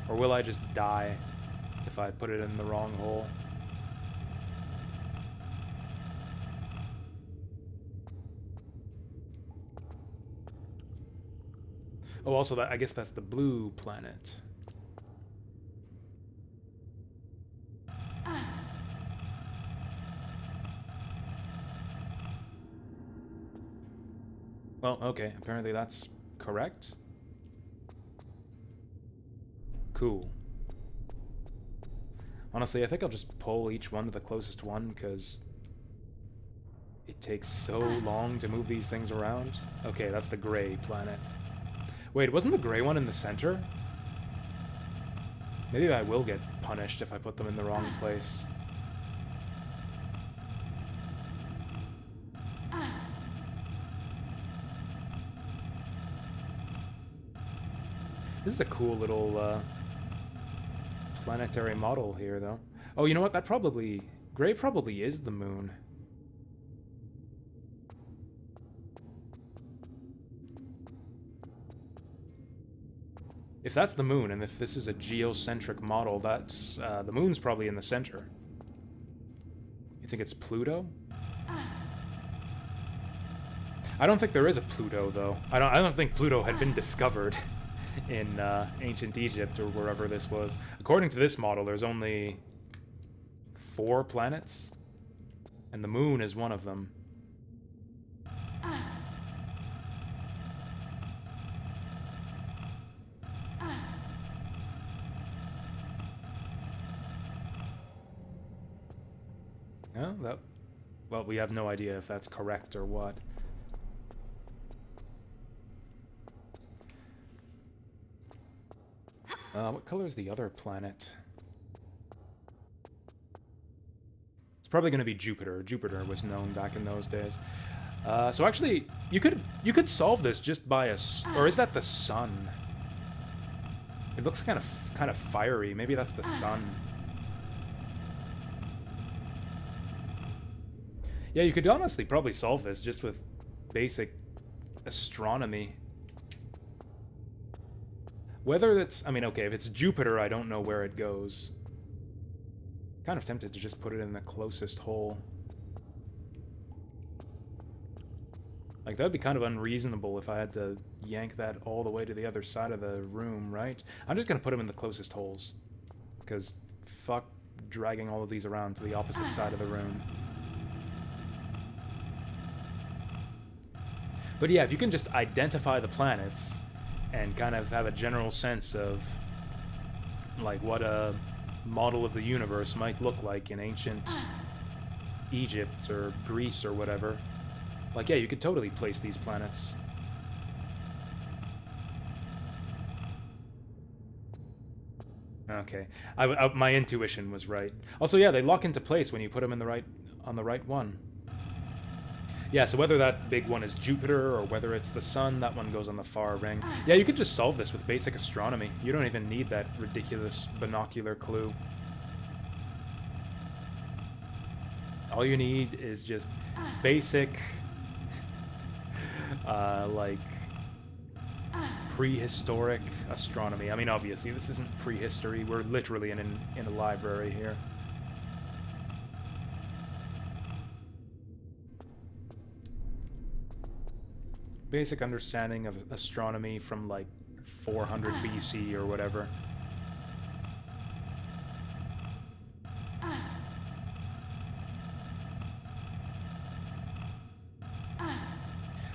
Or will I just die if I put it in the wrong hole? Oh, also, I guess that's the blue planet. Well, okay, apparently that's correct. Cool. Honestly, I think I'll just pull each one to the closest one, because it takes so long to move these things around. Okay, that's the gray planet. Wait, wasn't the gray one in the center? Maybe I will get punished if I put them in the wrong place. This is a cool little planetary model here, though. Oh, you know what? Gray probably is the moon. If that's the moon, and if this is a geocentric model, that's the moon's probably in the center. You think it's Pluto? I don't think there is a Pluto, though. I don't think Pluto had been discovered in ancient Egypt or wherever this was. According to this model, there's only 4 planets, and the moon is one of them. No, well, we have no idea if that's correct or what. What color is the other planet? It's probably going to be Jupiter. Jupiter was known back in those days. So actually, you could solve this just by or is that the sun? It looks kind of fiery. Maybe that's the sun. Yeah, you could honestly probably solve this just with basic astronomy. Whether it's, I mean, okay, if it's Jupiter, I don't know where it goes. Kind of tempted to just put it in the closest hole. Like, that would be kind of unreasonable if I had to yank that all the way to the other side of the room, right? I'm just gonna put them in the closest holes. Because fuck dragging all of these around to the opposite side of the room. But yeah, if you can just identify the planets and kind of have a general sense of like what a model of the universe might look like in ancient Egypt or Greece or whatever, like yeah, you could totally place these planets. Okay, my intuition was right. Also, yeah, they lock into place when you put them in on the right one. Yeah, so whether that big one is Jupiter or whether it's the sun, that one goes on the far ring. Yeah, you could just solve this with basic astronomy. You don't even need that ridiculous binocular clue. All you need is just basic, like, prehistoric astronomy. I mean, obviously, this isn't prehistory. We're literally in a library here. Basic understanding of astronomy from like 400 BC or whatever.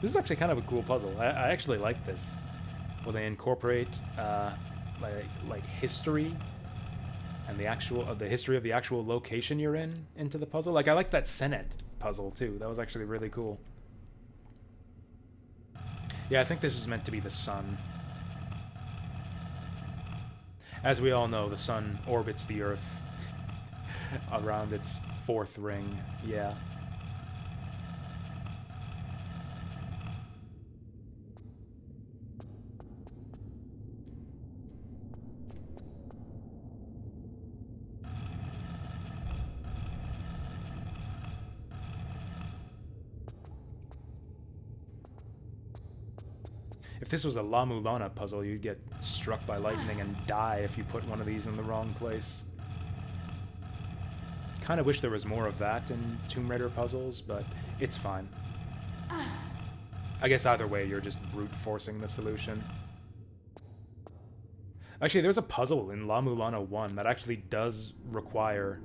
This is actually kind of a cool puzzle. I actually like this. Will they incorporate like history and the history of the actual location you're in into the puzzle? Like I like that Senate puzzle too. That was actually really cool. Yeah, I think this is meant to be the sun. As we all know, the sun orbits the Earth around its fourth ring. Yeah. If this was a La Mulana puzzle, you'd get struck by lightning and die if you put one of these in the wrong place. Kind of wish there was more of that in Tomb Raider puzzles, but it's fine. I guess either way, you're just brute forcing the solution. Actually, there's a puzzle in La Mulana 1 that actually does require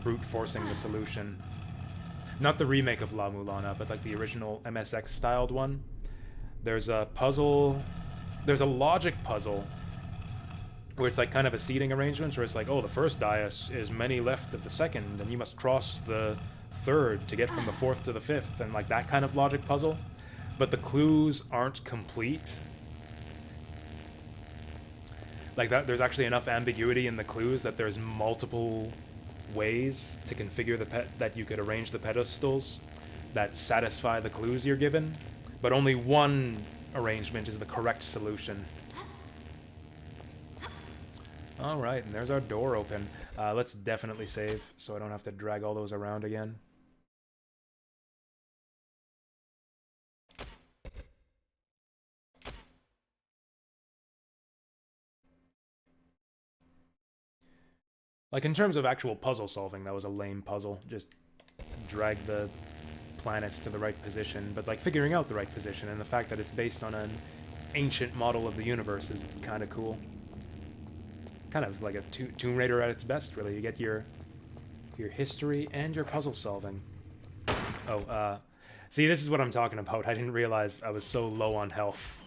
brute forcing the solution. Not the remake of La Mulana, but like the original MSX-styled one. There's a puzzle, there's a logic puzzle where it's like kind of a seating arrangement where it's like, oh, the first dais is many left of the second, and you must cross the third to get from the fourth to the fifth, and like that kind of logic puzzle. But the clues aren't complete. Like that, there's actually enough ambiguity in the clues that there's multiple ways to configure that you could arrange the pedestals that satisfy the clues you're given. But only one arrangement is the correct solution. Alright, and there's our door open. Let's definitely save, so I don't have to drag all those around again. Like, in terms of actual puzzle solving, that was a lame puzzle. Just drag the planets to the right position, but like figuring out the right position and the fact that it's based on an ancient model of the universe is kind of cool. Kind of like a Tomb Raider at its best, really. You get your history and your puzzle solving. Oh, see, this is what I'm talking about. I didn't realize I was so low on health.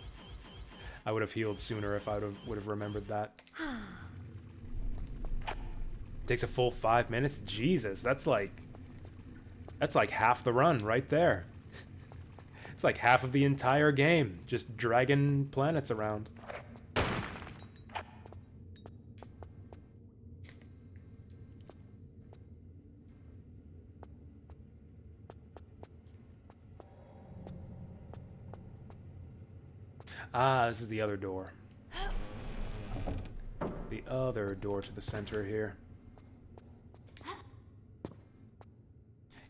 I would have healed sooner if I would have remembered that. Takes a full 5 minutes? Jesus, that's like half the run right there. It's like half of the entire game, just dragging planets around. Ah, this is the other door. The other door to the center here.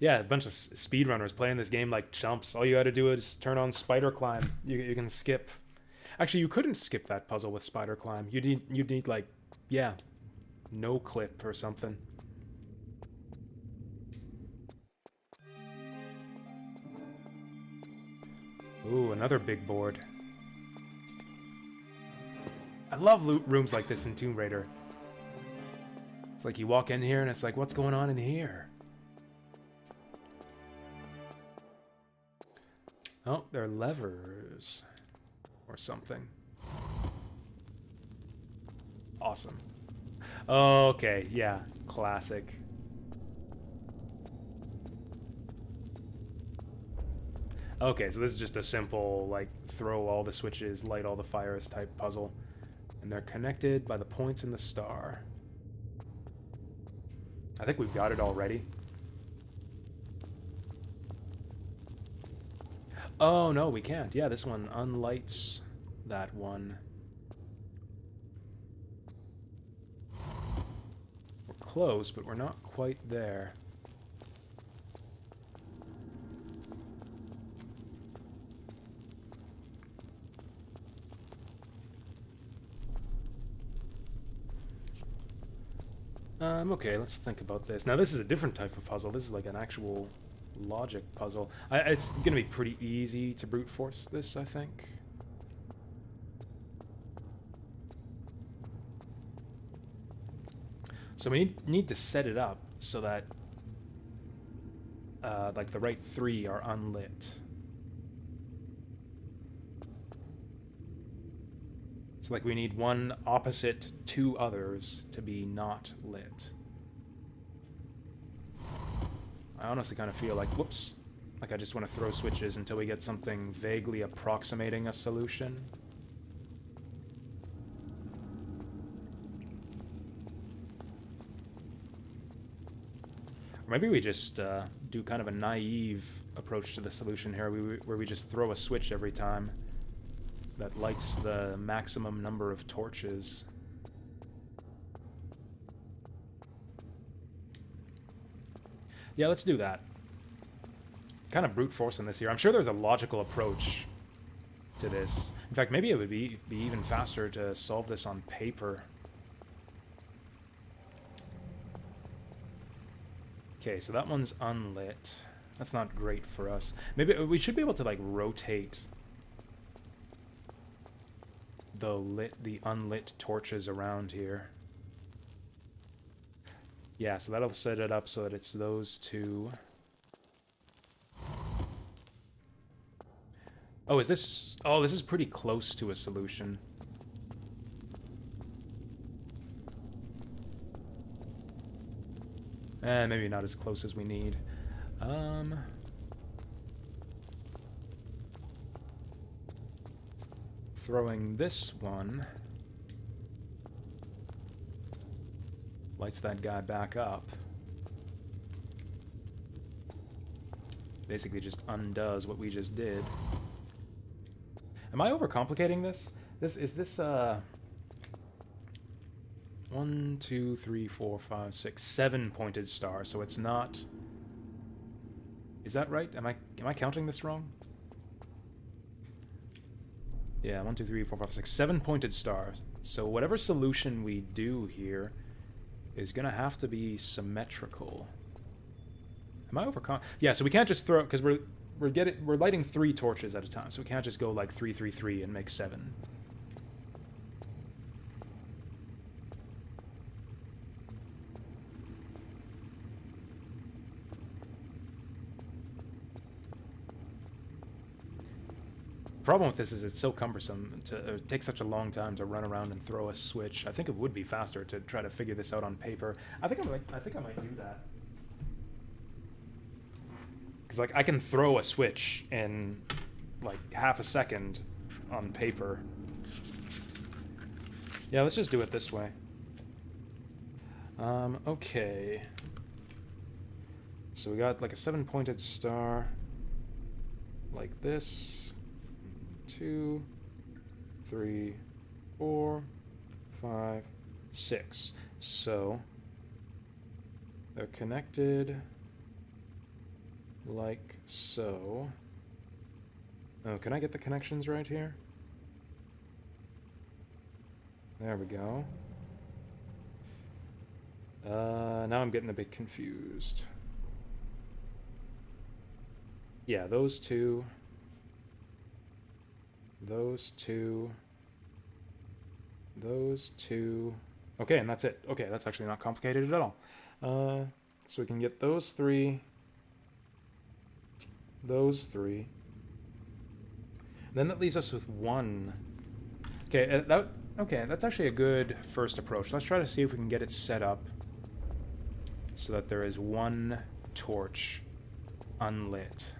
Yeah, a bunch of speedrunners playing this game like chumps. All you gotta do is turn on spider climb. You can skip. Actually, you couldn't skip that puzzle with spider climb. You'd need like, yeah, no clip or something. Ooh, another big board. I love rooms like this in Tomb Raider. It's like you walk in here and it's like, what's going on in here? Oh, they're levers. Or something. Awesome. Okay, yeah. Classic. Okay, so this is just a simple, like, throw all the switches, light all the fires type puzzle. And they're connected by the points in the star. I think we've got it already. Oh, no, we can't. Yeah, this one unlights that one. We're close, but we're not quite there. Okay, let's think about this. Now, this is a different type of puzzle. This is like an actual logic puzzle. It's gonna be pretty easy to brute force this, I think. So we need to set it up so that like the right three are unlit. So like we need one opposite two others to be not lit. I honestly kind of feel like, whoops, like I just want to throw switches until we get something vaguely approximating a solution. Or maybe we just do kind of a naive approach to the solution here, where we just throw a switch every time that lights the maximum number of torches. Yeah, let's do that. Kind of brute forcing this here. I'm sure there's a logical approach to this. In fact, maybe it would be even faster to solve this on paper. Okay, so that one's unlit. That's not great for us. Maybe we should be able to like rotate the unlit torches around here. Yeah, so that'll set it up so that it's those two. Oh, is this... Oh, this is pretty close to a solution. Maybe not as close as we need. Throwing this one lights that guy back up. Basically just undoes what we just did. Am I overcomplicating this? Is this 1, 2, 3, 4, 5, 6, 7 pointed star, so it's not... Is that right? Am I counting this wrong? Yeah, 1, 2, 3, 4, 5, 6, 7 pointed stars. So whatever solution we do here is gonna have to be symmetrical. Am I Yeah, so we can't just throw, because we're lighting 3 torches at a time, so we can't just go like 3, 3, 3 and make 7. The problem with this is it's so cumbersome. It takes such a long time to run around and throw a switch. I think it would be faster to try to figure this out on paper. I think I might do that. Because like I can throw a switch in like half a second on paper. Yeah, let's just do it this way. Okay. So we got like a 7-pointed star, like this. 2, 3, 4, 5, 6. So they're connected like so. Oh, can I get the connections right here? There we go. Now I'm getting a bit confused. Yeah, those two. Those two. Those two. Okay, and that's it. Okay, that's actually not complicated at all. So we can get those three. Those three. Then that leaves us with one. Okay, okay, that's actually a good first approach. Let's try to see if we can get it set up so that there is one torch unlit.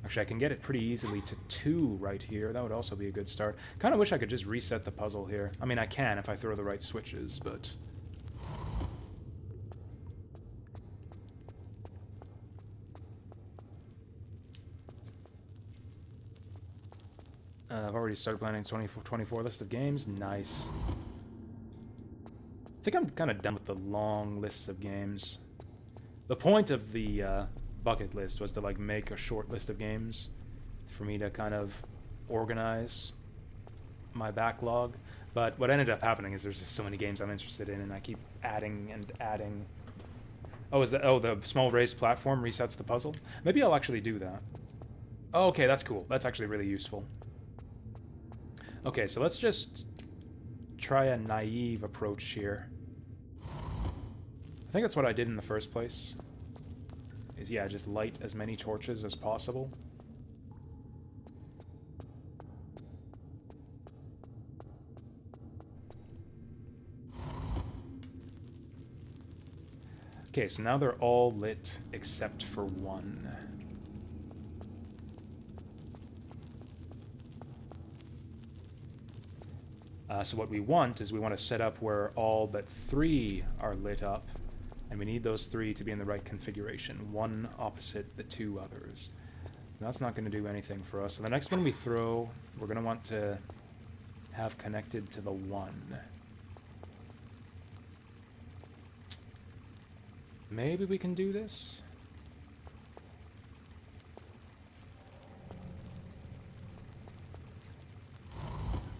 Actually, I can get it pretty easily to 2 right here. That would also be a good start. Kind of wish I could just reset the puzzle here. I mean, I can if I throw the right switches, but... I've already started planning 24 list of games. Nice. I think I'm kind of done with the long lists of games. The point of the bucket list was to like make a short list of games for me to kind of organize my backlog. But what ended up happening is there's just so many games I'm interested in, and I keep adding and adding. Oh, is that? Oh, the small raised platform resets the puzzle. Maybe I'll actually do that. Oh, okay, that's cool. That's actually really useful. Okay, so let's just try a naive approach here. I think that's what I did in the first place. Is, yeah, just light as many torches as possible. Okay, so now they're all lit except for one. So what we want is we want to set up where all but 3 are lit up, and we need those 3 to be in the right configuration, one opposite the 2 others. That's not going to do anything for us. So the next one we throw, we're going to want to have connected to the 1. Maybe we can do this?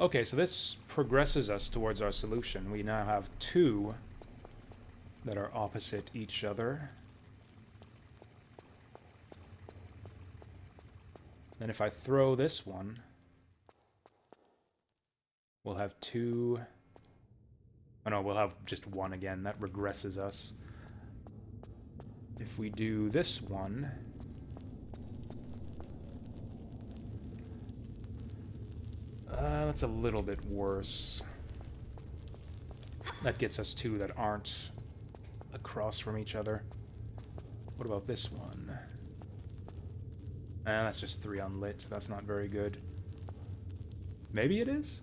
Okay, so this progresses us towards our solution. We now have 2 that are opposite each other. Then if I throw this one, we'll have 2... Oh no, we'll have just 1 again. That regresses us. If we do this one... that's a little bit worse. That gets us 2 that aren't across from each other. What about this one? That's just 3 unlit. That's not very good. Maybe it is?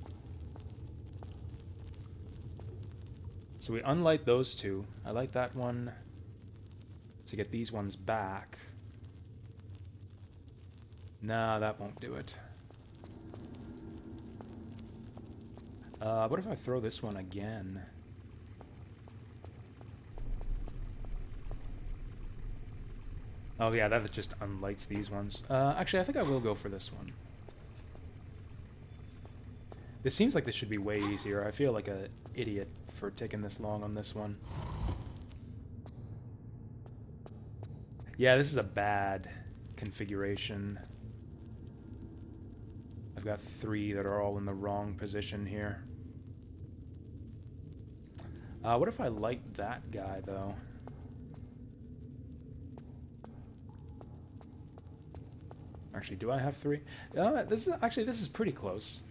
So we unlight those 2. I light that one to get these ones back. Nah, that won't do it. What if I throw this one again? Oh yeah, that just unlights these ones. Actually, I think I will go for this one. This seems like this should be way easier. I feel like an idiot for taking this long on this one. Yeah, this is a bad configuration. I've got 3 that are all in the wrong position here. What if I light that guy, though? Actually, do I have 3? This is pretty close.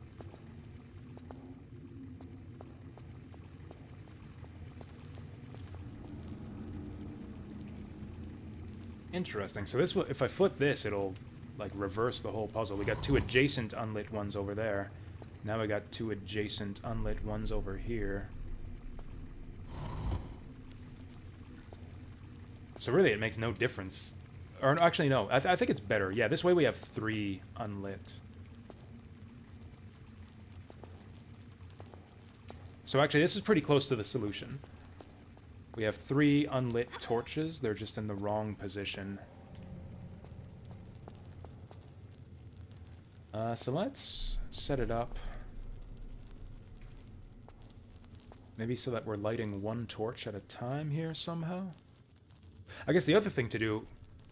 Interesting. So this, if I flip this, it'll like reverse the whole puzzle. We got 2 adjacent unlit ones over there. Now we got 2 adjacent unlit ones over here. So really, it makes no difference Or actually, no. I think it's better. Yeah, this way we have 3 unlit. So actually, this is pretty close to the solution. We have 3 unlit torches. They're just in the wrong position. So let's set it up. Maybe so that we're lighting 1 torch at a time here somehow? I guess the other thing to do...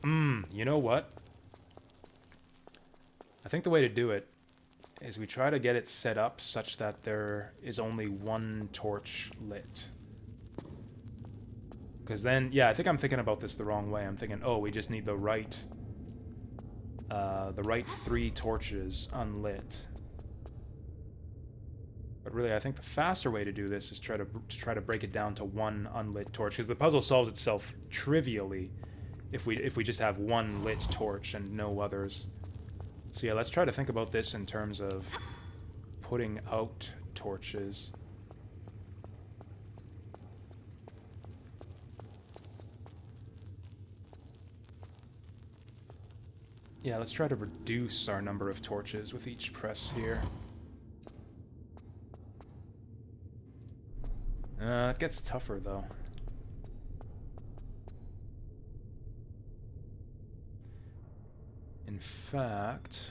you know what? I think the way to do it is we try to get it set up such that there is only 1 torch lit. Because then, yeah, I think I'm thinking about this the wrong way. I'm thinking, oh, we just need the right 3 torches unlit. But really, I think the faster way to do this is try to break it down to 1 unlit torch, because the puzzle solves itself trivially if we just have 1 lit torch and no others. So yeah, let's try to think about this in terms of putting out torches. Yeah, let's try to reduce our number of torches with each press here. It gets tougher, though. In fact...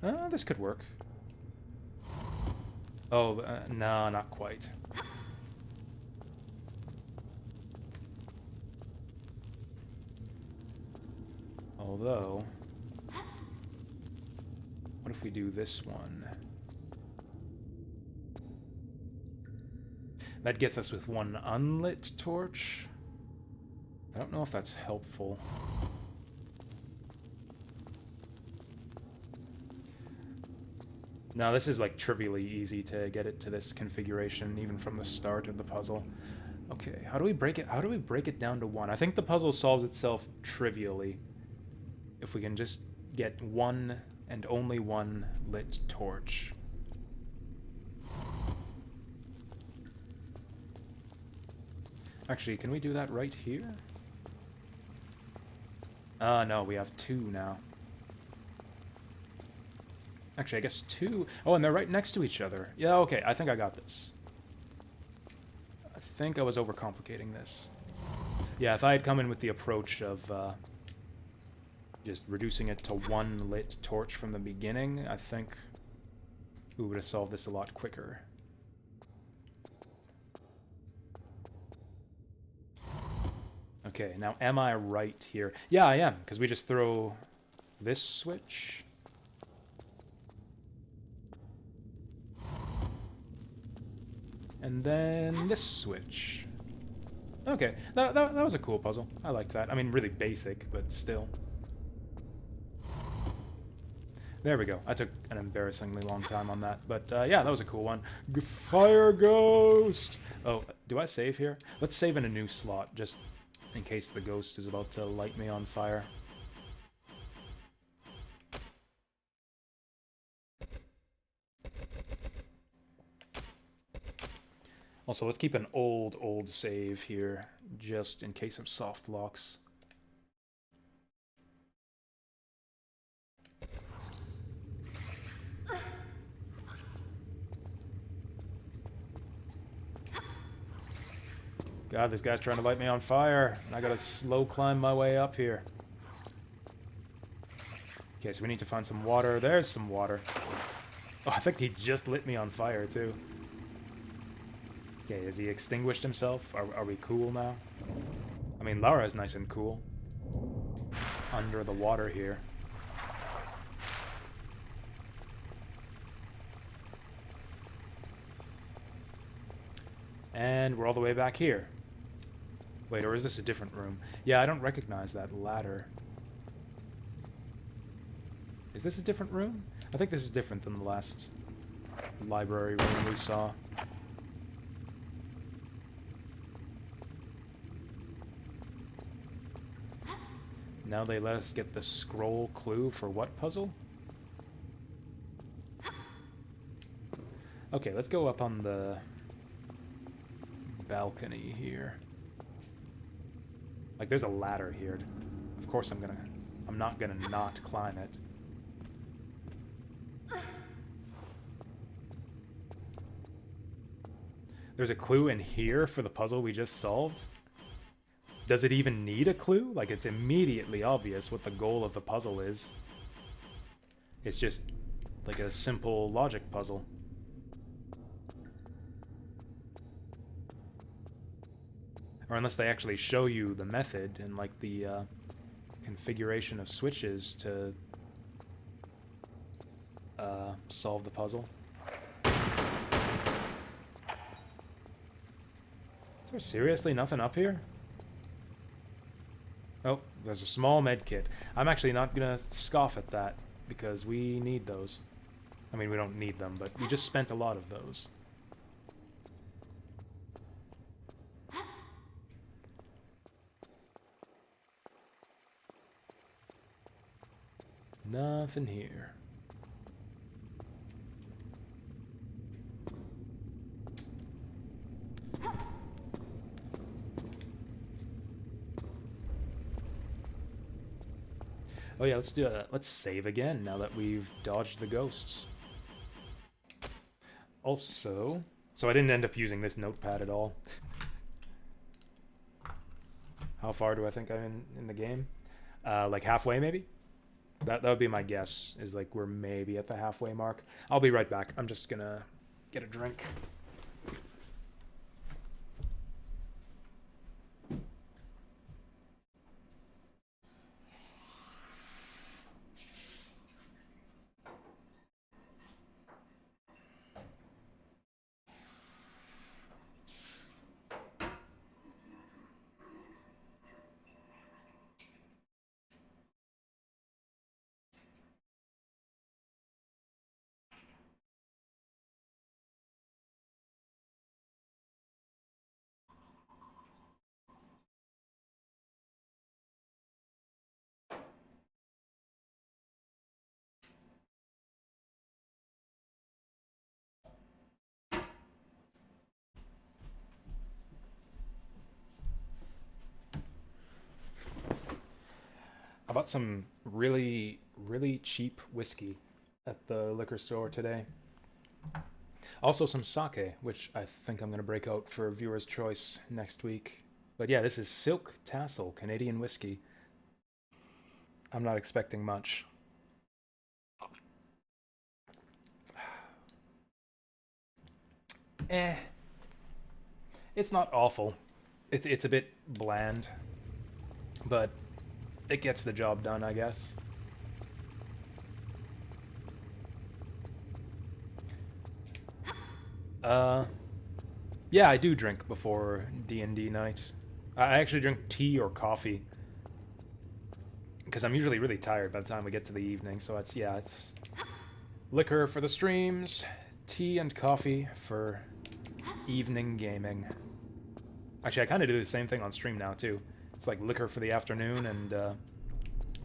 this could work. Oh, no, not quite. Although... what if we do this one? That gets us with 1 unlit torch. I don't know if that's helpful. No, this is like trivially easy to get it to this configuration, even from the start of the puzzle. Okay, how do we break it? How do we break it down to 1? I think the puzzle solves itself trivially if we can just get 1 and only 1 lit torch. Actually, can we do that right here? No, we have 2 now. Actually, I guess 2... Oh, and they're right next to each other. Yeah, okay, I think I got this. I think I was overcomplicating this. Yeah, if I had come in with the approach of just reducing it to 1 lit torch from the beginning, I think we would have solved this a lot quicker. Okay, now am I right here? Yeah, I am, because we just throw this switch. And then this switch. Okay, that was a cool puzzle. I liked that. I mean, really basic, but still. There we go. I took an embarrassingly long time on that. But yeah, that was a cool one. Fire Ghost! Oh, do I save here? Let's save in a new slot, just in case the ghost is about to light me on fire. Also, let's keep an old save here, just in case of soft locks. God, this guy's trying to light me on fire, and I gotta slow climb my way up here. Okay, so we need to find some water. There's some water. Oh, I think he just lit me on fire, too. Okay, has he extinguished himself? Are we cool now? I mean, Lara's nice and cool. Under the water here. And we're all the way back here. Wait, or is this a different room? Yeah, I don't recognize that ladder. Is this a different room? I think this is different than the last library room we saw. Now they let us get the scroll clue for what puzzle? Okay, let's go up on the balcony here. Like, there's a ladder here. Of course I'm not gonna not climb it. There's a clue in here for the puzzle we just solved? Does it even need a clue? Like, it's immediately obvious what the goal of the puzzle is. It's just like a simple logic puzzle. Or unless they actually show you the method and like the configuration of switches to solve the puzzle. Is there seriously nothing up here? Oh, there's a small med kit. I'm actually not gonna scoff at that, because we need those. I mean, we don't need them, but we just spent a lot of those. Nothing here. Oh yeah, let's do that. Let's save again now that we've dodged the ghosts. Also, so I didn't end up using this notepad at all. How far do I think I'm in the game? Like halfway maybe? That would be my guess, is like we're maybe at the halfway mark. I'll be right back. I'm just gonna get a drink. I bought some really, really cheap whiskey at the liquor store today. Also some sake, which I think I'm going to break out for viewer's choice next week. But yeah, this is Silk Tassel Canadian whiskey. I'm not expecting much. It's not awful. It's a bit bland, but it gets the job done, I guess. Yeah, I do drink before D&D night. I actually drink tea or coffee, because I'm usually really tired by the time we get to the evening, so it's liquor for the streams, tea and coffee for evening gaming. Actually, I kind of do the same thing on stream now, too. It's like liquor for the afternoon and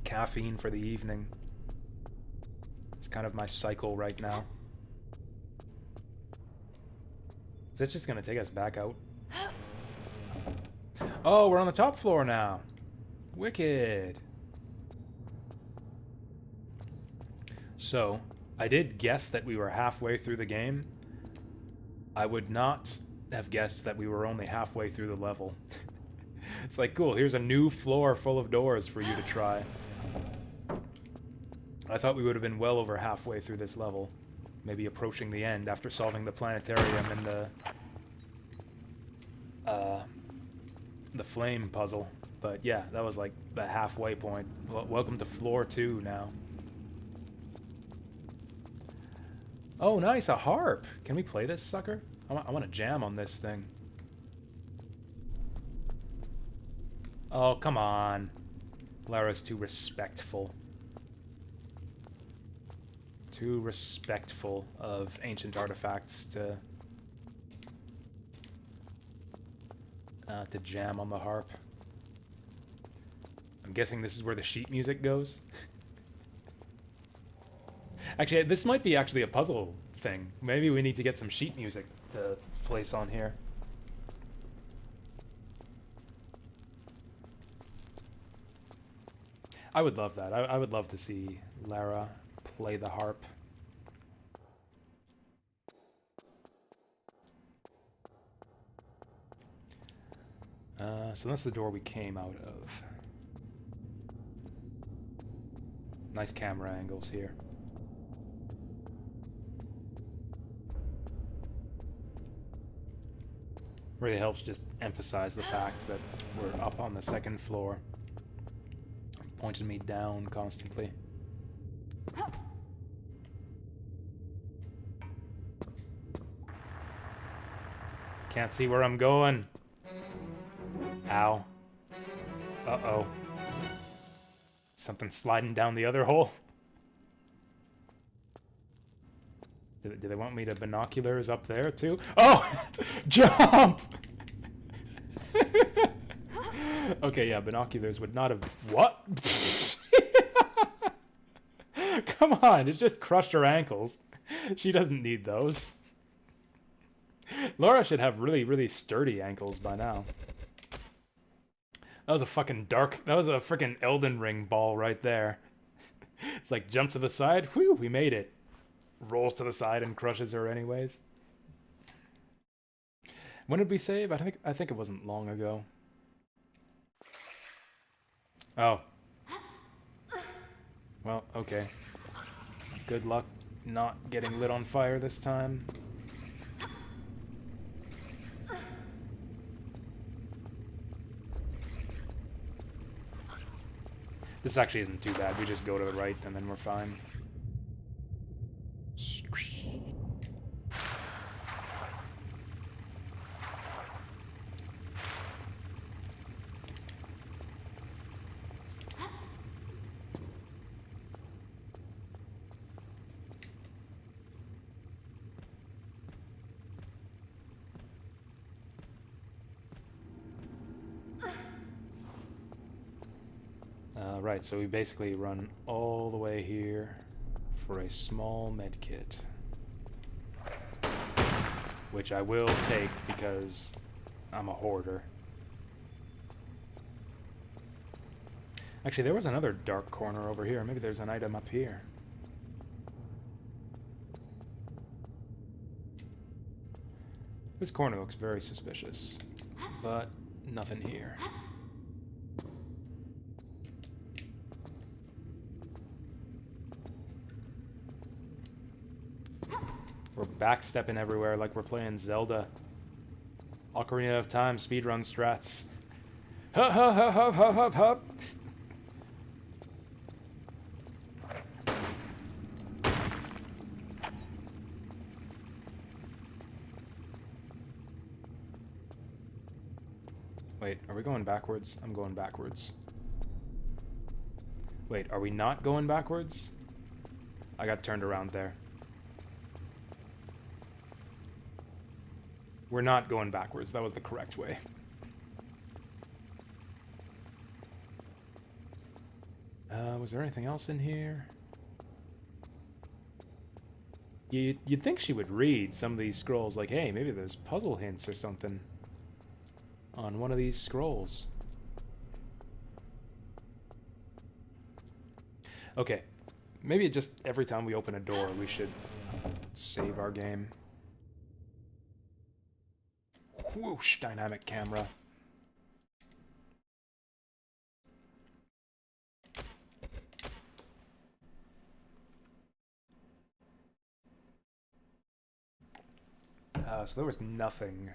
caffeine for the evening. It's kind of my cycle right now. Is that just gonna take us back out? Oh, we're on the top floor now. Wicked. So, I did guess that we were halfway through the game. I would not have guessed that we were only halfway through the level. It's like, cool, here's a new floor full of doors for you to try. I thought we would have been well over halfway through this level. Maybe approaching the end after solving the planetarium and the flame puzzle. But yeah, that was like the halfway point. Welcome to floor 2 now. Oh, nice, a harp. Can we play this sucker? I want to jam on this thing. Oh, come on. Lara's too respectful. Too respectful of ancient artifacts to jam on the harp. I'm guessing this is where the sheet music goes. Actually, this might be actually a puzzle thing. Maybe we need to get some sheet music to place on here. I would love that. I would love to see Lara play the harp. So that's the door we came out of. Nice camera angles here. Really helps just emphasize the fact that we're up on the second floor. Pointing me down constantly. Can't see where I'm going. Ow. Uh-oh. Something sliding down the other hole? Do they want me to binoculars up there, too? Oh! Jump! Okay, yeah, binoculars would not have... What? Come on, it's just crushed her ankles. She doesn't need those. Laura should have really, really sturdy ankles by now. That was a fucking dark... That was a freaking Elden Ring ball right there. It's like, jump to the side. Whew, we made it. Rolls to the side and crushes her anyways. When did we save? I think it wasn't long ago. Oh. Well, okay. Good luck not getting lit on fire this time. This actually isn't too bad. We just go to the right and then we're fine. Right, so we basically run all the way here for a small med kit. Which I will take because I'm a hoarder. Actually, there was another dark corner over here. Maybe there's an item up here. This corner looks very suspicious, but nothing here. We're backstepping everywhere like we're playing Zelda. Ocarina of Time speedrun strats. Hup, hup, hup, hup, hup, hup, hup. Wait, are we going backwards? I'm going backwards. Wait, are we not going backwards? I got turned around there. We're not going backwards. That was the correct way. Was there anything else in here? You'd think she would read some of these scrolls, like, hey, maybe there's puzzle hints or something on one of these scrolls. Okay, maybe just every time we open a door, we should save our game. Whoosh, dynamic camera. So there was nothing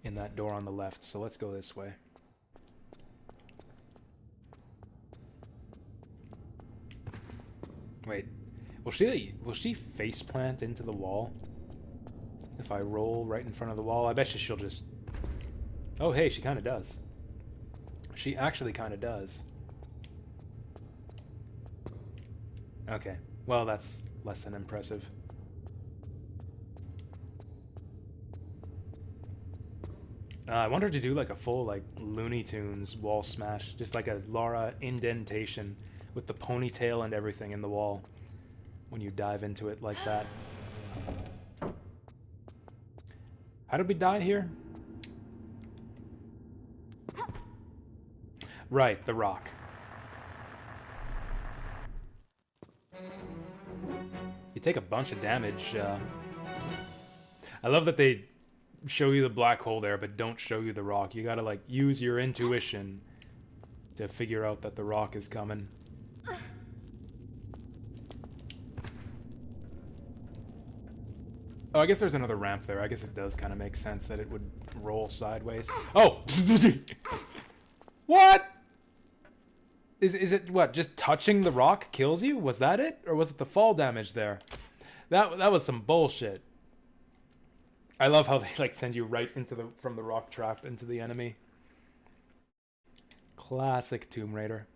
in that door on the left, so let's go this way. Wait, will she faceplant into the wall? If I roll right in front of the wall, I bet she'll just... Oh, hey, she kind of does. She actually kind of does. Okay, well, that's less than impressive. I want her to do like a full like Looney Tunes wall smash, just like a Lara indentation with the ponytail and everything in the wall when you dive into it like that. How did we die here? Right, the rock. You take a bunch of damage. I love that they show you the black hole there, but don't show you the rock. You gotta, like, use your intuition to figure out that the rock is coming. Oh, I guess there's another ramp there. I guess it does kind of make sense that it would roll sideways. Oh! What? Is it, what, just touching the rock kills you? Was that it? Or was it the fall damage there? That was some bullshit. I love how they, like, send you right into from the rock trap into the enemy. Classic Tomb Raider.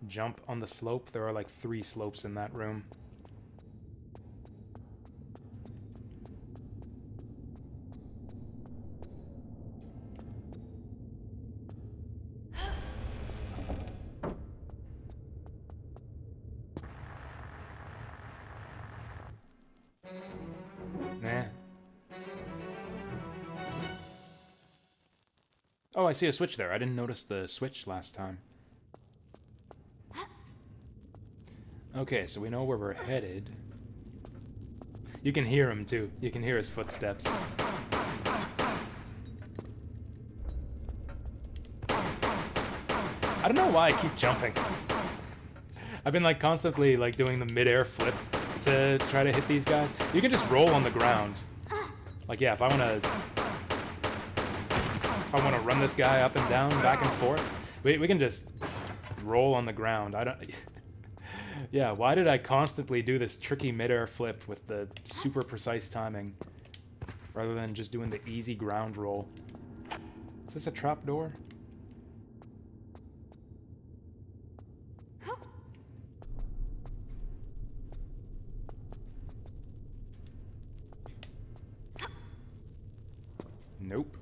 Jump on the slope. There are like 3 slopes in that room. Nah. Oh, I see a switch there. I didn't notice the switch last time. Okay, so we know where we're headed. You can hear him, too. You can hear his footsteps. I don't know why I keep jumping. I've been, like, constantly, like, doing the mid-air flip to try to hit these guys. You can just roll on the ground. Like, yeah, if I want to run this guy up and down, back and forth, we can just roll on the ground. I don't... Yeah, why did I constantly do this tricky mid-air flip with the super precise timing, rather than just doing the easy ground roll? Is this a trap door? Nope.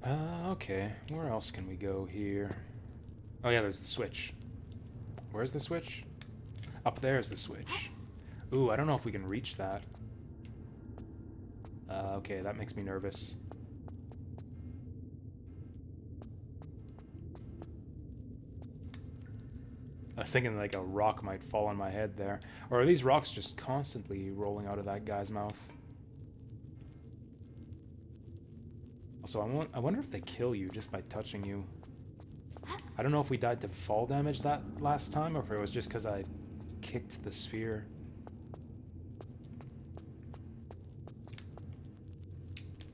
Okay, where else can we go here? Oh yeah, there's the switch. Where's the switch? Up there's the switch. Ooh, I don't know if we can reach that. Okay, that makes me nervous. I was thinking like a rock might fall on my head there. Or are these rocks just constantly rolling out of that guy's mouth? Also, I wonder if they kill you just by touching you. I don't know if we died to fall damage that last time, or if it was just because I kicked the sphere.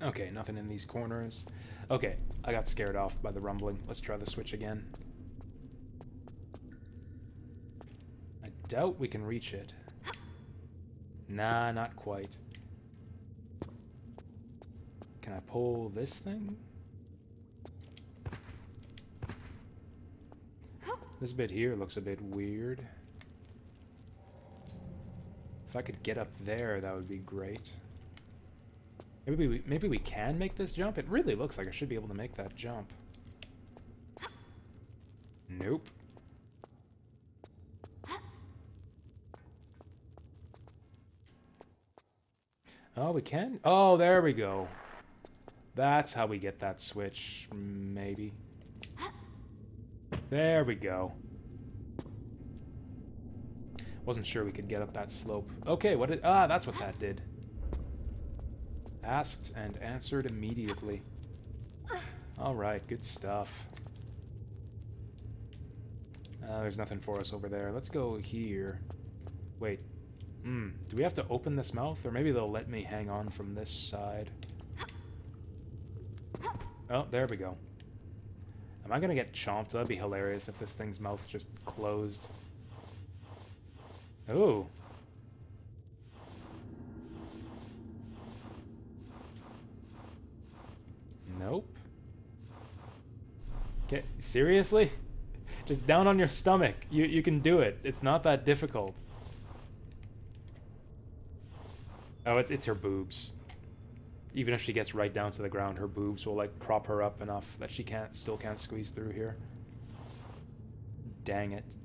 Okay, nothing in these corners. Okay, I got scared off by the rumbling. Let's try the switch again. I doubt we can reach it. Nah, not quite. Can I pull this thing? This bit here looks a bit weird. If I could get up there, that would be great. Maybe we can make this jump? It really looks like I should be able to make that jump. Nope. Oh, we can? Oh, there we go. That's how we get that switch, maybe. There we go. Wasn't sure we could get up that slope. Okay, what did... Ah, that's what that did. Asked and answered immediately. Alright, good stuff. There's nothing for us over there. Let's go here. Wait. Do we have to open this mouth? Or maybe they'll let me hang on from this side. Oh, there we go. Am I gonna get chomped? That'd be hilarious if this thing's mouth just closed. Oh. Nope. Okay, seriously? Just down on your stomach. You can do it. It's not that difficult. Oh, it's her boobs. Even if she gets right down to the ground, her boobs will, like, prop her up enough that she still can't squeeze through here. Dang it.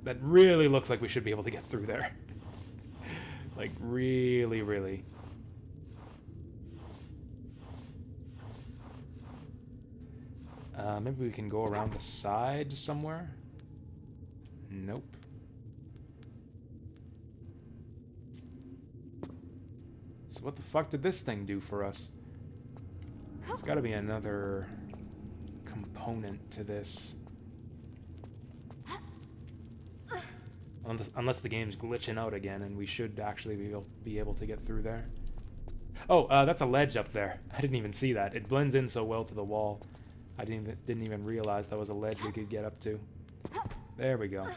That really looks like we should be able to get through there. Like, really, really. Maybe we can go around the side somewhere? Nope. So what the fuck did this thing do for us? There's gotta be another component to this. Unless the game's glitching out again, and we should actually be able to get through there. Oh, that's a ledge up there. I didn't even see that. It blends in so well to the wall. I didn't even realize that was a ledge we could get up to. There we go.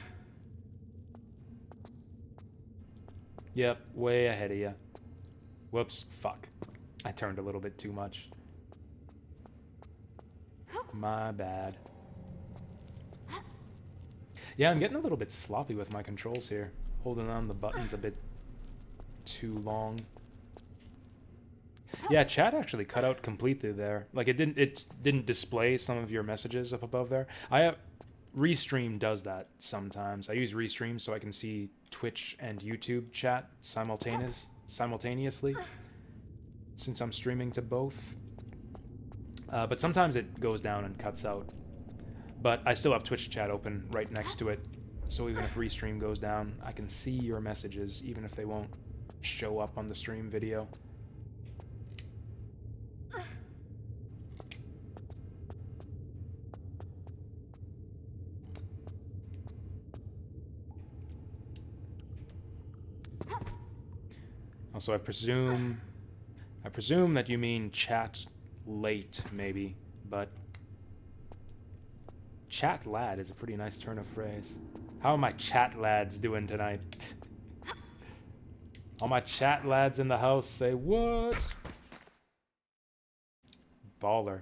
Yep, way ahead of you. Whoops, fuck. I turned a little bit too much. My bad. Yeah, I'm getting a little bit sloppy with my controls here. Holding on the buttons a bit too long. Yeah, chat actually cut out completely there. Like it didn't display some of your messages up above there. Restream does that sometimes. I use Restream so I can see Twitch and YouTube chat simultaneously, since I'm streaming to both. But sometimes it goes down and cuts out. But I still have Twitch chat open right next to it, so even if Restream goes down, I can see your messages, even if they won't show up on the stream video. Also, I presume that you mean chat late, maybe, but chat lad is a pretty nice turn of phrase. How are my chat lads doing tonight? All my chat lads in the house say what? Baller.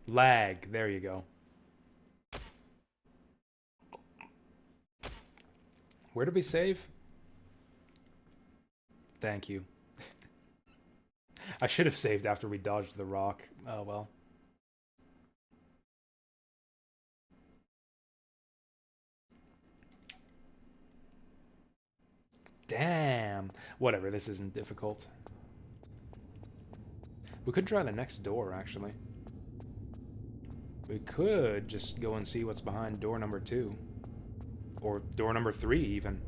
Lag, there you go. Where did we save? Thank you. I should have saved after we dodged the rock. Oh well. Damn. Whatever, this isn't difficult. We could try the next door, actually. We could just go and see what's behind door number 2. Or door number 3, even.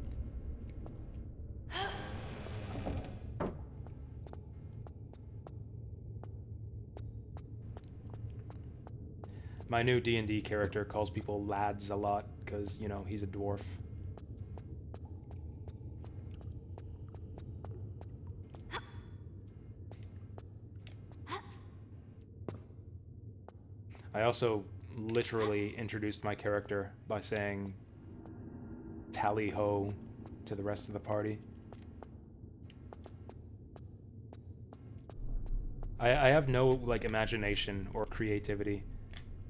My new D&D character calls people lads a lot, because, you know, he's a dwarf. I also literally introduced my character by saying tally-ho to the rest of the party. I have no, like, imagination or creativity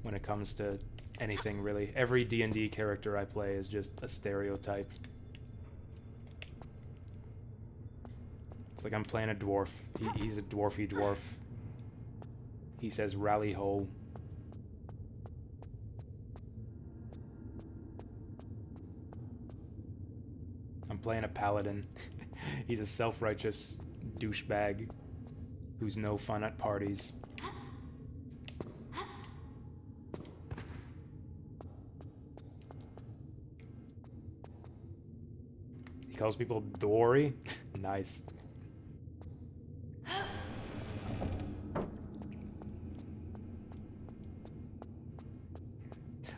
when it comes to anything, really. Every D&D character I play is just a stereotype. It's like I'm playing a dwarf. He's a dwarfy dwarf. He says rally-ho. I'm playing a paladin. He's a self-righteous douchebag who's no fun at parties. He calls people Dory. Nice.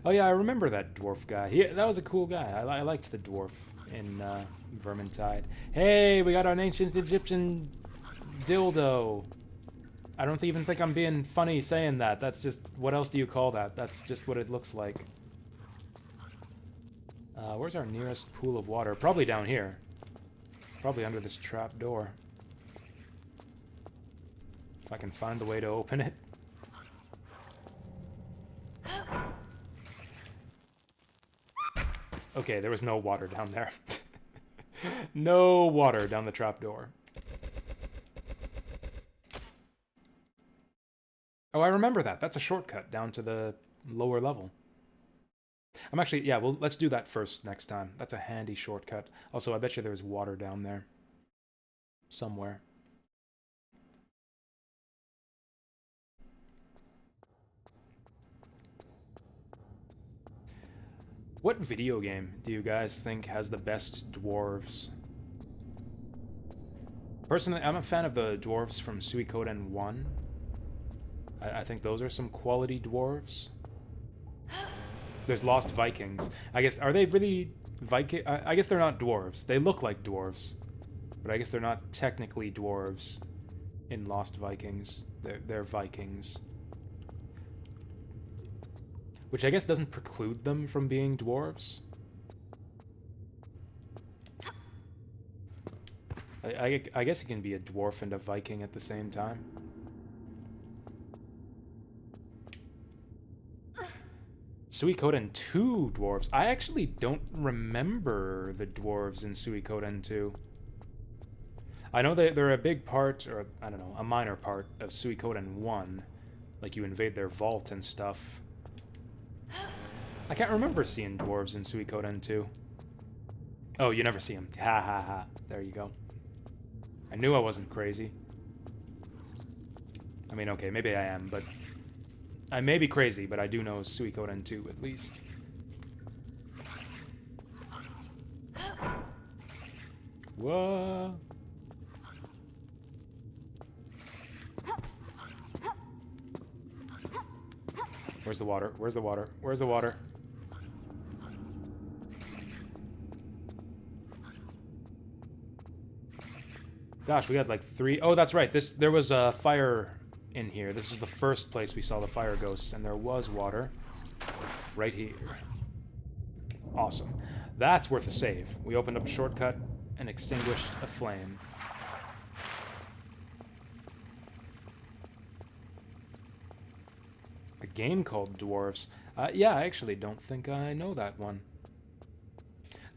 Oh yeah, I remember that dwarf guy. That was a cool guy. I liked the dwarf in Vermintide. Hey, we got an ancient Egyptian dildo. I don't even think I'm being funny saying that. That's just... What else do you call that? That's just what it looks like. Where's our nearest pool of water? Probably down here. Probably under this trap door. If I can find the way to open it. Okay, there was no water down there. No water down the trapdoor. Oh, I remember that. That's a shortcut down to the lower level. I'm actually... Yeah, well, let's do that first next time. That's a handy shortcut. Also, I bet you there's water down there. Somewhere. What video game do you guys think has the best dwarves? Personally, I'm a fan of the dwarves from Suikoden 1. I think those are some quality dwarves. There's Lost Vikings. I guess, are they really Viking? I guess they're not dwarves. They look like dwarves. But I guess they're not technically dwarves in Lost Vikings. They're Vikings. Which I guess doesn't preclude them from being dwarves. I guess you can be a dwarf and a Viking at the same time. Suikoden 2 dwarves. I actually don't remember the dwarves in Suikoden 2. I know they're a big part, or I don't know, a minor part of Suikoden 1. Like you invade their vault and stuff. I can't remember seeing dwarves in Suikoden 2. Oh, you never see them. Ha ha ha. There you go. I knew I wasn't crazy. I mean, okay, maybe I am, but... I may be crazy, but I do know Suikoden 2, at least. Whoa! Where's the water? Where's the water? Where's the water? Gosh, we got like 3... Oh, that's right. There was a fire in here. This is the first place we saw the fire ghosts, and there was water right here. Awesome. That's worth a save. We opened up a shortcut and extinguished a flame. A game called Dwarves. Yeah, I actually don't think I know that one.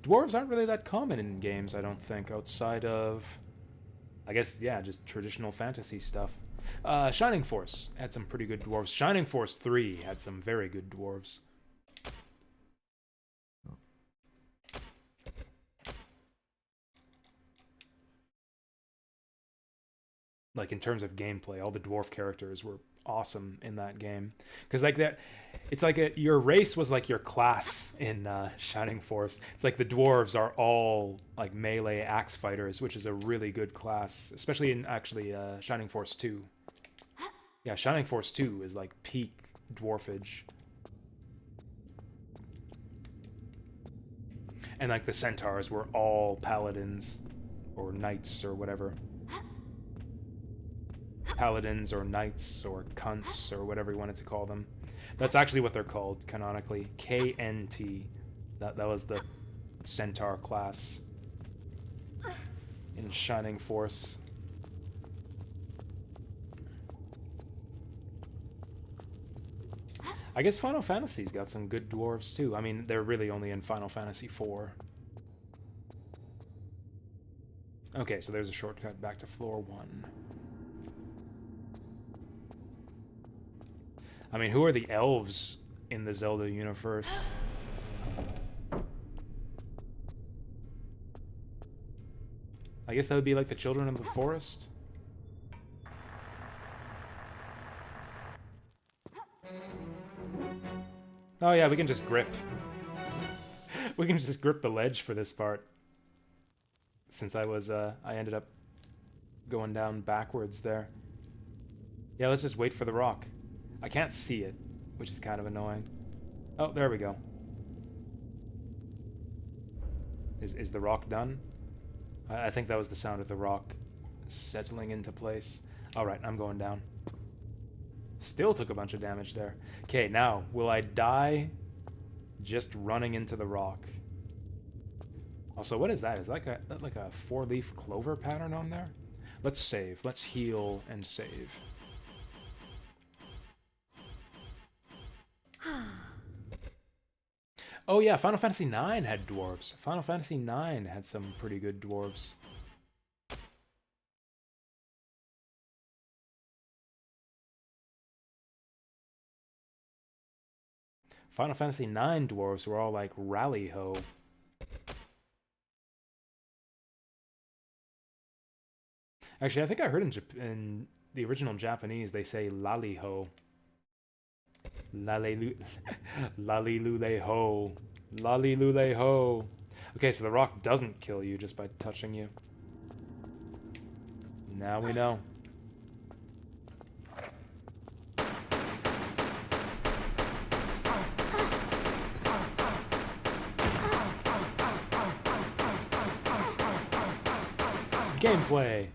Dwarves aren't really that common in games, I don't think, outside of... I guess, yeah, just traditional fantasy stuff. Shining Force had some pretty good dwarves. Shining Force 3 had some very good dwarves. Like, in terms of gameplay, all the dwarf characters were awesome in that game. Because, like, that... It's like your race was like your class in Shining Force. It's like the dwarves are all like melee axe fighters, which is a really good class, especially in actually Shining Force 2. Yeah, Shining Force 2 is like peak dwarfage. And like the centaurs were all paladins or knights or whatever. Paladins or knights or cunts or whatever you wanted to call them. That's actually what they're called, canonically. KNT. That was the Centaur class in Shining Force. I guess Final Fantasy's got some good dwarves, too. I mean, they're really only in Final Fantasy IV. Okay, so there's a shortcut back to floor 1. I mean, who are the elves in the Zelda universe? I guess that would be like the children of the forest? Oh yeah, we can just grip. We can just grip the ledge for this part. Since I ended up going down backwards there. Yeah, let's just wait for the rock. I can't see it, which is kind of annoying. Oh, there we go. Is the rock done? I think that was the sound of the rock settling into place. Alright, I'm going down. Still took a bunch of damage there. Okay, now, will I die just running into the rock? Also, what is that? Is that like a 4-leaf clover pattern on there? Let's save. Let's heal and save. Oh yeah, Final Fantasy IX had dwarves. Final Fantasy IX had some pretty good dwarves. Final Fantasy IX dwarves were all like rally-ho. Actually, I think I heard in the original Japanese they say lally-ho. Lally-lule-ho. Lali lule ho. Okay, so the rock doesn't kill you just by touching you. Now we know. Gameplay.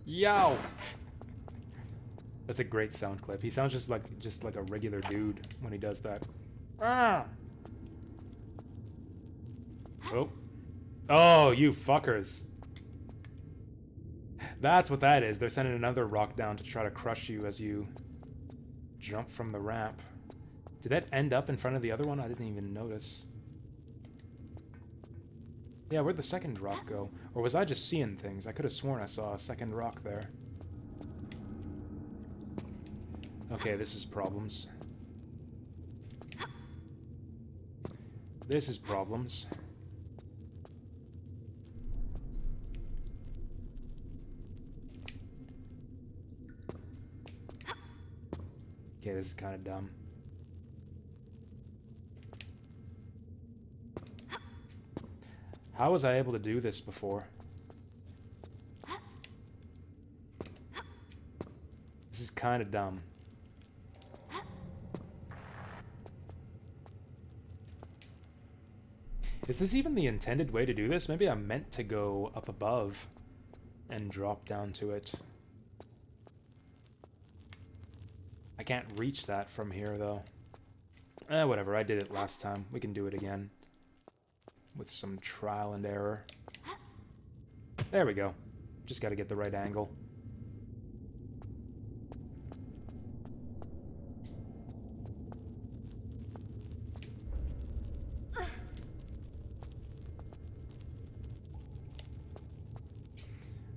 Yow. That's a great sound clip. He sounds just like a regular dude when he does that. Ah. Oh. Oh, you fuckers. That's what that is. They're sending another rock down to try to crush you as you jump from the ramp. Did that end up in front of the other one? I didn't even notice. Yeah, where'd the second rock go? Or was I just seeing things? I could have sworn I saw a second rock there. Okay, this is problems. This is problems. Okay, this is kind of dumb. How was I able to do this before? This is kind of dumb. Is this even the intended way to do this? Maybe I'm meant to go up above and drop down to it. I can't reach that from here, though. Whatever, I did it last time. We can do it again. With some trial and error. There we go. Just gotta get the right angle.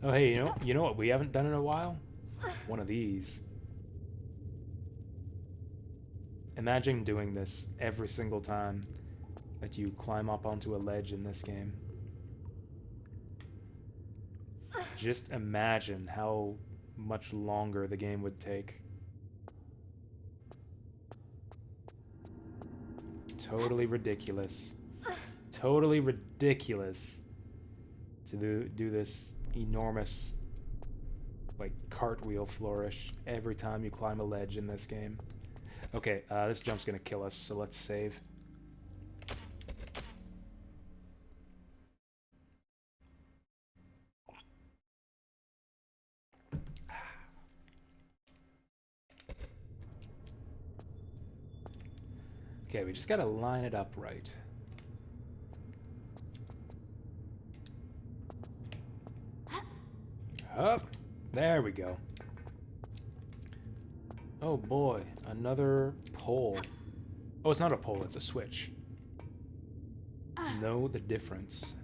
Oh, hey, you know what we haven't done in a while? One of these. Imagine doing this every single time that you climb up onto a ledge in this game. Just imagine how much longer the game would take. Totally ridiculous. Totally ridiculous to do this enormous, like, cartwheel flourish every time you climb a ledge in this game. Okay, this jump's gonna kill us, so let's save. Okay, we just gotta line it up right. Up! There we go. Oh boy, another pole. Oh, it's not a pole, it's a switch. Know the difference.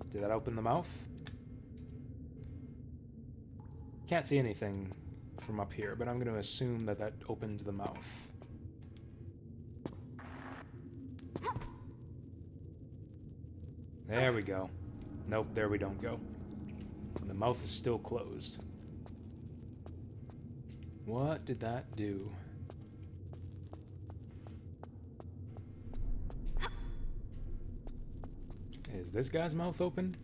Did that open the mouth? Can't see anything from up here, but I'm going to assume that that opened the mouth. There we go. Nope, there we don't go. The mouth is still closed. What did that do? Is this guy's mouth open?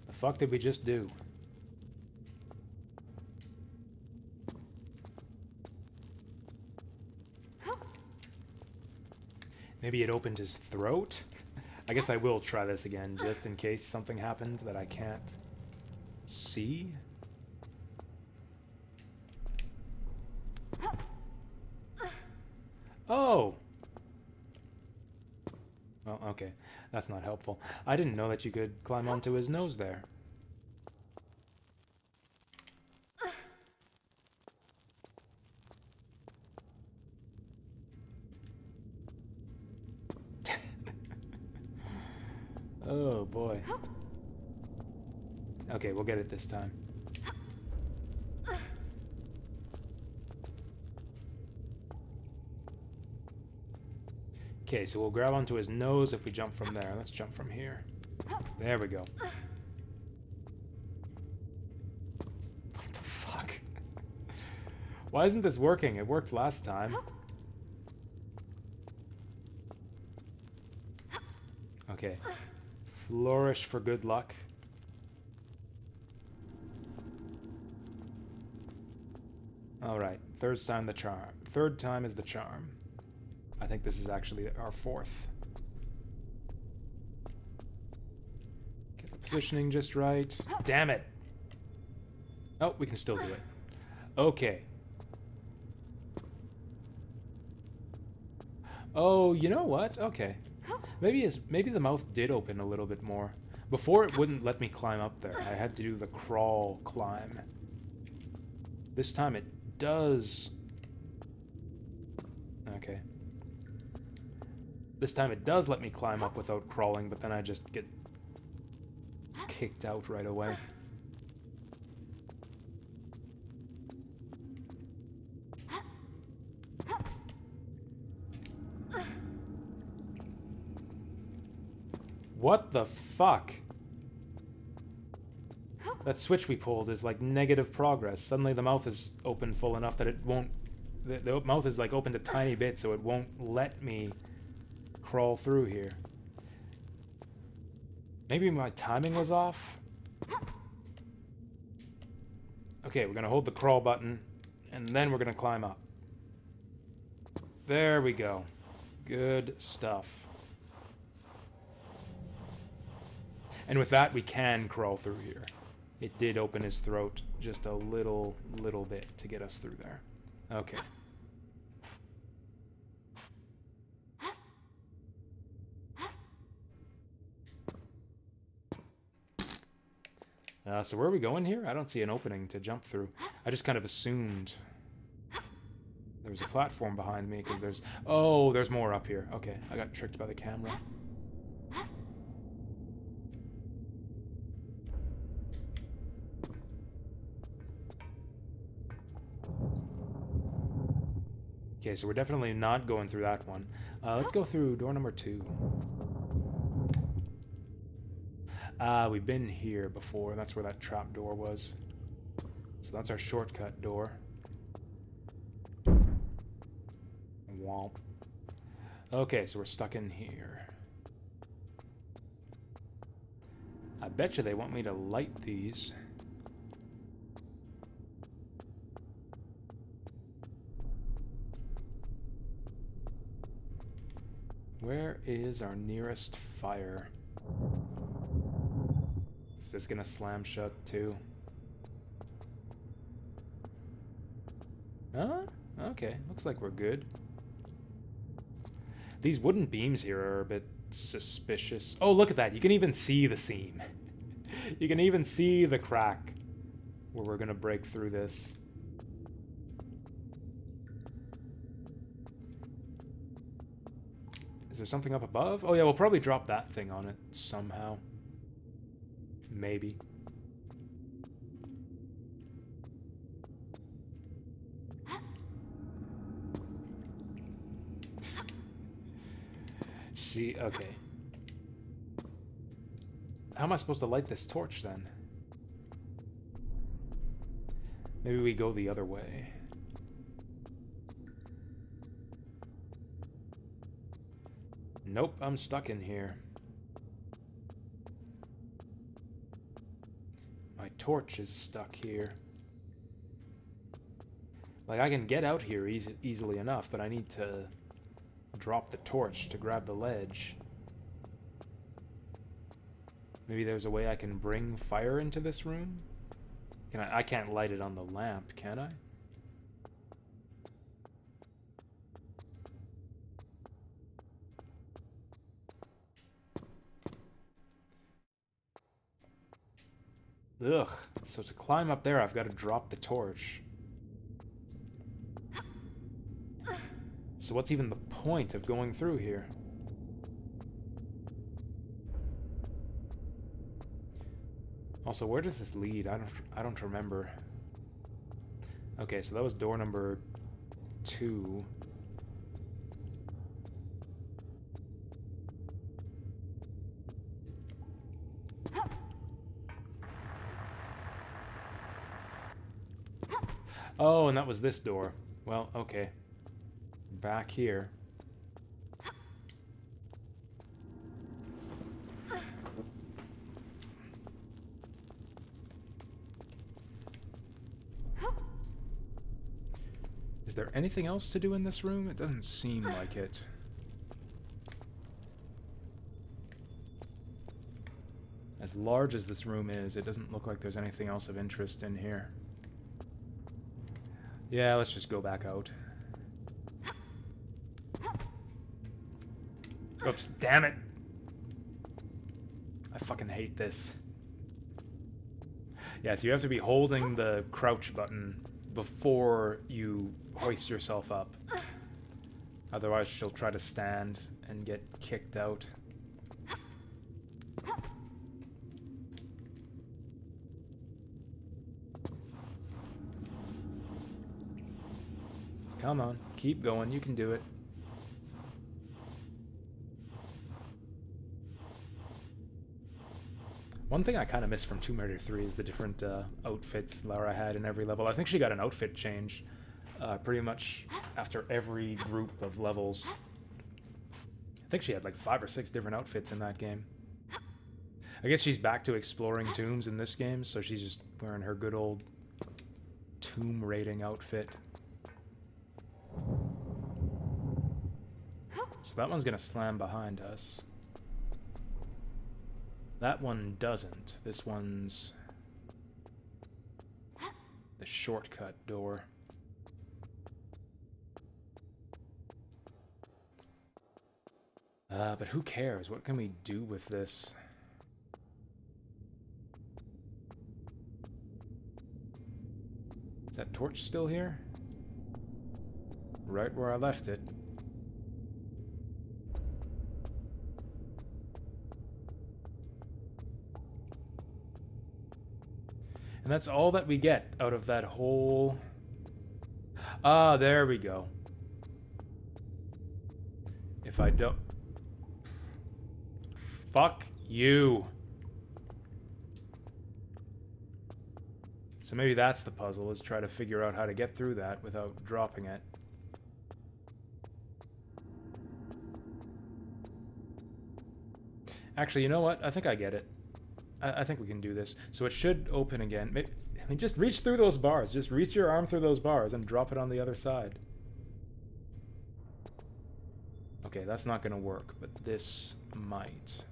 The fuck did we just do? Maybe it opened his throat? I guess I will try this again, just in case something happened that I can't see. Oh! Oh, okay. That's not helpful. I didn't know that you could climb onto his nose there. Oh, boy. Okay, we'll get it this time. Okay, so we'll grab onto his nose if we jump from there. Let's jump from here. There we go. What the fuck? Why isn't this working? It worked last time. Okay. Flourish for good luck. Alright, third time the charm. Third time is the charm. I think this is actually our fourth. Get the positioning just right. Damn it! Oh, we can still do it. Okay. Oh, you know what? Okay. Maybe the mouth did open a little bit more. Before it wouldn't let me climb up there. I had to do the crawl climb. This time it does... Okay. This time it does let me climb up without crawling, but then I just get kicked out right away. What the fuck? That switch we pulled is like negative progress. Suddenly the mouth is open full enough that it won't... The mouth is like opened a tiny bit, so it won't let me crawl through here. Maybe my timing was off? Okay, we're gonna hold the crawl button, and then we're gonna climb up. There we go. Good stuff. And with that, we can crawl through here. It did open his throat just a little bit to get us through there. Okay. So where are we going here? I don't see an opening to jump through. I just kind of assumed there was a platform behind me because there's... Oh, there's more up here. Okay, I got tricked by the camera. Okay, so we're definitely not going through that one. Let's go through door number 2. We've been here before. That's where that trap door was. So that's our shortcut door. Womp. Okay, so we're stuck in here. I bet you they want me to light these. Where is our nearest fire? Is this gonna slam shut too? Huh? Okay, looks like we're good. These wooden beams here are a bit suspicious. Oh, look at that. You can even see the seam. You can even see the crack where we're gonna break through this. Is there something up above? Oh yeah, we'll probably drop that thing on it somehow. Maybe. Okay. How am I supposed to light this torch then? Maybe we go the other way. Nope, I'm stuck in here. My torch is stuck here. Like, I can get out here easily enough, but I need to drop the torch to grab the ledge. Maybe there's a way I can bring fire into this room? I can't light it on the lamp, can I? Ugh. So to climb up there, I've got to drop the torch. So what's even the point of going through here? Also, where does this lead? I don't remember. Okay, so that was door number 2. Oh, and that was this door. Well, okay. Back here. Is there anything else to do in this room? It doesn't seem like it. As large as this room is, it doesn't look like there's anything else of interest in here. Yeah, let's just go back out. Oops, damn it! I fucking hate this. Yeah, so you have to be holding the crouch button before you hoist yourself up. Otherwise she'll try to stand and get kicked out. Come on, keep going, you can do it. One thing I kind of miss from Tomb Raider 3 is the different outfits Lara had in every level. I think she got an outfit change pretty much after every group of levels. I think she had like 5 or 6 different outfits in that game. I guess she's back to exploring tombs in this game, so she's just wearing her good old tomb raiding outfit. So that one's gonna slam behind us. That one doesn't. This one's the shortcut door. But who cares? What can we do with this? Is that torch still here? Right where I left it. And that's all that we get out of that whole... Ah, there we go. If I don't... Fuck you. So maybe that's the puzzle, is try to figure out how to get through that without dropping it. Actually, you know what? I think I get it. I think we can do this. So it should open again. Maybe, I mean, just reach through those bars. Just reach your arm through those bars and drop it on the other side. Okay, that's not going to work, but this might.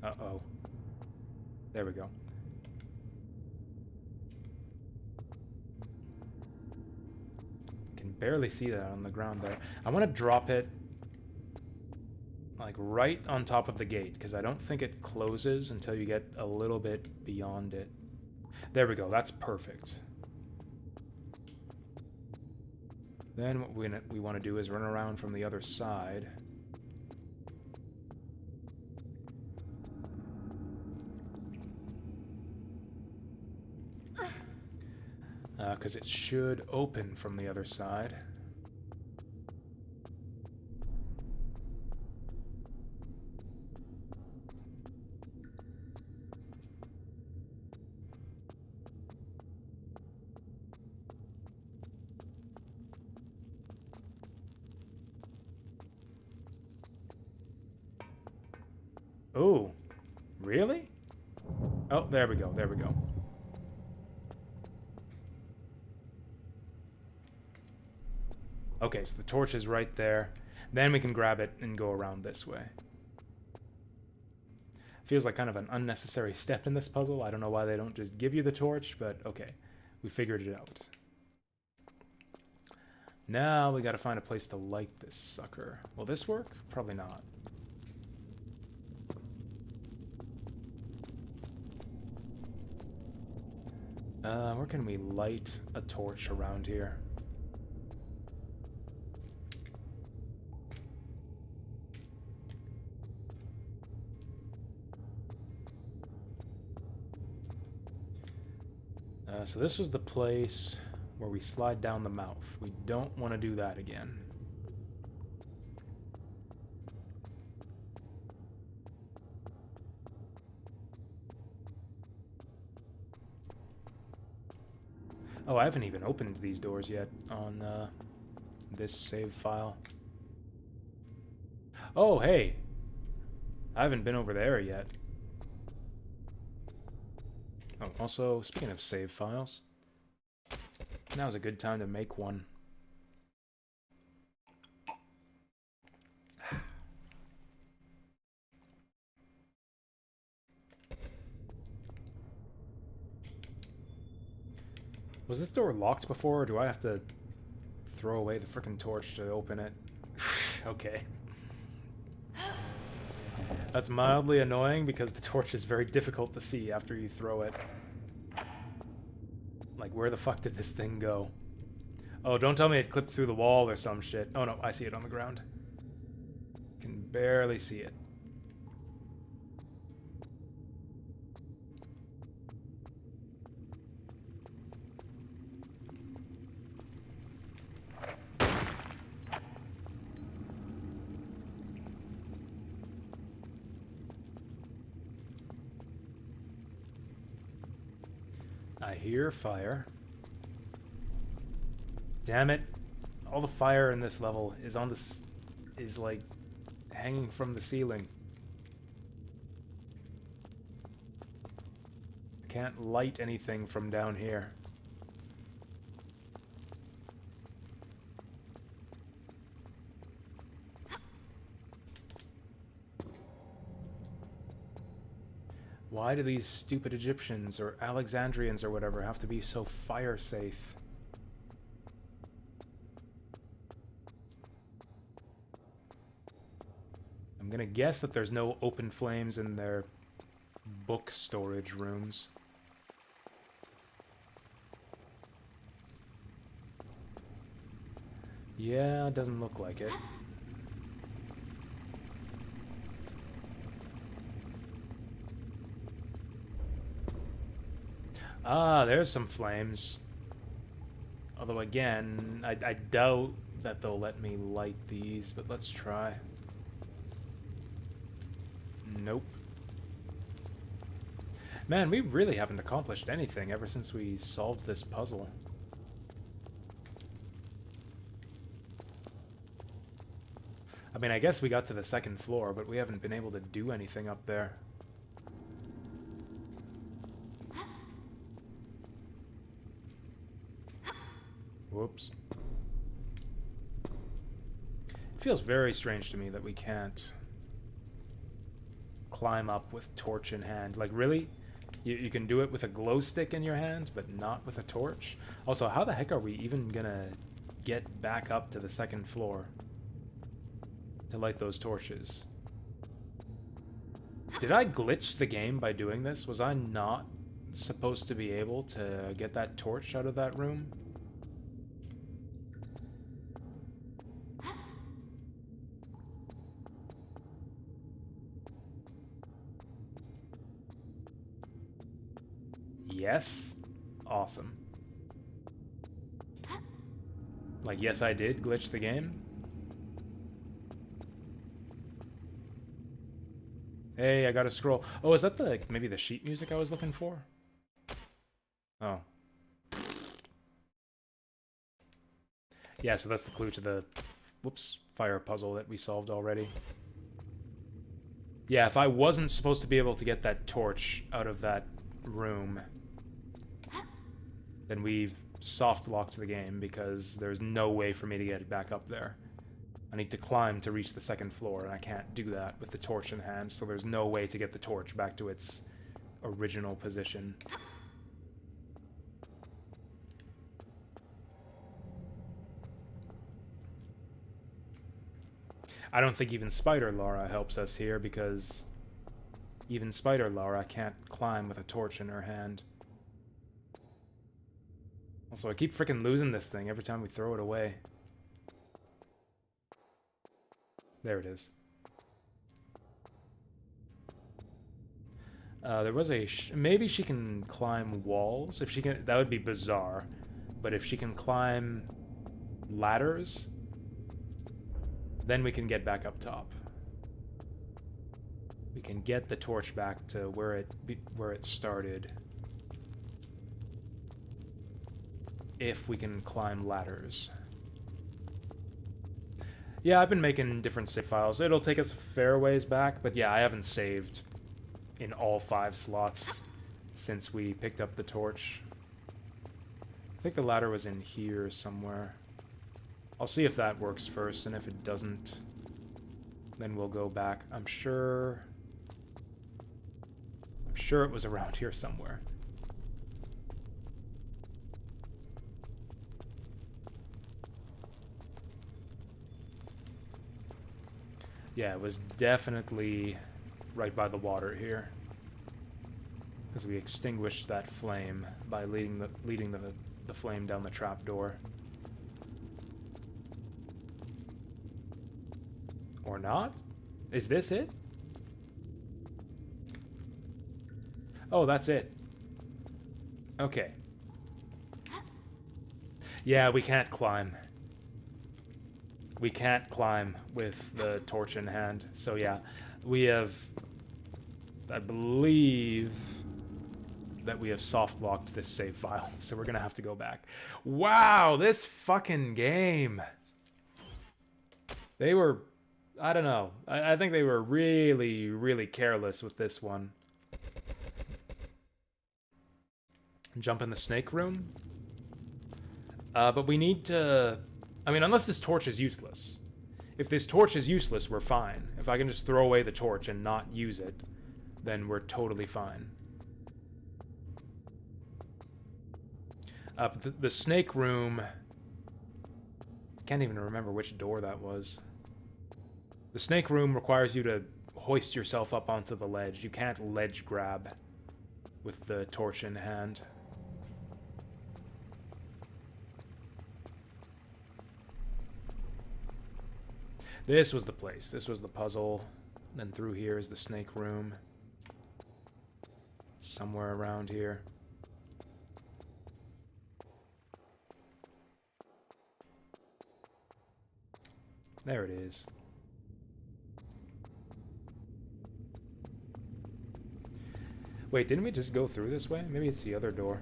Uh-oh. There we go. Can barely see that on the ground there. I want to drop it like right on top of the gate, because I don't think it closes until you get a little bit beyond it. There we go, that's perfect. Then what we want to do is run around from the other side. Because it should open from the other side. Oh, really? Oh, there we go, there we go. Okay, so the torch is right there. Then we can grab it and go around this way. Feels like kind of an unnecessary step in this puzzle. I don't know why they don't just give you the torch, but okay. We figured it out. Now we gotta find a place to light this sucker. Will this work? Probably not. Where can we light a torch around here? So this was the place where we slide down the mouth. We don't want to do that again. Oh, I haven't even opened these doors yet on this save file. Oh, hey! I haven't been over there yet. Oh, also, speaking of save files, now's a good time to make one. Was this door locked before, or do I have to throw away the frickin' torch to open it? Okay. That's mildly annoying because the torch is very difficult to see after you throw it. Like, where the fuck did this thing go? Oh, don't tell me it clipped through the wall or some shit. Oh no, I see it on the ground. Can barely see it. I hear fire. Damn it. All the fire in this level is on this is like hanging from the ceiling. I can't light anything from down here. Why do these stupid Egyptians or Alexandrians or whatever have to be so fire safe? I'm gonna guess that there's no open flames in their book storage rooms. Yeah, doesn't look like it. Ah, there's some flames. Although again, I doubt that they'll let me light these, but let's try. Nope. Man, we really haven't accomplished anything ever since we solved this puzzle. I mean, I guess we got to the second floor, but we haven't been able to do anything up there. Whoops. It feels very strange to me that we can't climb up with torch in hand. Like, really? You can do it with a glow stick in your hand, but not with a torch? Also, how the heck are we even gonna get back up to the second floor to light those torches? Did I glitch the game by doing this? Was I not supposed to be able to get that torch out of that room? Yes? Awesome. Like, yes, I did glitch the game. Hey, I got a scroll. Oh, is that the, maybe the sheet music I was looking for? Oh. Yeah, so that's the clue to the, whoops, fire puzzle that we solved already. Yeah, if I wasn't supposed to be able to get that torch out of that room, then we've soft-locked the game because there's no way for me to get it back up there. I need to climb to reach the second floor, and I can't do that with the torch in hand, so there's no way to get the torch back to its original position. I don't think even Spider Laura helps us here, because even Spider Laura can't climb with a torch in her hand. Also, I keep freaking losing this thing every time we throw it away. There it is. There was a... maybe she can climb walls. If she can... that would be bizarre. But if she can climb ladders, then we can get back up top. We can get the torch back to where it started. if we can climb ladders. Yeah, I've been making different save files. It'll take us a fair ways back, but yeah, I haven't saved in all 5 slots since we picked up the torch. I think the ladder was in here somewhere. I'll see if that works first, and if it doesn't, then we'll go back. I'm sure it was around here somewhere. Yeah, it was definitely right by the water here, because we extinguished that flame by leading the flame down the trapdoor. Or not? Is this it? Oh, that's it. Okay. Yeah, we can't climb. We can't climb with the torch in hand. So yeah, we have... I believe that we have soft-locked this save file. So we're gonna have to go back. Wow, this fucking game! They were... I don't know. I think they were really, really careless with this one. Jump in the snake room? But we need to... I mean, unless this torch is useless. If this torch is useless, we're fine. If I can just throw away the torch and not use it, then we're totally fine. But the snake room... Can't even remember which door that was. The snake room requires you to hoist yourself up onto the ledge. You can't ledge grab with the torch in hand. This was the place. This was the puzzle. Then through here is the snake room. Somewhere around here. There it is. Wait, didn't we just go through this way? Maybe it's the other door.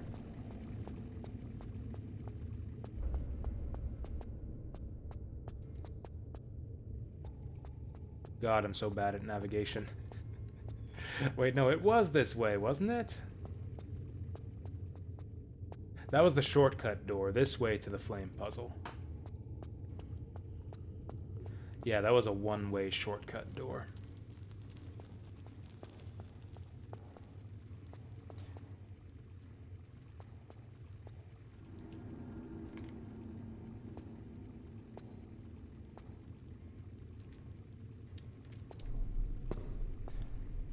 God, I'm so bad at navigation. Wait, no, it was this way, wasn't it? That was the shortcut door, this way to the flame puzzle. Yeah, that was a one-way shortcut door.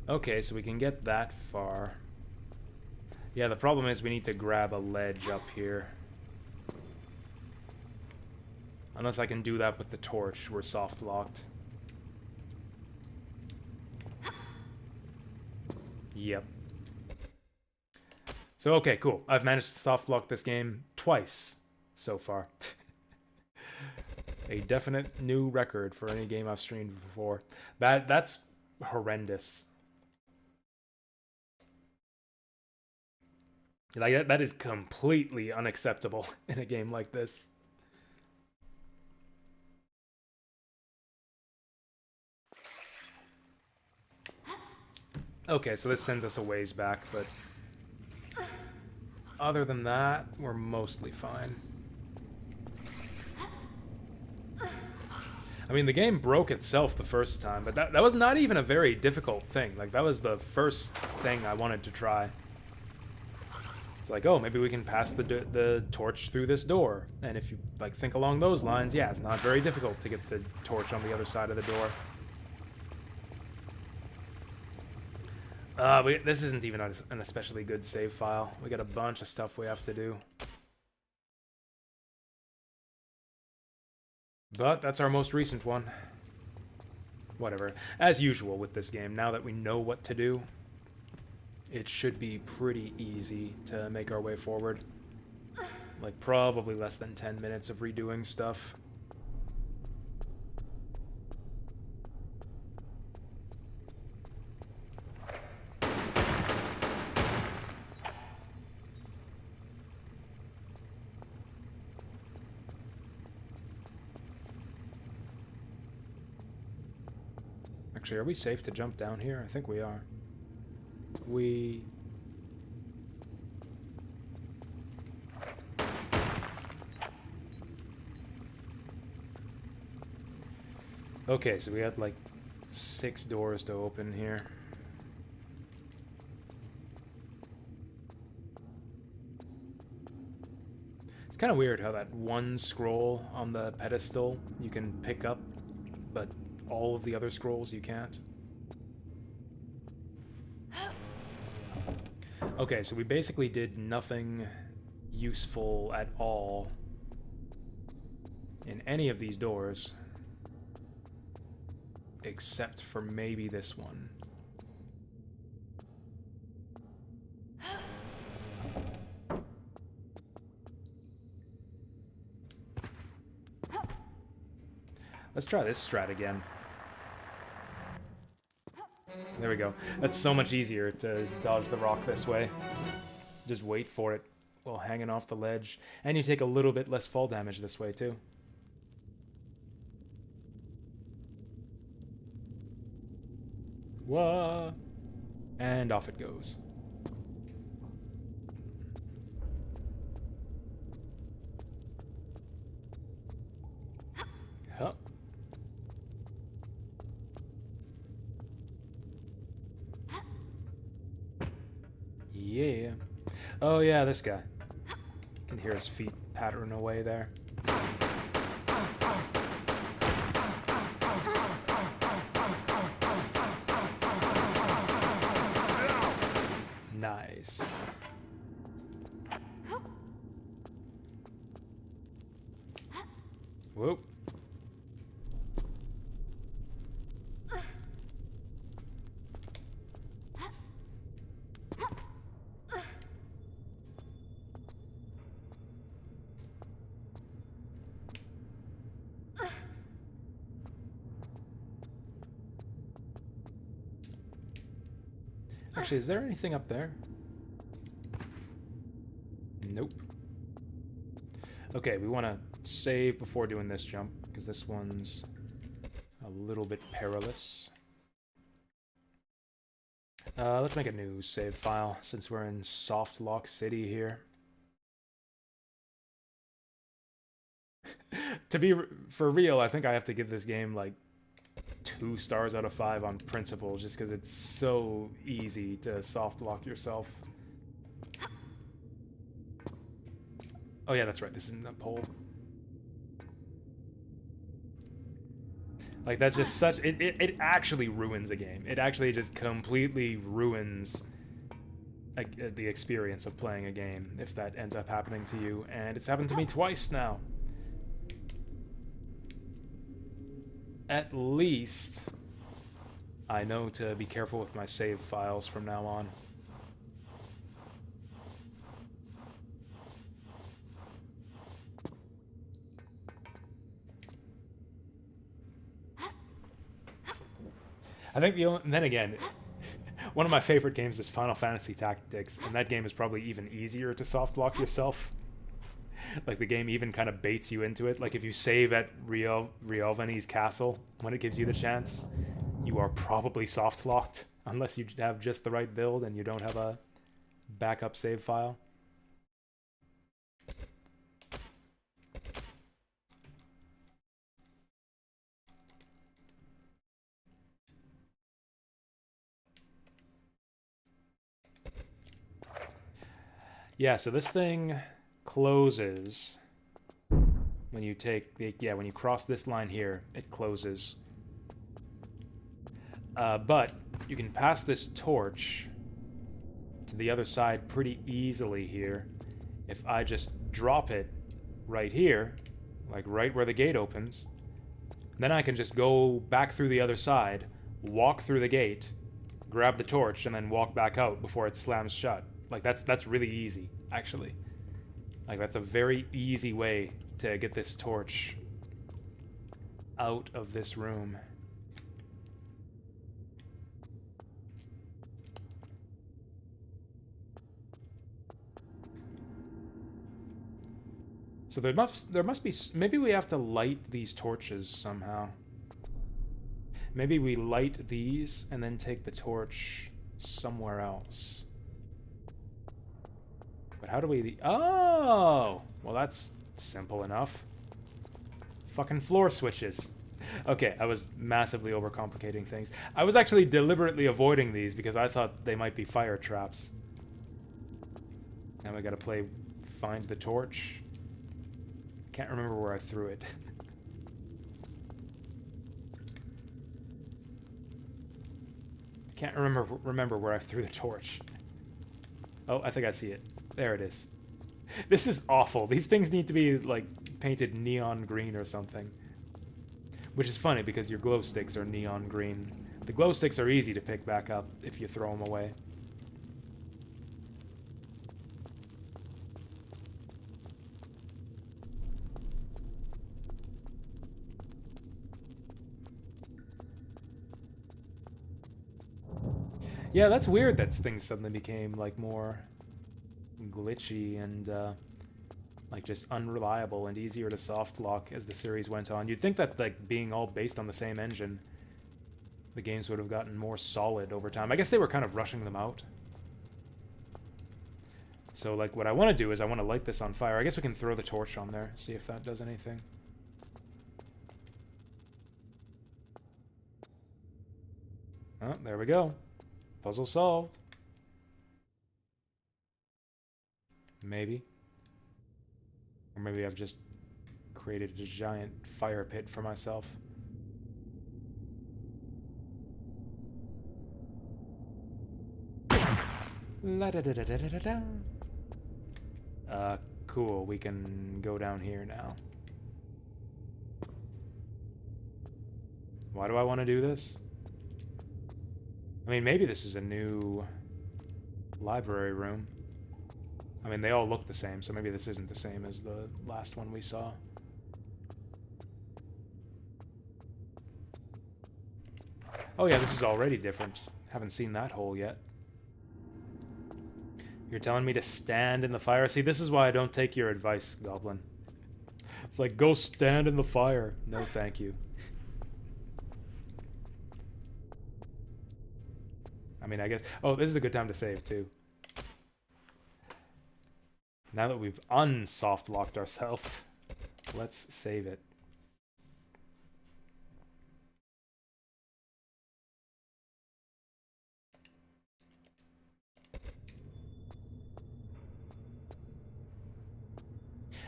Okay, so we can get that far. Yeah, the problem is we need to grab a ledge up here. Unless I can do that with the torch, we're soft-locked. Yep. So, okay, cool. I've managed to soft-lock this game twice so far. A definite new record for any game I've streamed before. That's horrendous. Like, that is completely unacceptable in a game like this. Okay, so this sends us a ways back, but other than that, we're mostly fine. I mean, the game broke itself the first time, but that was not even a very difficult thing. Like, that was the first thing I wanted to try. It's like, oh, maybe we can pass the torch through this door. And if you, like, think along those lines, yeah, it's not very difficult to get the torch on the other side of the door. This isn't even an especially good save file. We got a bunch of stuff we have to do. But that's our most recent one. Whatever. As usual with this game, now that we know what to do, it should be pretty easy to make our way forward. Like, probably less than 10 minutes of redoing stuff. Actually, are we safe to jump down here? I think we are. Okay, so we had like 6 doors to open here. It's kind of weird how that one scroll on the pedestal you can pick up, but all of the other scrolls you can't. Okay, so we basically did nothing useful at all in any of these doors, except for maybe this one. Let's try this strat again. There we go. That's so much easier to dodge the rock this way. Just wait for it while hanging off the ledge. And you take a little bit less fall damage this way, too. Whoa! And off it goes. Huh. Yeah. Oh yeah, this guy. Can hear his feet pattering away there. Nice. Whoop. Actually, is there anything up there? Nope. Okay, we want to save before doing this jump, because this one's a little bit perilous. Let's make a new save file, since we're in Soft Lock City here. To be for real, I think I have to give this game, like, 2 stars out of 5 on principle, just because it's so easy to soft lock yourself. Oh yeah, that's right, this isn't a pole. Like, that's just such... It actually ruins a game. It actually just completely ruins the experience of playing a game, if that ends up happening to you. And it's happened to me twice now. At least, I know to be careful with my save files from now on. I think then again, one of my favorite games is Final Fantasy Tactics, and that game is probably even easier to soft block yourself. Like, the game even kind of baits you into it. Like, if you save at Riolvani's castle when it gives you the chance, you are probably soft-locked, unless you have just the right build and you don't have a backup save file. Yeah, so this thing closes when you take the when you cross this line here, it closes. But you can pass this torch to the other side pretty easily here if I just drop it right here, like right where the gate opens. Then I can just go back through the other side, walk through the gate, grab the torch, and then walk back out before it slams shut. Like, that's really easy, actually. Like, that's a very easy way to get this torch out of this room. So there must be, maybe we have to light these torches somehow. Maybe we light these and then take the torch somewhere else. But how do we... Oh! Well, that's simple enough. Fucking floor switches. Okay, I was massively overcomplicating things. I was actually deliberately avoiding these because I thought they might be fire traps. Now we gotta play find the torch. Can't remember where I threw it. I can't remember where I threw the torch. Oh, I think I see it. There it is. This is awful. These things need to be, like, painted neon green or something. Which is funny because your glow sticks are neon green. The glow sticks are easy to pick back up if you throw them away. Yeah, that's weird that things suddenly became, like, more glitchy and, like, just unreliable and easier to soft lock as the series went on. You'd think that, like, being all based on the same engine, the games would have gotten more solid over time. I guess they were kind of rushing them out. So, like, what I want to do is I want to light this on fire. I guess we can throw the torch on there, see if that does anything. Oh, there we go. Puzzle solved. Maybe. Or maybe I've just created a giant fire pit for myself. La da da da da da da. Cool. We can go down here now. Why do I want to do this? I mean, maybe this is a new library room. I mean, they all look the same, so maybe this isn't the same as the last one we saw. Oh yeah, this is already different. Haven't seen that hole yet. You're telling me to stand in the fire? See, this is why I don't take your advice, Goblin. It's like, go stand in the fire. No, thank you. I mean, I guess... Oh, this is a good time to save, too. Now that we've unsoft-locked ourselves, let's save it.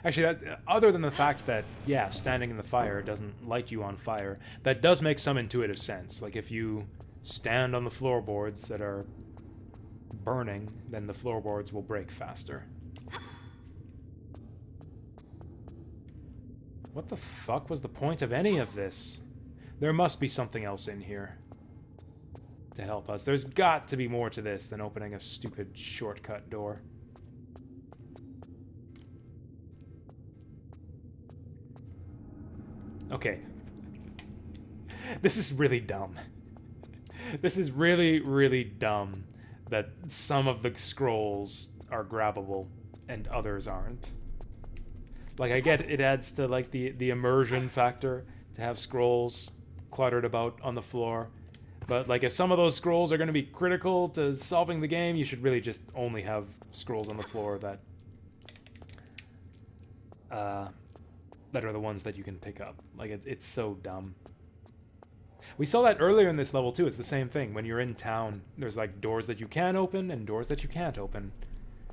Actually, other than the fact that, yeah, standing in the fire doesn't light you on fire, that does make some intuitive sense. Like, if you stand on the floorboards that are burning, then the floorboards will break faster. What the fuck was the point of any of this? There must be something else in here to help us. There's got to be more to this than opening a stupid shortcut door. Okay. This is really dumb. This is really, really dumb that some of the scrolls are grabbable and others aren't. Like, I get it adds to, like, the immersion factor to have scrolls cluttered about on the floor. But, like, if some of those scrolls are going to be critical to solving the game, you should really just only have scrolls on the floor that are the ones that you can pick up. Like, it's so dumb. We saw that earlier in this level, too. It's the same thing. When you're in town, there's, like, doors that you can open and doors that you can't open.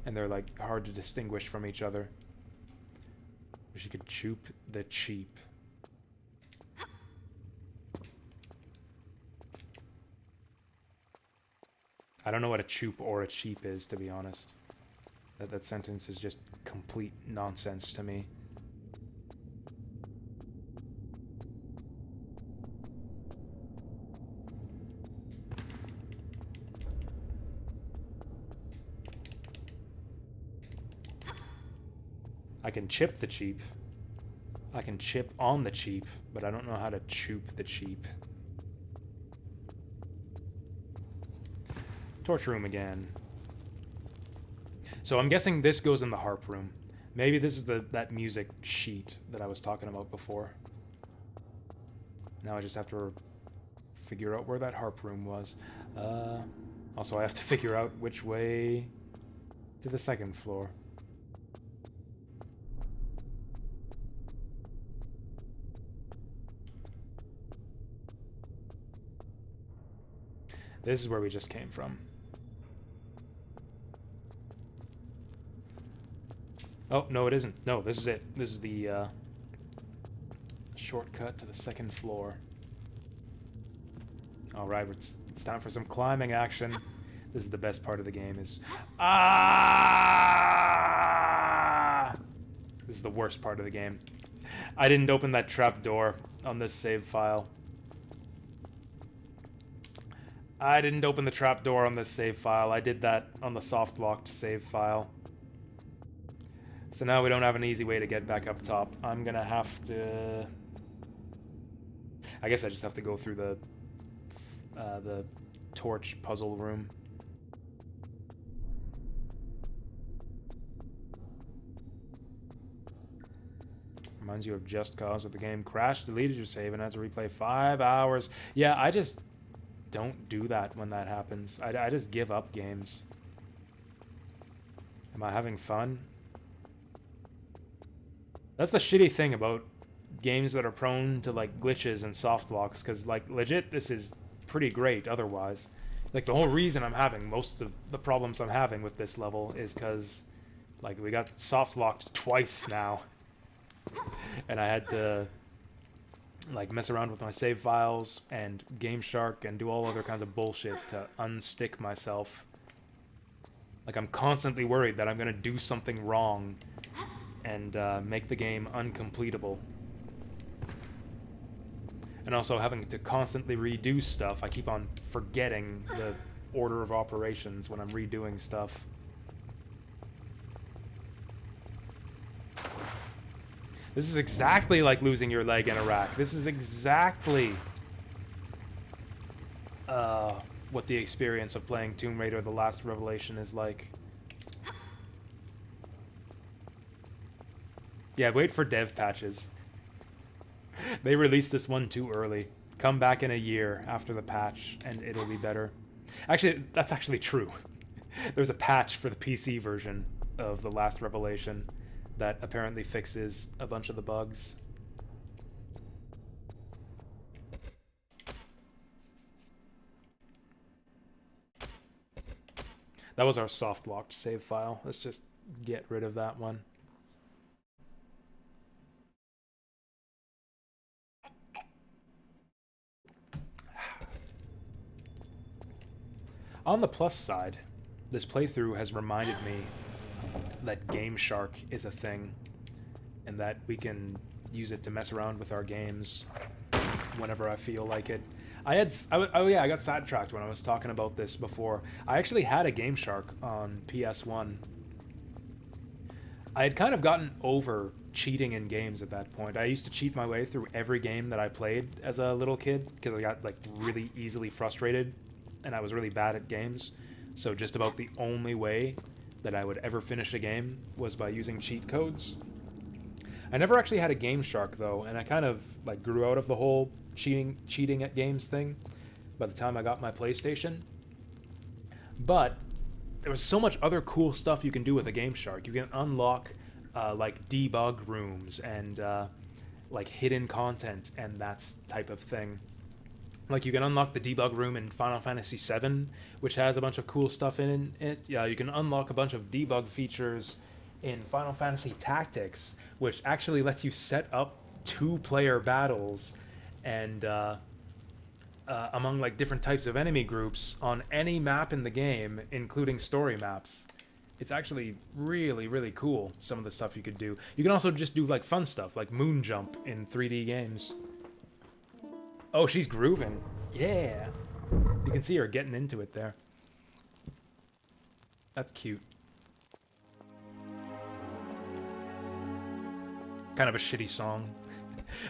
And they're, like, hard to distinguish from each other. Wish you could choop the cheap. I don't know what a choop or a cheap is, to be honest. That sentence is just complete nonsense to me. I can chip the cheap. I can chip on the cheap, but I don't know how to choop the cheap. Torch room again. So I'm guessing this goes in the harp room. Maybe this is that music sheet that I was talking about before. Now I just have to figure out where that harp room was. Also, I have to figure out which way to the second floor. This is where we just came from. Oh, no, it isn't. No, this is it. This is the shortcut to the second floor. Alright, it's time for some climbing action. This is the best part of the game, is... Ah! This is the worst part of the game. I didn't open that trap door on this save file. I didn't open the trap door on this save file. I did that on the soft-locked save file. So now we don't have an easy way to get back up top. I'm gonna have to... I guess I just have to go through the torch puzzle room. Reminds you of Just Cause, where the game crashed, deleted your save, and had to replay 5 hours. Yeah, I just don't do that when that happens. I just give up games. Am I having fun? That's the shitty thing about games that are prone to, like, glitches and soft locks, because, like, legit, this is pretty great otherwise. Like, the whole reason I'm having most of the problems I'm having with this level is because, like, we got soft locked twice now. And I had to, like, mess around with my save files and Game Shark and do all other kinds of bullshit to unstick myself. Like, I'm constantly worried that I'm gonna do something wrong and make the game uncompletable. And also having to constantly redo stuff. I keep on forgetting the order of operations when I'm redoing stuff. This is exactly like losing your leg in Iraq. This is exactly what the experience of playing Tomb Raider: The Last Revelation is like. Yeah, wait for dev patches. They released this one too early. Come back in a year after the patch, and it'll be better. Actually, that's actually true. There's a patch for the PC version of The Last Revelation that apparently fixes a bunch of the bugs. That was our soft-locked save file. Let's just get rid of that one. On the plus side, this playthrough has reminded me that Game Shark is a thing, and that we can use it to mess around with our games whenever I feel like it. I got sidetracked when I was talking about this before. I actually had a Game Shark on PS1. I had kind of gotten over cheating in games at that point. I used to cheat my way through every game that I played as a little kid because I got, like, really easily frustrated and I was really bad at games. So just about the only way that I would ever finish a game was by using cheat codes. I never actually had a Game Shark though, and I kind of, like, grew out of the whole cheating at games thing by the time I got my PlayStation. But there was so much other cool stuff you can do with a Game Shark. You can unlock like debug rooms and like hidden content and that type of thing. Like, you can unlock the debug room in Final Fantasy VII, which has a bunch of cool stuff in it. Yeah, you can unlock a bunch of debug features in Final Fantasy Tactics, which actually lets you set up 2-player battles and among, like, different types of enemy groups on any map in the game, including story maps. It's actually really, really cool, some of the stuff you could do. You can also just do, like, fun stuff, like moon jump in 3D games. Oh, she's grooving. Yeah. You can see her getting into it there. That's cute. Kind of a shitty song.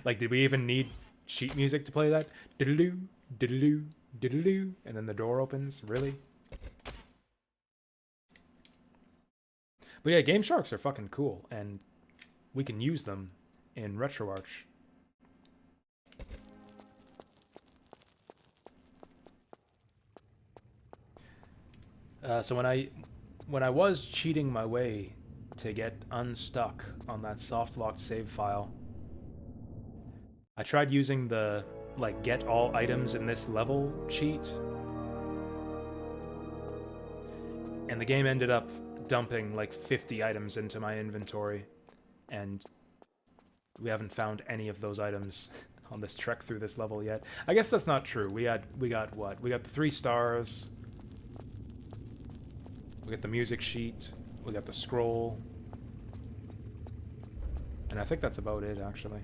Like, did we even need sheet music to play that? Diddle-doo, diddle-doo, diddle-doo, and then the door opens? Really? But yeah, Game Sharks are fucking cool, and we can use them in RetroArch. So when I was cheating my way to get unstuck on that soft locked save file, I tried using the like get all items in this level cheat, and the game ended up dumping like 50 items into my inventory, and we haven't found any of those items on this trek through this level yet. I guess that's not true. We got what? We got the 3 stars. We got the music sheet. We got the scroll. And I think that's about it, actually.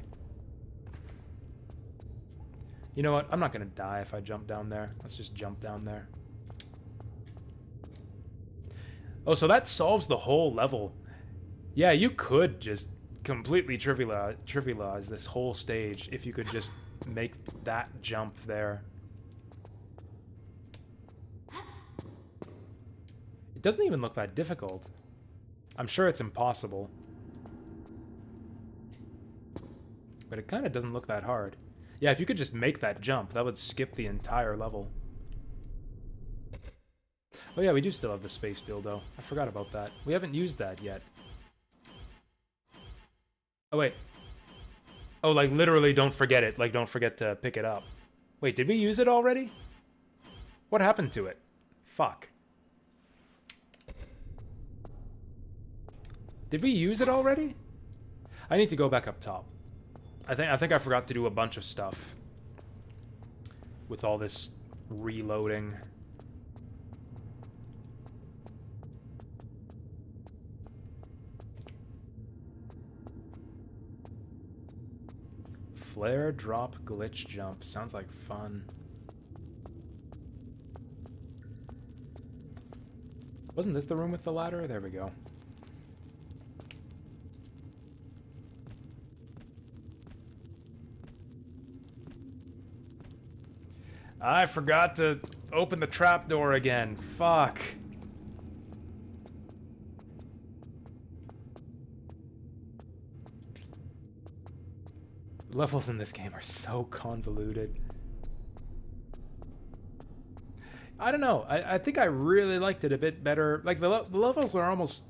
You know what? I'm not gonna die if I jump down there. Let's just jump down there. Oh, so that solves the whole level. Yeah, you could just completely trivialize this whole stage if you could just make that jump there. It doesn't even look that difficult. I'm sure it's impossible. But it kind of doesn't look that hard. Yeah, if you could just make that jump, that would skip the entire level. Oh yeah, we do still have the space dildo. I forgot about that. We haven't used that yet. Oh, wait. Oh, like, literally don't forget it. Like, don't forget to pick it up. Wait, did we use it already? What happened to it? Fuck. Did we use it already? I need to go back up top. I think I forgot to do a bunch of stuff with all this reloading. Flare, drop, glitch, jump. Sounds like fun. Wasn't this the room with the ladder? There we go. I forgot to open the trapdoor again. Fuck. Levels in this game are so convoluted. I don't know. I think I really liked it a bit better. Like, the levels are almost...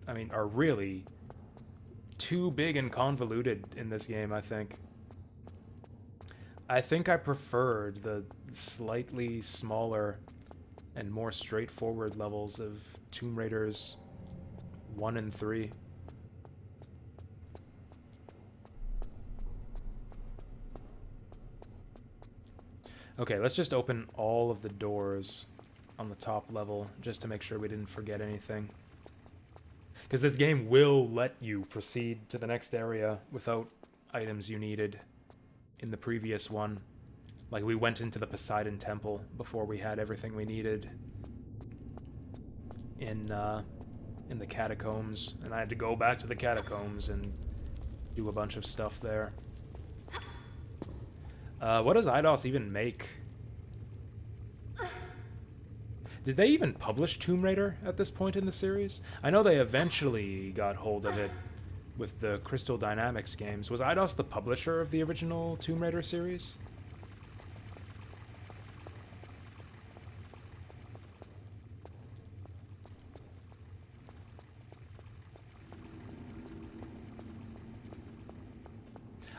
I mean, are really too big and convoluted in this game, I think. I think I preferred the slightly smaller and more straightforward levels of Tomb Raiders 1 and 3. Okay, let's just open all of the doors on the top level just to make sure we didn't forget anything. Because this game will let you proceed to the next area without items you needed in the previous one. Like, we went into the Poseidon Temple before we had everything we needed in the catacombs, and I had to go back to the catacombs and do a bunch of stuff there. What does Eidos even make? Did they even publish Tomb Raider at this point in the series? I know they eventually got hold of it with the Crystal Dynamics games. Was Eidos the publisher of the original Tomb Raider series?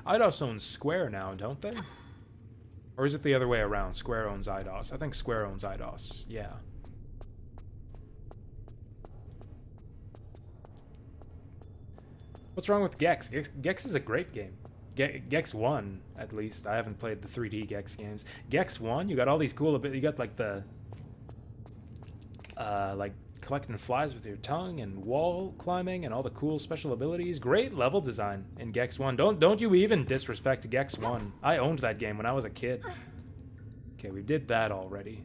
Eidos owns Square now, don't they? Or is it the other way around? Square owns Eidos. I think Square owns Eidos. Yeah. What's wrong with Gex? Gex is a great game. Gex 1, at least. I haven't played the 3D Gex games. Gex 1, you got all these cool... You got, like, the... like, collecting flies with your tongue and wall climbing and all the cool special abilities. Great level design in Gex 1. Don't you even disrespect Gex 1. I owned that game when I was a kid. Okay, we did that already.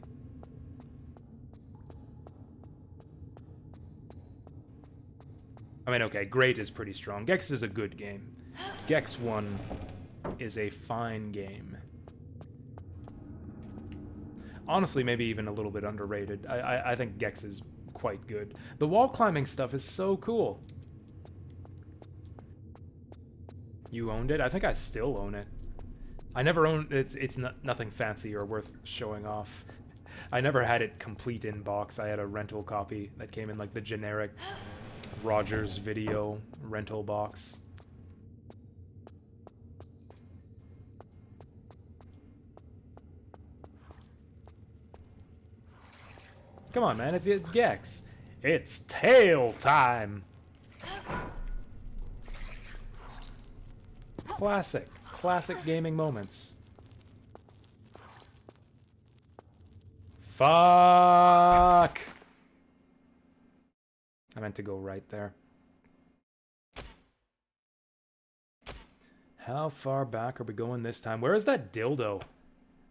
I mean, okay, great is pretty strong. Gex is a good game. Gex 1 is a fine game. Honestly, maybe even a little bit underrated. I think Gex is quite good. The wall climbing stuff is so cool. You owned it? I think I still own it. I never owned it. It's nothing fancy or worth showing off. I never had it complete in box. I had a rental copy that came in like the generic Rogers Video rental box. Come on, man, it's Gex. It's tail time! Classic gaming moments. Fuck! I meant to go right there. How far back are we going this time? Where is that dildo?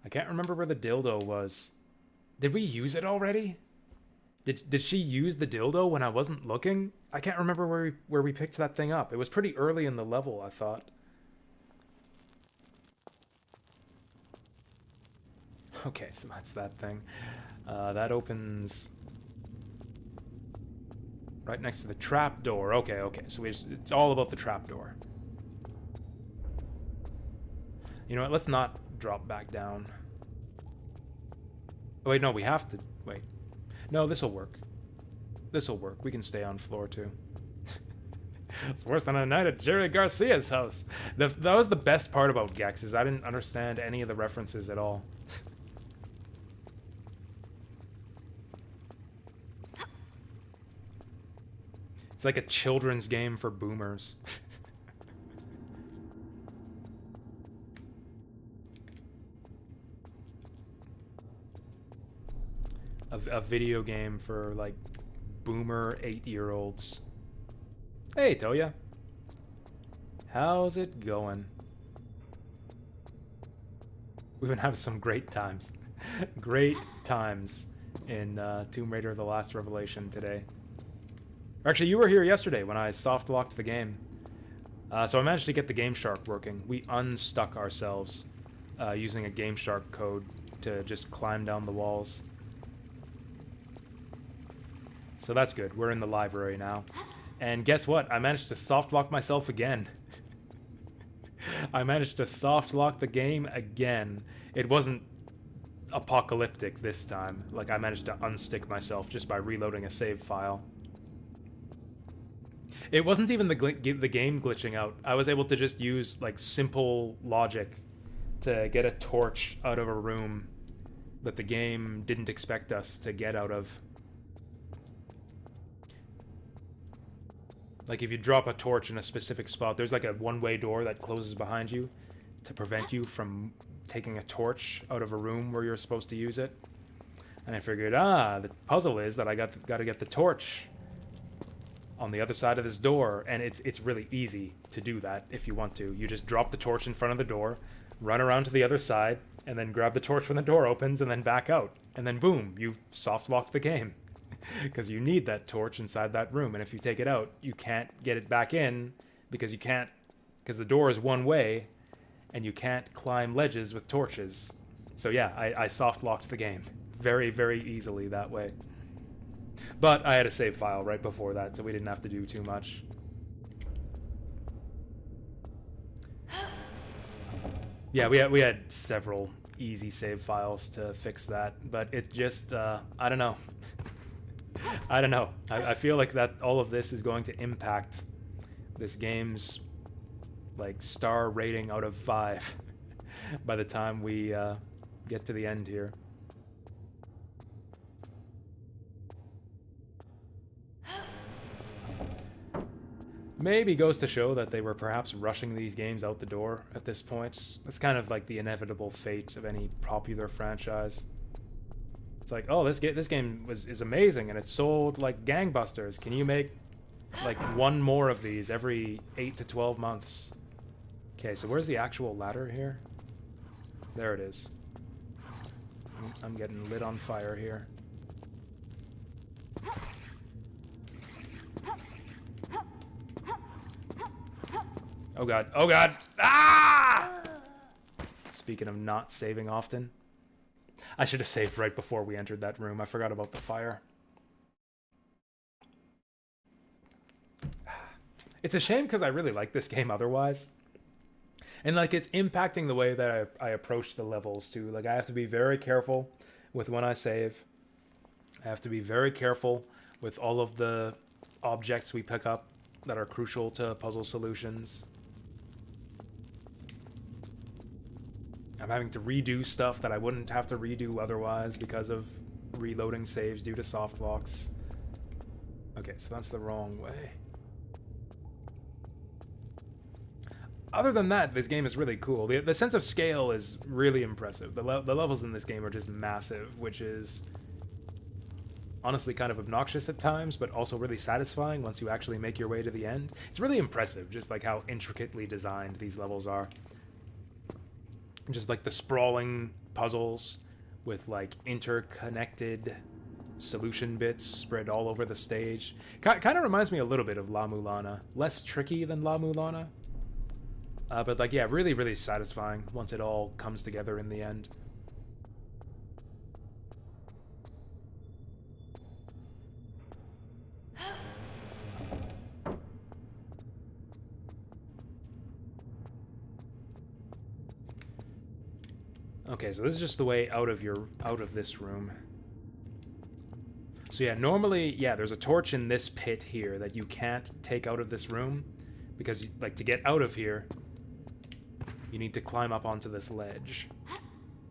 I can't remember where the dildo was. Did we use it already? Did she use the dildo when I wasn't looking? I can't remember where we picked that thing up. It was pretty early in the level, I thought. Okay, so that's that thing. That opens right next to the trap door. Okay, so it's all about the trap door. You know what? Let's not drop back down. Oh, wait, no, we have to. Wait. No, this'll work. This'll work. We can stay on floor 2. It's worse than a night at Jerry Garcia's house. That was the best part about Gex, is I didn't understand any of the references at all. It's like a children's game for boomers. A video game for, like, boomer 8-year-olds. Hey, Toya. How's it going? We've been having some great times. Great times in Tomb Raider: The Last Revelation today. Actually, you were here yesterday when I soft-locked the game. So I managed to get the Game Shark working. We unstuck ourselves using a Game Shark code to just climb down the walls. So that's good. We're in the library now. And guess what? I managed to soft-lock myself again. I managed to soft-lock the game again. It wasn't apocalyptic this time. Like, I managed to unstick myself just by reloading a save file. It wasn't even the game glitching out. I was able to just use, like, simple logic to get a torch out of a room that the game didn't expect us to get out of. Like, if you drop a torch in a specific spot, there's like a one-way door that closes behind you to prevent you from taking a torch out of a room where you're supposed to use it. And I figured, the puzzle is that I got to get the torch on the other side of this door, and it's really easy to do that if you want to. You just drop the torch in front of the door, run around to the other side, and then grab the torch when the door opens, and then back out. And then boom, you've soft-locked the game. Because you need that torch inside that room, and if you take it out, you can't get it back in, because the door is one way, and you can't climb ledges with torches. So yeah, I soft-locked the game very, very easily that way. But I had a save file right before that, so we didn't have to do too much. Yeah, we had several easy save files to fix that, but it just, I don't know. I don't know. I feel like that all of this is going to impact this game's, like, star rating out of 5 by the time we get to the end here. Maybe goes to show that they were perhaps rushing these games out the door at this point. That's kind of like the inevitable fate of any popular franchise. It's like, oh, this game is amazing, and it sold like gangbusters. Can you make like one more of these every 8 to 12 months? Okay, so where's the actual ladder here? There it is. I'm getting lit on fire here. Oh god, oh god! Ah! Speaking of not saving often. I should have saved right before we entered that room. I forgot about the fire. It's a shame because I really like this game otherwise. And like, it's impacting the way that I approach the levels too. Like, I have to be very careful with when I save. I have to be very careful with all of the objects we pick up that are crucial to puzzle solutions. I'm having to redo stuff that I wouldn't have to redo otherwise because of reloading saves due to soft locks. Okay, so that's the wrong way. Other than that, this game is really cool. The sense of scale is really impressive. The levels in this game are just massive, which is honestly kind of obnoxious at times, but also really satisfying once you actually make your way to the end. It's really impressive, just like how intricately designed these levels are. Just like the sprawling puzzles with like interconnected solution bits spread all over the stage. Kind of reminds me a little bit of La Mulana. Less tricky than La Mulana. But like, yeah, really, really satisfying once it all comes together in the end. Okay, so this is just the way out of this room. So yeah, normally, yeah, there's a torch in this pit here that you can't take out of this room because, like, to get out of here, you need to climb up onto this ledge.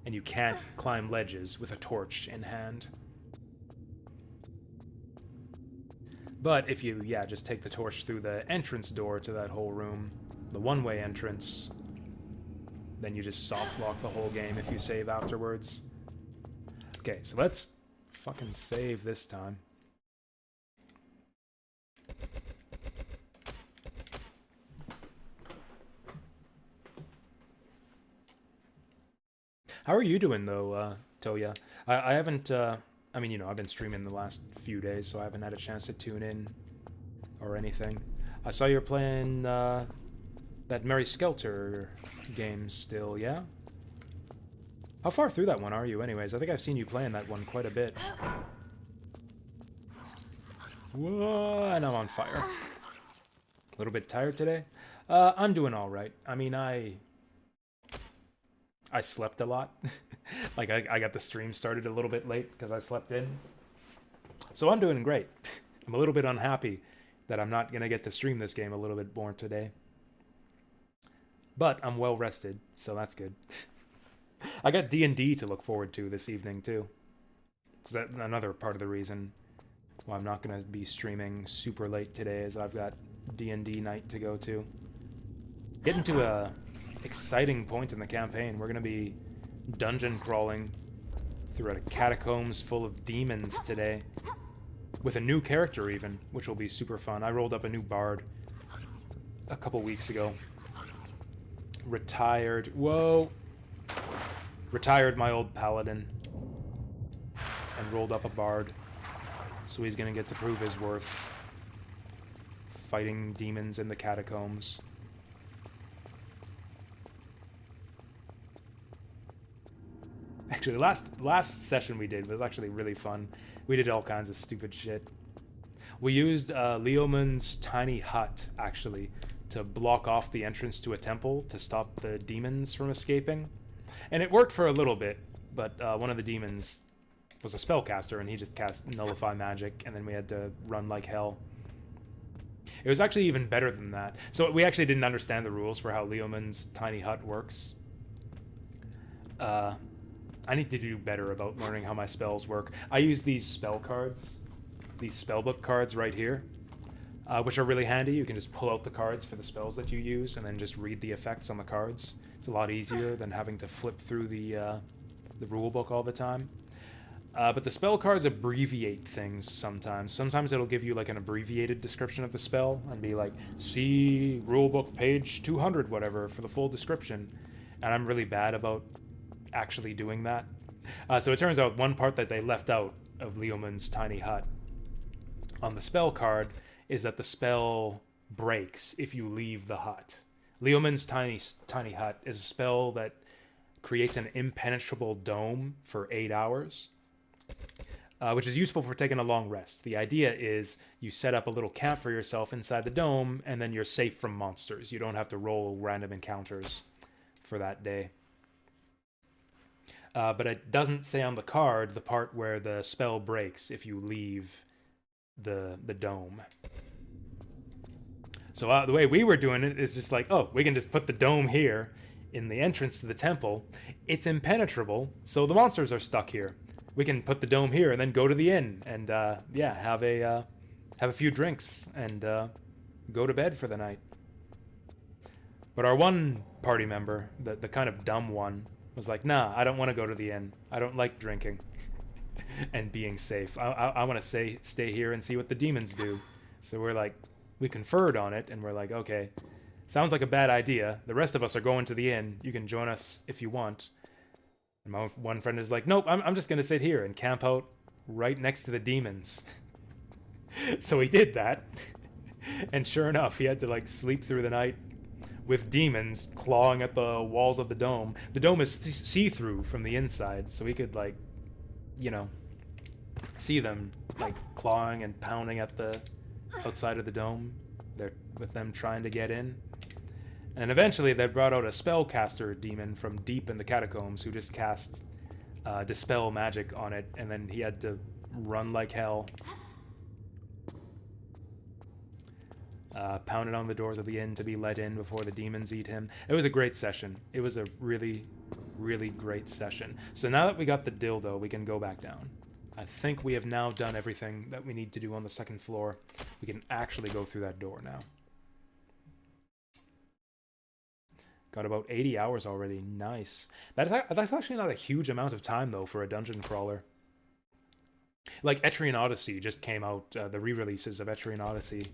And you can't climb ledges with a torch in hand. But if you, yeah, just take the torch through the entrance door to that whole room, the one-way entrance, then you just soft lock the whole game if you save afterwards. Okay, so let's fucking save this time. How are you doing though, Toya? I haven't, I mean, you know, I've been streaming the last few days, so I haven't had a chance to tune in or anything. I saw you were playing, that Mary Skelter game still, yeah? How far through that one are you anyways? I think I've seen you playing that one quite a bit. Whoa, and I'm on fire. A little bit tired today? I'm doing alright. I mean, I slept a lot. Like, I got the stream started a little bit late because I slept in. So I'm doing great. I'm a little bit unhappy that I'm not going to get to stream this game a little bit more today. But I'm well rested, so that's good. I got D&D to look forward to this evening, too. So that's another part of the reason why I'm not going to be streaming super late today is I've got D&D night to go to. Getting to a exciting point in the campaign. We're going to be dungeon crawling through a catacombs full of demons today. With a new character, even, which will be super fun. I rolled up a new bard a couple weeks ago. Retired my old paladin and rolled up a bard, so he's gonna get to prove his worth fighting demons in the catacombs. Actually, last session we did was actually really fun. We did all kinds of stupid shit. We used Leomund's tiny hut, actually, to block off the entrance to a temple to stop the demons from escaping. And it worked for a little bit, but one of the demons was a spellcaster, and he just cast Nullify Magic, and then we had to run like hell. It was actually even better than that. So we actually didn't understand the rules for how Leomund's tiny hut works. I need to do better about learning how my spells work. I use these spell cards, these spellbook cards right here, which are really handy. You can just pull out the cards for the spells that you use and then just read the effects on the cards. It's a lot easier than having to flip through the rule book all the time. But the spell cards abbreviate things sometimes. Sometimes it'll give you like an abbreviated description of the spell and be like, see rulebook page 200, whatever, for the full description. And I'm really bad about actually doing that. So it turns out one part that they left out of Leomund's tiny hut on the spell card is that the spell breaks if you leave the hut. Leomund's tiny hut is a spell that creates an impenetrable dome for 8 hours, which is useful for taking a long rest. The idea is you set up a little camp for yourself inside the dome, and then you're safe from monsters. You don't have to roll random encounters for that day. but it doesn't say on the card the part where the spell breaks if you leave the dome. So the way we were doing it is just like, oh, we can just put the dome here in the entrance to the temple. It's impenetrable, so the monsters are stuck here. We can put the dome here and then go to the inn and yeah, have a few drinks and go to bed for the night. But our one party member, the kind of dumb one, was like, nah, I don't want to go to the inn. I don't like drinking and being safe. I want to stay here and see what the demons do. So we're like, we conferred on it, and we're like, okay, sounds like a bad idea. The rest of us are going to the inn. You can join us if you want. And my one friend is like, nope, I'm just going to sit here and camp out right next to the demons. So he did that. And sure enough, he had to like sleep through the night with demons clawing at the walls of the dome. The dome is see-through from the inside, so he could like, you know, see them like clawing and pounding at the outside of the dome. They're with them trying to get in. And eventually they brought out a spellcaster demon from deep in the catacombs who just cast dispel magic on it, and then he had to run like hell. Pounded on the doors of the inn to be let in before the demons eat him. It was a great session. It was a really, really great session. So now that we got the dildo, we can go back down. I think we have now done everything that we need to do on the second floor. We can actually go through that door now. Got about 80 hours already. Nice. That's actually not a huge amount of time, though, for a dungeon crawler. Like, Etrian Odyssey just came out, the re-releases of Etrian Odyssey.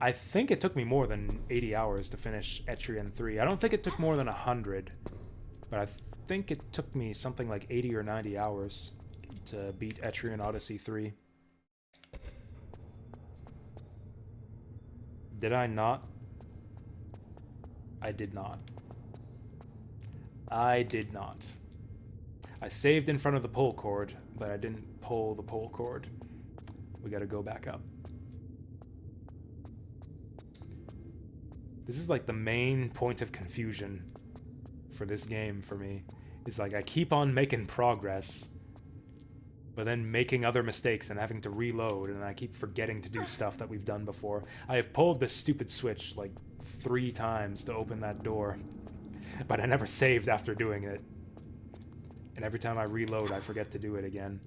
I think it took me more than 80 hours to finish Etrian 3. I don't think it took more than 100, but I think it took me something like 80 or 90 hours to beat Etrian Odyssey 3. Did I not? I did not. I did not. I saved in front of the pull cord, but I didn't pull the pull cord. We gotta go back up. This is like the main point of confusion for this game for me. Is like I keep on making progress, but then making other mistakes and having to reload, and I keep forgetting to do stuff that we've done before. I have pulled this stupid switch like 3 times to open that door, but I never saved after doing it. And every time I reload, I forget to do it again.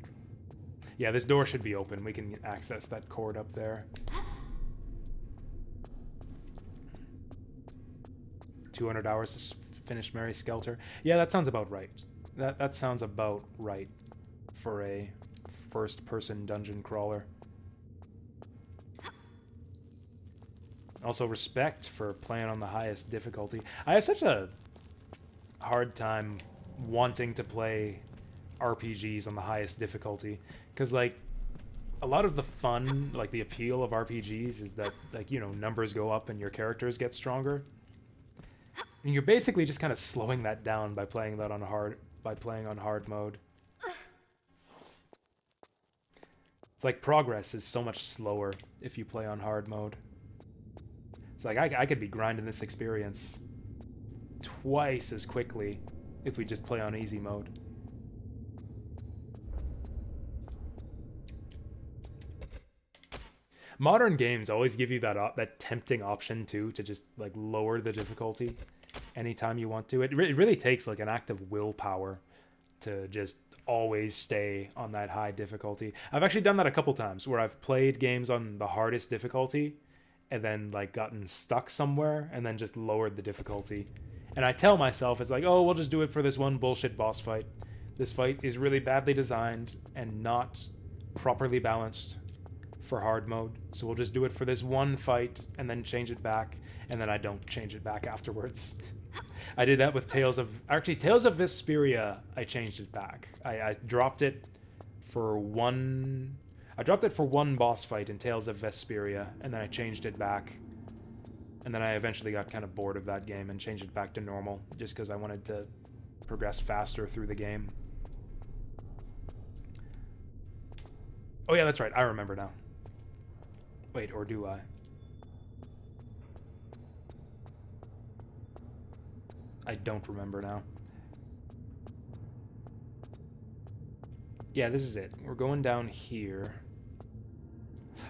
Yeah, this door should be open. We can access that cord up there. 200 hours to finish Mary Skelter. Yeah, that sounds about right. That sounds about right for a first-person dungeon crawler. Also, respect for playing on the highest difficulty. I have such a hard time wanting to play RPGs on the highest difficulty, because like a lot of the fun, like the appeal of RPGs is that, like, you know, numbers go up and your characters get stronger. And you're basically just kind of slowing that down by playing that on hard mode. It's like progress is so much slower if you play on hard mode. It's like I could be grinding this experience twice as quickly if we just play on easy mode. Modern games always give you that tempting option too, to just like lower the difficulty anytime you want to. It really takes like an act of willpower to just always stay on that high difficulty. I've actually done that a couple times where I've played games on the hardest difficulty and then like gotten stuck somewhere and then just lowered the difficulty. And I tell myself, it's like, oh, we'll just do it for this one bullshit boss fight. This fight is really badly designed and not properly balanced for hard mode, so we'll just do it for this one fight and then change it back, and then I don't change it back afterwards. I did that with Tales of Vesperia. I changed it back. I dropped it for one boss fight in Tales of Vesperia, and then I changed it back. And then I eventually got kind of bored of that game and changed it back to normal, just because I wanted to progress faster through the game. Oh yeah, that's right, I remember now. Wait, or do I? I don't remember now. Yeah, this is it. We're going down here.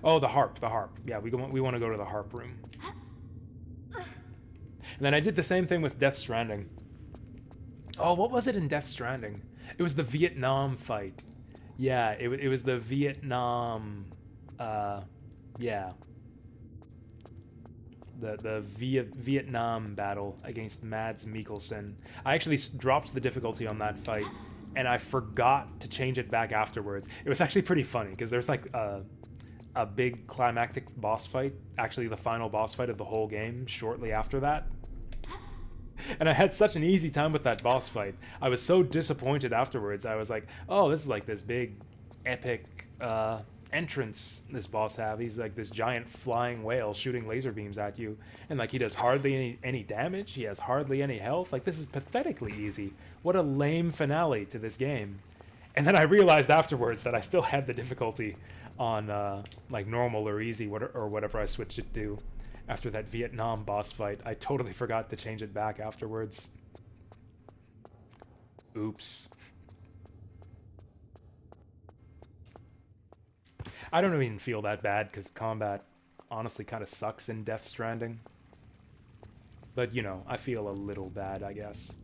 Oh, the harp, the harp. Yeah, we want to go to the harp room. And then I did the same thing with Death Stranding. Oh, what was it in Death Stranding? It was the Vietnam fight. Yeah, it was the Vietnam. Yeah. The Vietnam battle against Mads Mikkelsen. I actually dropped the difficulty on that fight, and I forgot to change it back afterwards. It was actually pretty funny because there's like a big climactic boss fight, actually the final boss fight of the whole game, shortly after that. And I had such an easy time with that boss fight. I was so disappointed afterwards. I was like, oh, this is like this big, epic entrance this boss have. He's like this giant flying whale shooting laser beams at you. And like he does hardly any damage. He has hardly any health. Like this is pathetically easy. What a lame finale to this game. And then I realized afterwards that I still had the difficulty on like normal or easy or whatever I switched it to. After that Vietnam boss fight, I totally forgot to change it back afterwards. Oops. I don't even feel that bad because combat honestly kind of sucks in Death Stranding. But, you know, I feel a little bad, I guess.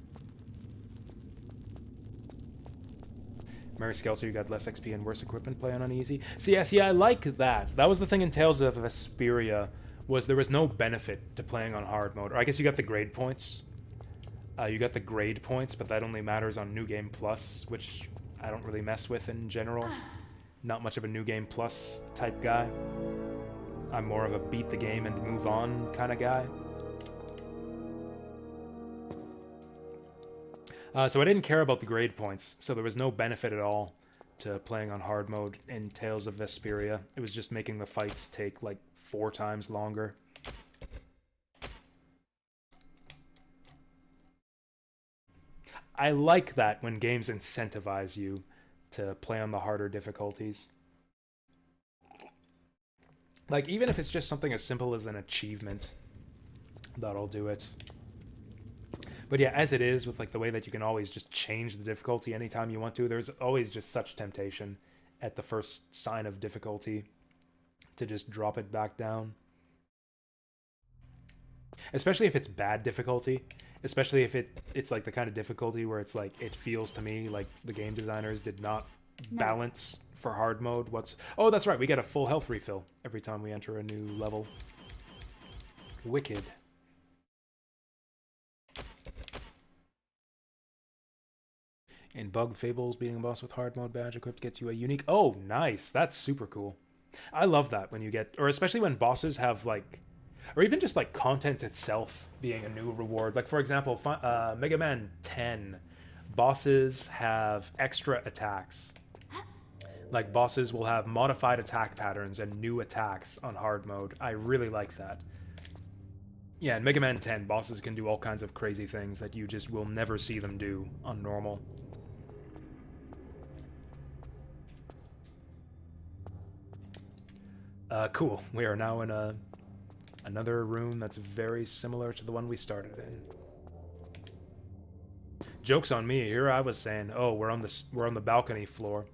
Mary Skelter, you got less XP and worse equipment playing on easy. See, I like that. That was the thing in Tales of Vesperia, was there was no benefit to playing on hard mode. Or I guess you got the grade points. You got the grade points, but that only matters on New Game Plus, which I don't really mess with in general. Not much of a New Game Plus type guy. I'm more of a beat the game and move on kind of guy. So I didn't care about the grade points, so there was no benefit at all to playing on hard mode in Tales of Vesperia. It was just making the fights take like 4 times longer. I like that when games incentivize you to play on the harder difficulties. Like, even if it's just something as simple as an achievement, that'll do it. But yeah, as it is, with like the way that you can always just change the difficulty anytime you want to, there's always just such temptation at the first sign of difficulty to just drop it back down. Especially if it's bad difficulty. Especially if it's like the kind of difficulty where it's like, it feels to me like the game designers did not balance for hard mode. Oh, that's right, we get a full health refill every time we enter a new level. Wicked. In Bug Fables, beating a boss with hard mode badge equipped gets you a unique... Oh, nice. That's super cool. I love that when you get... Or especially when bosses have, like... Or even just, like, content itself being a new reward. Like, for example, Mega Man 10, bosses have extra attacks. Like, bosses will have modified attack patterns and new attacks on hard mode. I really like that. Yeah, in Mega Man 10, bosses can do all kinds of crazy things that you just will never see them do on normal. Cool. We are now in another room that's very similar to the one we started in. Joke's on me. Here I was saying, oh, we're on the balcony floor.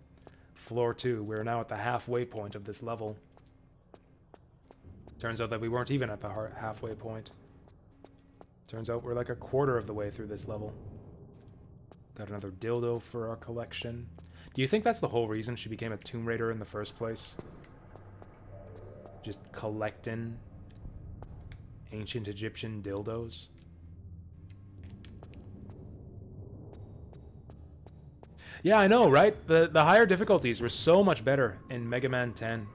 Floor 2. We're now at the halfway point of this level. Turns out that we weren't even at the halfway point. Turns out we're like a quarter of the way through this level. Got another dildo for our collection. Do you think that's the whole reason she became a Tomb Raider in the first place? Just collecting ancient Egyptian dildos? Yeah, I know, right? The higher difficulties were so much better in Mega Man 10.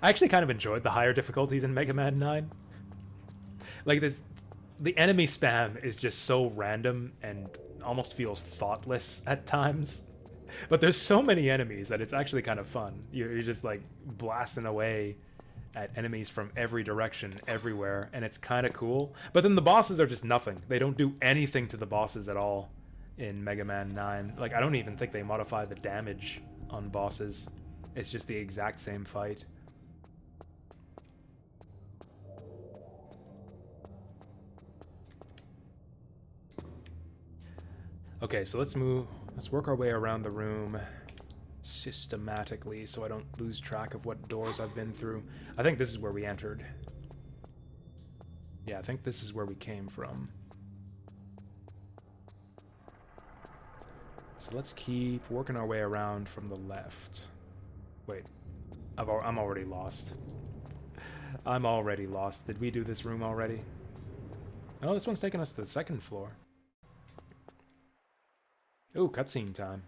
I actually kind of enjoyed the higher difficulties in Mega Man 9. Like, the enemy spam is just so random and almost feels thoughtless at times. But there's so many enemies that it's actually kind of fun. You're just, like, blasting away at enemies from every direction, everywhere, and it's kind of cool. But then the bosses are just nothing. They don't do anything to the bosses at all in Mega Man 9. Like, I don't even think they modify the damage on bosses. It's just the exact same fight. Okay, so let's move Let's work our way around the room systematically so I don't lose track of what doors I've been through. I think this is where we entered. Yeah, I think this is where we came from. So let's keep working our way around from the left. Wait, I'm already lost. I'm already lost. Did we do this room already? Oh, this one's taking us to the second floor. Ooh, cutscene time.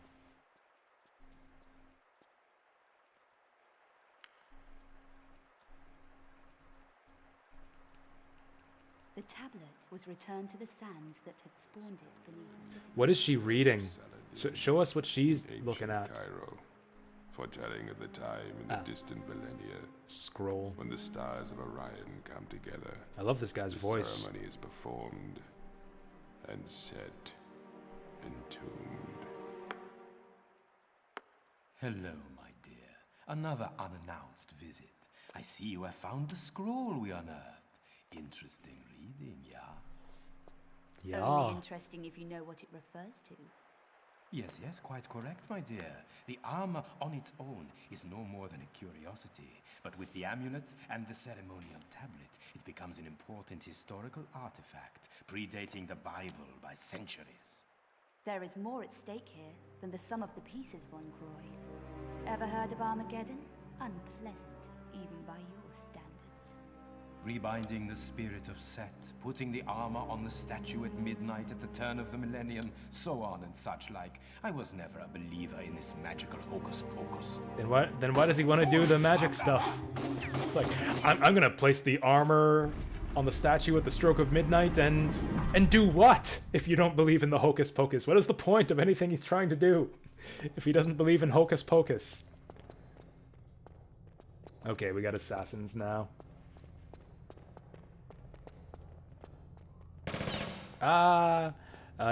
The tablet was returned to the sands that had spawned it beneath the city. What is she reading? Show us what she's looking at. Cairo, foretelling of the time in the distant millennia. Scroll. When the stars of Orion come together. I love this guy's voice. The ceremony is performed and set, entombed. Hello, my dear. Another unannounced visit. I see you have found the scroll we unearthed. Interesting reading, yeah? Yeah. Only interesting if you know what it refers to. Yes, quite correct, my dear. The armor on its own is no more than a curiosity. But with the amulet and the ceremonial tablet, it becomes an important historical artifact, predating the Bible by centuries. There is more at stake here than the sum of the pieces, Von Croy. Ever heard of Armageddon? Unpleasant, even by your standards. Rebinding the spirit of Set, putting the armor on the statue at midnight at the turn of the millennium, so on and such like. I was never a believer in this magical hocus pocus. Then why does he want to do the magic stuff? It's like, I'm gonna place the armor on the statue at the stroke of midnight and do what if you don't believe in the hocus pocus? What is the point of anything he's trying to do if he doesn't believe in hocus pocus? Okay, we got assassins now.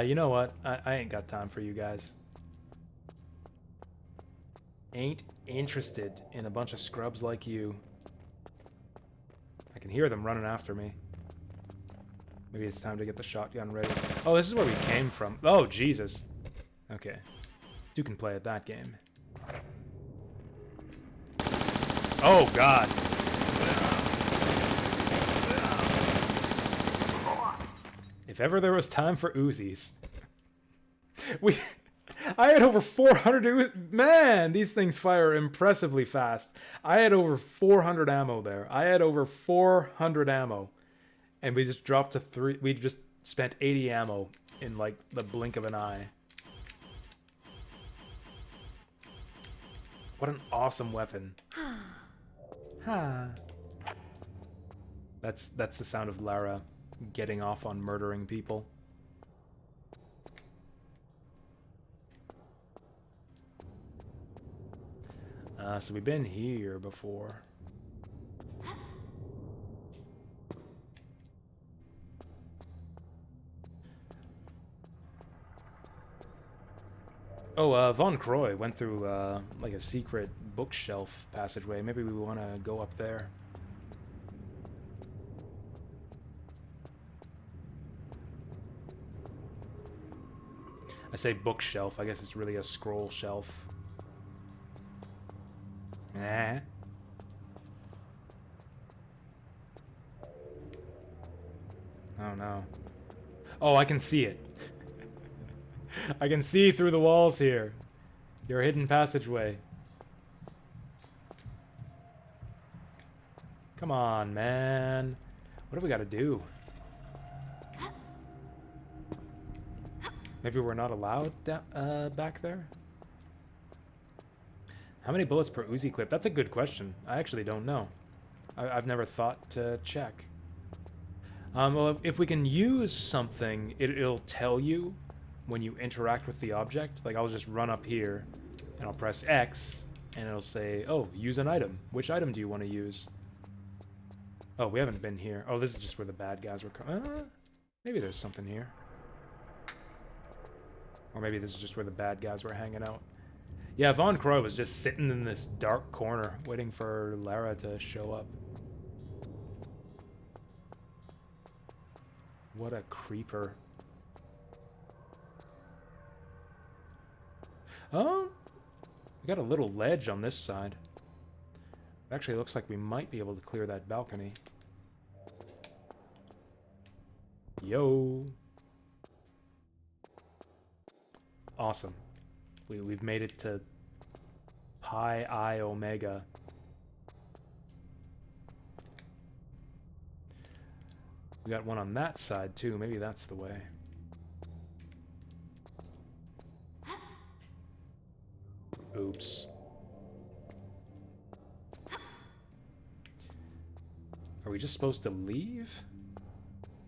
You know what? I ain't got time for you guys. Ain't interested in a bunch of scrubs like you. I can hear them running after me. Maybe it's time to get the shotgun ready. Oh, this is where we came from. Oh, Jesus. Okay. You can play at that game. Oh, God. If ever there was time for Uzis. I had over 400 Man, these things fire impressively fast. I had over 400 ammo there. I had over 400 ammo. And we just dropped to 3. We just spent 80 ammo in like the blink of an eye. What an awesome weapon. That's the sound of Lara getting off on murdering people. So we've been here before. Oh, Von Croy went through like a secret bookshelf passageway. Maybe we want to go up there. I say bookshelf, I guess it's really a scroll shelf. Eh. Oh no. Oh, I can see it. I can see through the walls here. Your hidden passageway. Come on, man. What do we got to do? Maybe we're not allowed back there? How many bullets per Uzi clip? That's a good question. I actually don't know. I've never thought to check. Well, if we can use something, it'll tell you when you interact with the object. Like, I'll just run up here, and I'll press X, and it'll say, oh, use an item. Which item do you want to use? Oh, we haven't been here. Oh, this is just where the bad guys were coming. Maybe there's something here. Or maybe this is just where the bad guys were hanging out. Yeah, Von Croy was just sitting in this dark corner, waiting for Lara to show up. What a creeper. Oh, we got a little ledge on this side. It actually looks like we might be able to clear that balcony. Yo. Awesome. We've made it to Pi I Omega. We got one on that side too. Maybe that's the way. Oops. Are we just supposed to leave?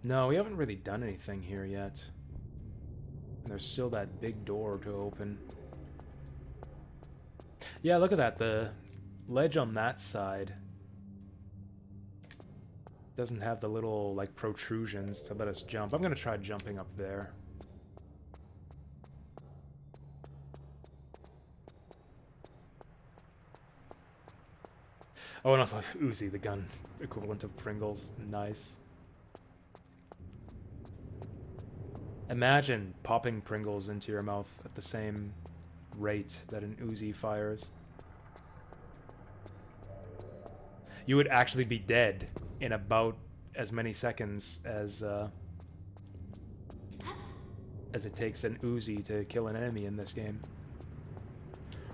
No, we haven't really done anything here yet. And there's still that big door to open. Yeah, look at that. The ledge on that side doesn't have the little, like, protrusions to let us jump. I'm gonna try jumping up there. Oh, and also Uzi, the gun equivalent of Pringles. Nice. Imagine popping Pringles into your mouth at the same rate that an Uzi fires. You would actually be dead in about as many seconds as it takes an Uzi to kill an enemy in this game.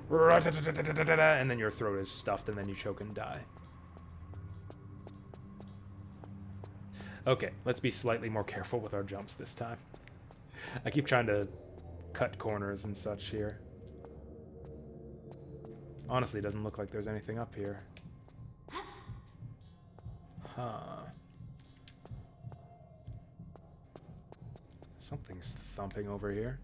And then your throat is stuffed and then you choke and die. Okay, let's be slightly more careful with our jumps this time. I keep trying to cut corners and such here. Honestly, it doesn't look like there's anything up here. Huh. Something's thumping over here.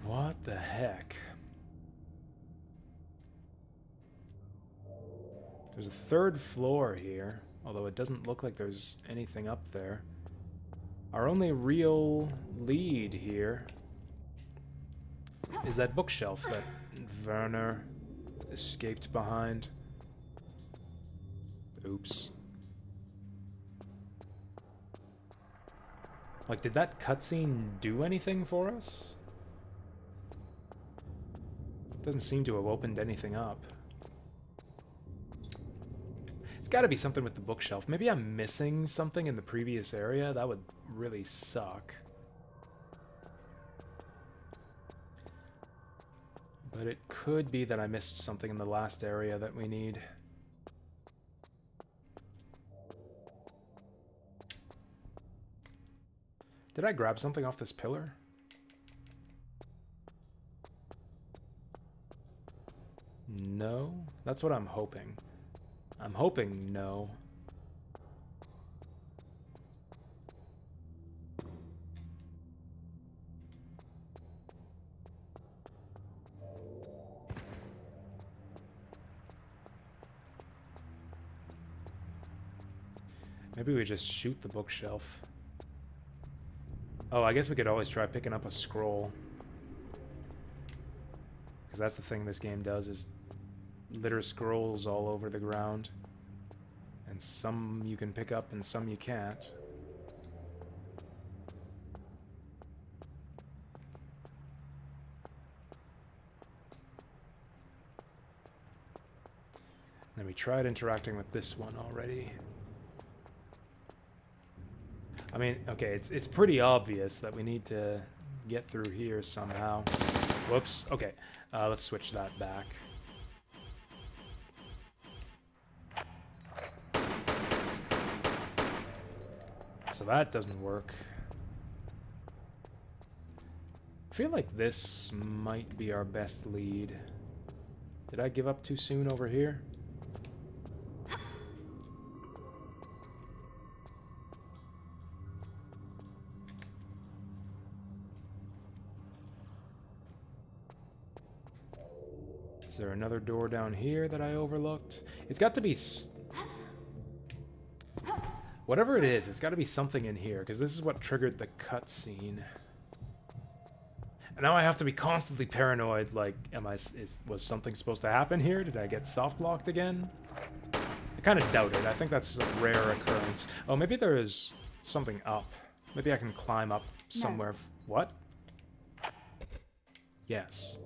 What the heck? There's a third floor here, although it doesn't look like there's anything up there. Our only real lead here is that bookshelf that Werner escaped behind. Oops. Like, did that cutscene do anything for us? Doesn't seem to have opened anything up. It's gotta be something with the bookshelf. Maybe I'm missing something in the previous area. That would really suck. But it could be that I missed something in the last area that we need. Did I grab something off this pillar? No? That's what I'm hoping. I'm hoping no. Maybe we just shoot the bookshelf. Oh, I guess we could always try picking up a scroll. Because that's the thing this game does, is litter scrolls all over the ground. And some you can pick up and some you can't. And we tried interacting with this one already. I mean, okay, it's pretty obvious that we need to get through here somehow. Whoops. Okay, let's switch that back. So that doesn't work. I feel like this might be our best lead. Did I give up too soon over here? Is there another door down here that I overlooked? It's got to be... Whatever it is, it's got to be something in here, because this is what triggered the cutscene. And now I have to be constantly paranoid, like, was something supposed to happen here? Did I get soft-locked again? I kind of doubt it. I think that's a rare occurrence. Oh, maybe there is something up. Maybe I can climb up somewhere What? Yes.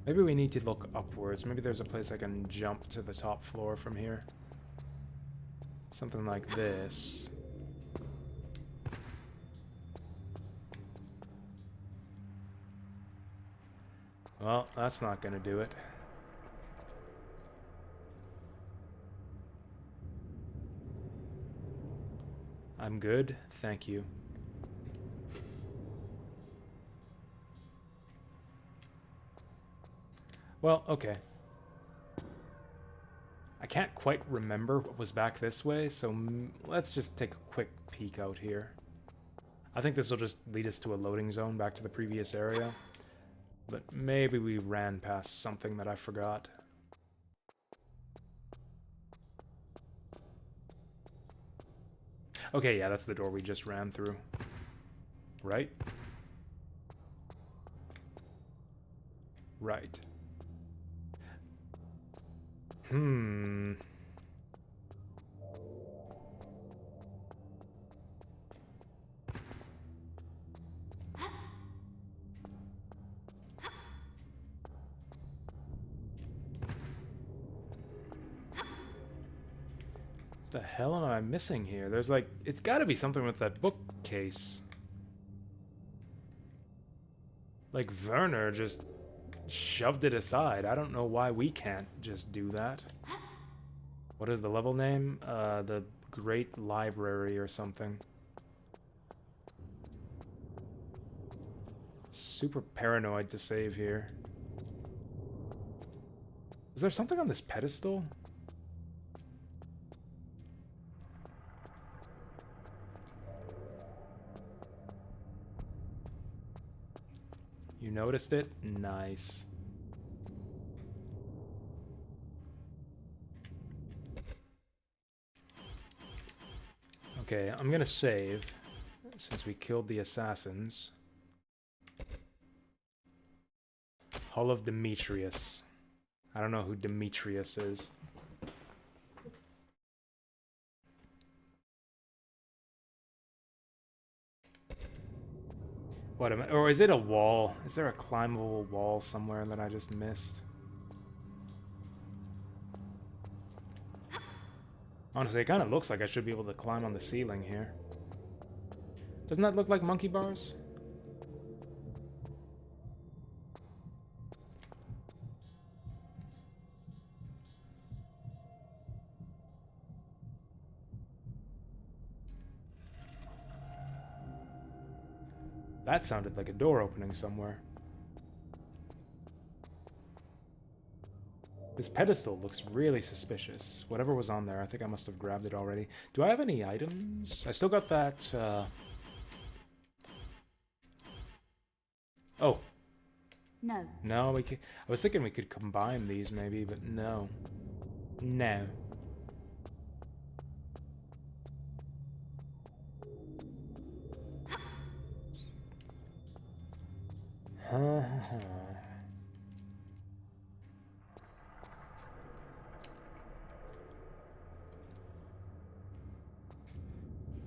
Maybe we need to look upwards. Maybe there's a place I can jump to the top floor from here. Something like this. Well, that's not gonna do it. I'm good, thank you. Well, okay. I can't quite remember what was back this way, so let's just take a quick peek out here. I think this will just lead us to a loading zone back to the previous area. But maybe we ran past something that I forgot. Okay, yeah, that's the door we just ran through. Right? Right. The hell am I missing here? There's like, it's gotta be something with that bookcase. Like Werner just shoved it aside. I don't know why we can't just do that. What is the level name? The Great Library or something. Super paranoid to save here. Is there something on this pedestal? You noticed it? Nice. Okay, I'm gonna save, since we killed the assassins. Hall of Demetrius. I don't know who Demetrius is. What am I, or is it a wall? Is there a climbable wall somewhere that I just missed? Honestly, it kind of looks like I should be able to climb on the ceiling here. Doesn't that look like monkey bars? That sounded like a door opening somewhere. This pedestal looks really suspicious. Whatever was on there, I think I must have grabbed it already. Do I have any items? I still got that, Oh. No. No, we could... I was thinking we could combine these maybe, but no. No.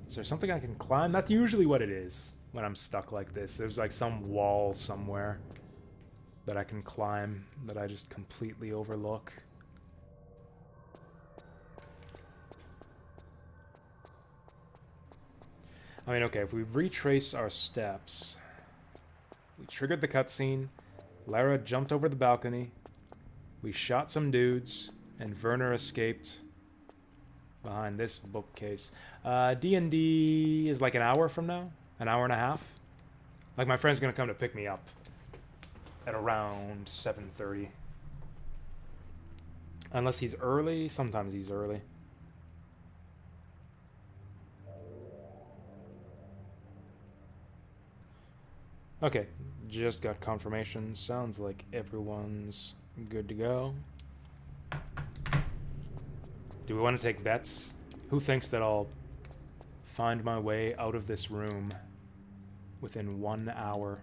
Is there something I can climb? That's usually what it is when I'm stuck like this. There's like some wall somewhere that I can climb that I just completely overlook. I mean, okay, if we retrace our steps, we triggered the cutscene, Lara jumped over the balcony, we shot some dudes, and Werner escaped behind this bookcase. D&D is like an hour from now? An hour and a half? Like, my friend's gonna come to pick me up at around 7:30. Unless he's early. Sometimes he's early. Okay, just got confirmation. Sounds like everyone's good to go. Do we want to take bets? Who thinks that I'll find my way out of this room within 1 hour?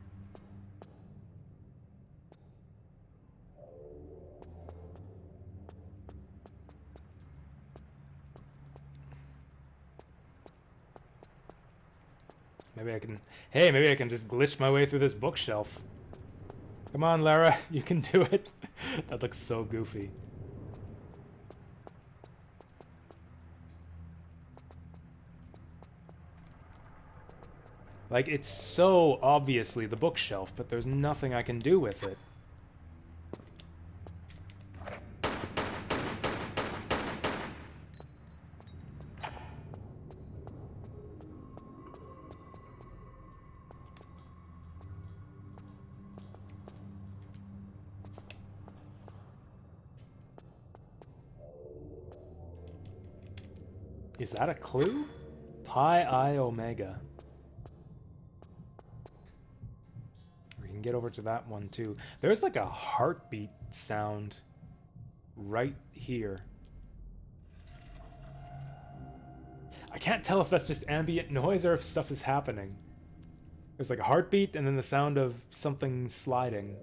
Maybe I can... Hey, maybe I can just glitch my way through this bookshelf. Come on, Lara. You can do it. That looks so goofy. Like, it's so obviously the bookshelf, but there's nothing I can do with it. Is that a clue? Pi I Omega. We can get over to that one too. There's like a heartbeat sound right here. I can't tell if that's just ambient noise or if stuff is happening. There's like a heartbeat and then the sound of something sliding.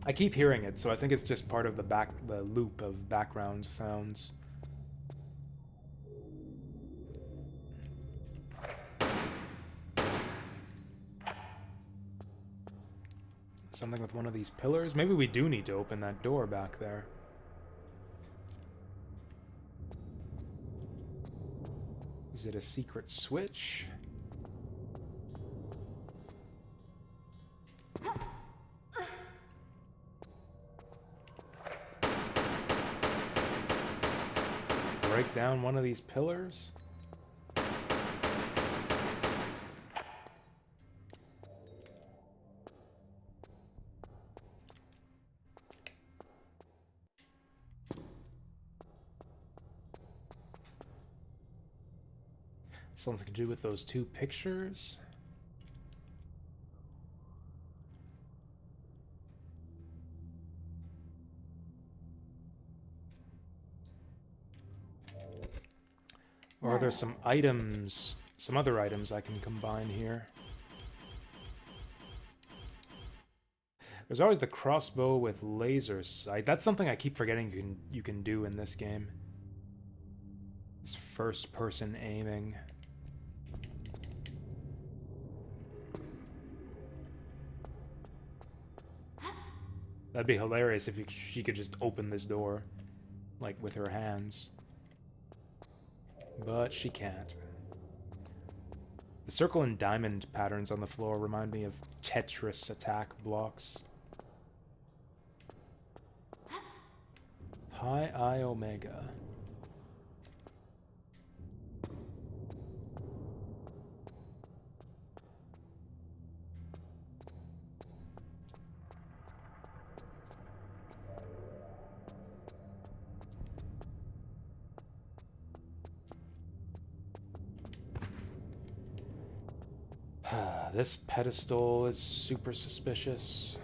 I keep hearing it, so I think it's just part of the loop of background sounds. Something with one of these pillars? Maybe we do need to open that door back there. Is it a secret switch? Break down one of these pillars? Something to do with those two pictures? Or are there some items, some other items I can combine here? There's always the crossbow with laser sight. That's something I keep forgetting you can do in this game. This first-person aiming. That'd be hilarious if she could just open this door, like, with her hands. But she can't. The circle and diamond patterns on the floor remind me of Tetris attack blocks. Pi I Omega. This pedestal is super suspicious.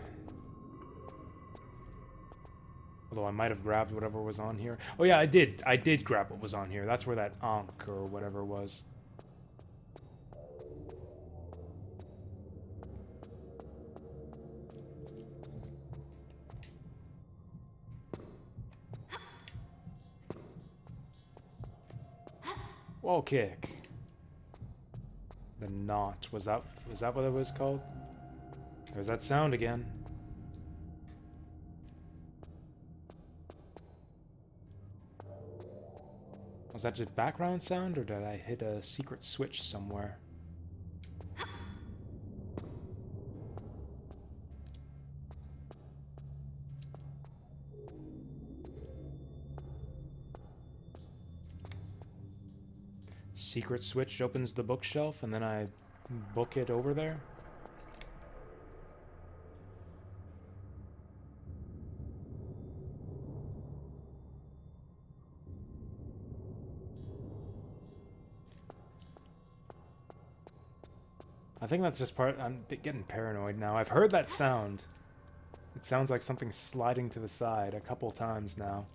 Although I might have grabbed whatever was on here. Oh yeah, I did. I did grab what was on here. That's where that Ankh or whatever was. Wall kick. The knot. Was that what it was called? There's that sound again. Was that just background sound, or did I hit a secret switch somewhere? Secret switch opens the bookshelf, and then I book it over there? I think that's just part... I'm getting paranoid now. I've heard that sound. It sounds like something sliding to the side a couple times now.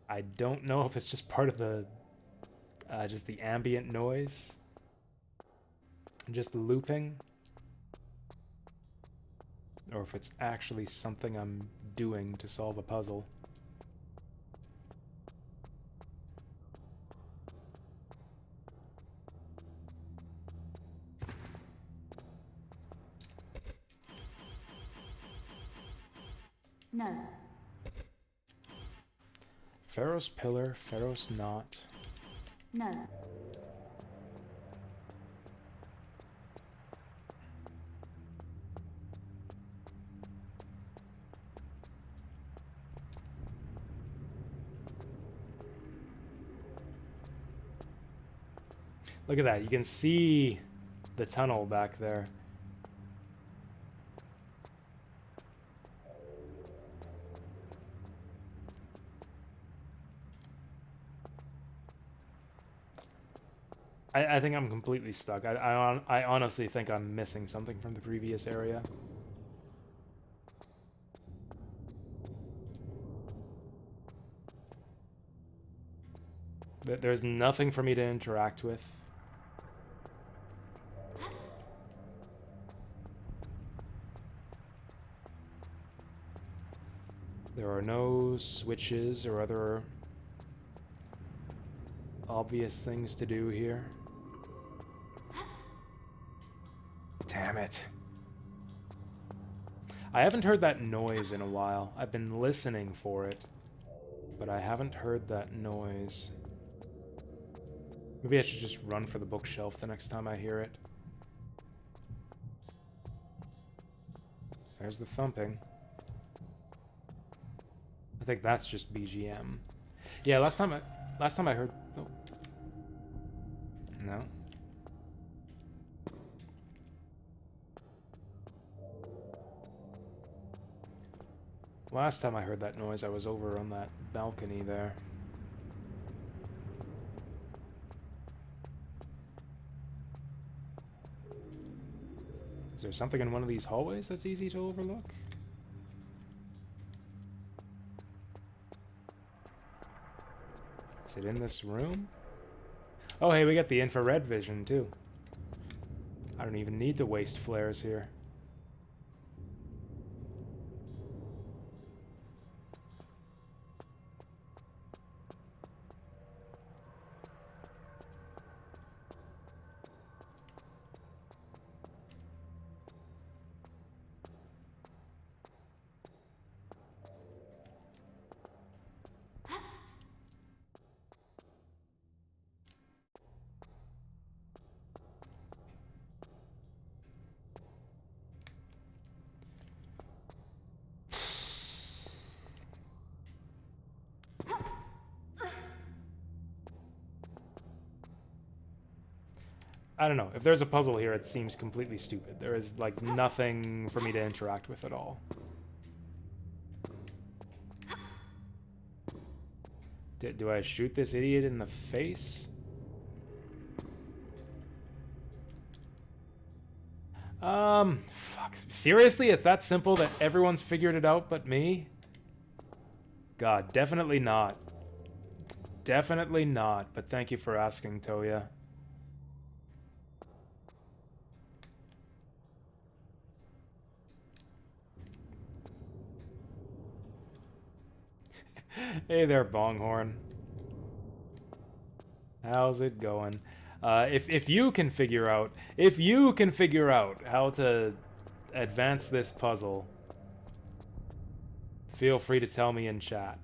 I don't know if it's just part of the... just the ambient noise. Just looping. Or if it's actually something I'm doing to solve a puzzle. No. Pharaoh's Pillar, Pharaoh's Knot. No. Look at that. You can see the tunnel back there. I think I'm completely stuck. I honestly think I'm missing something from the previous area. There's nothing for me to interact with. There are no switches or other obvious things to do here. Damn it. I haven't heard that noise in a while. I've been listening for it, but I haven't heard that noise. Maybe I should just run for the bookshelf the next time I hear it. There's the thumping. I think that's just BGM. Yeah, last time I heard... Oh. No. Last time I heard that noise, I was over on that balcony there. Is there something in one of these hallways that's easy to overlook? Is it in this room? Oh, hey, we got the infrared vision, too. I don't even need to waste flares here. I don't know. If there's a puzzle here, it seems completely stupid. There is, like, nothing for me to interact with at all. Do I shoot this idiot in the face? Fuck. Seriously? It's that simple that everyone's figured it out but me? God, definitely not. Definitely not, but thank you for asking, Toya. Hey there, Bonghorn. How's it going? If you can figure out how to advance this puzzle, feel free to tell me in chat.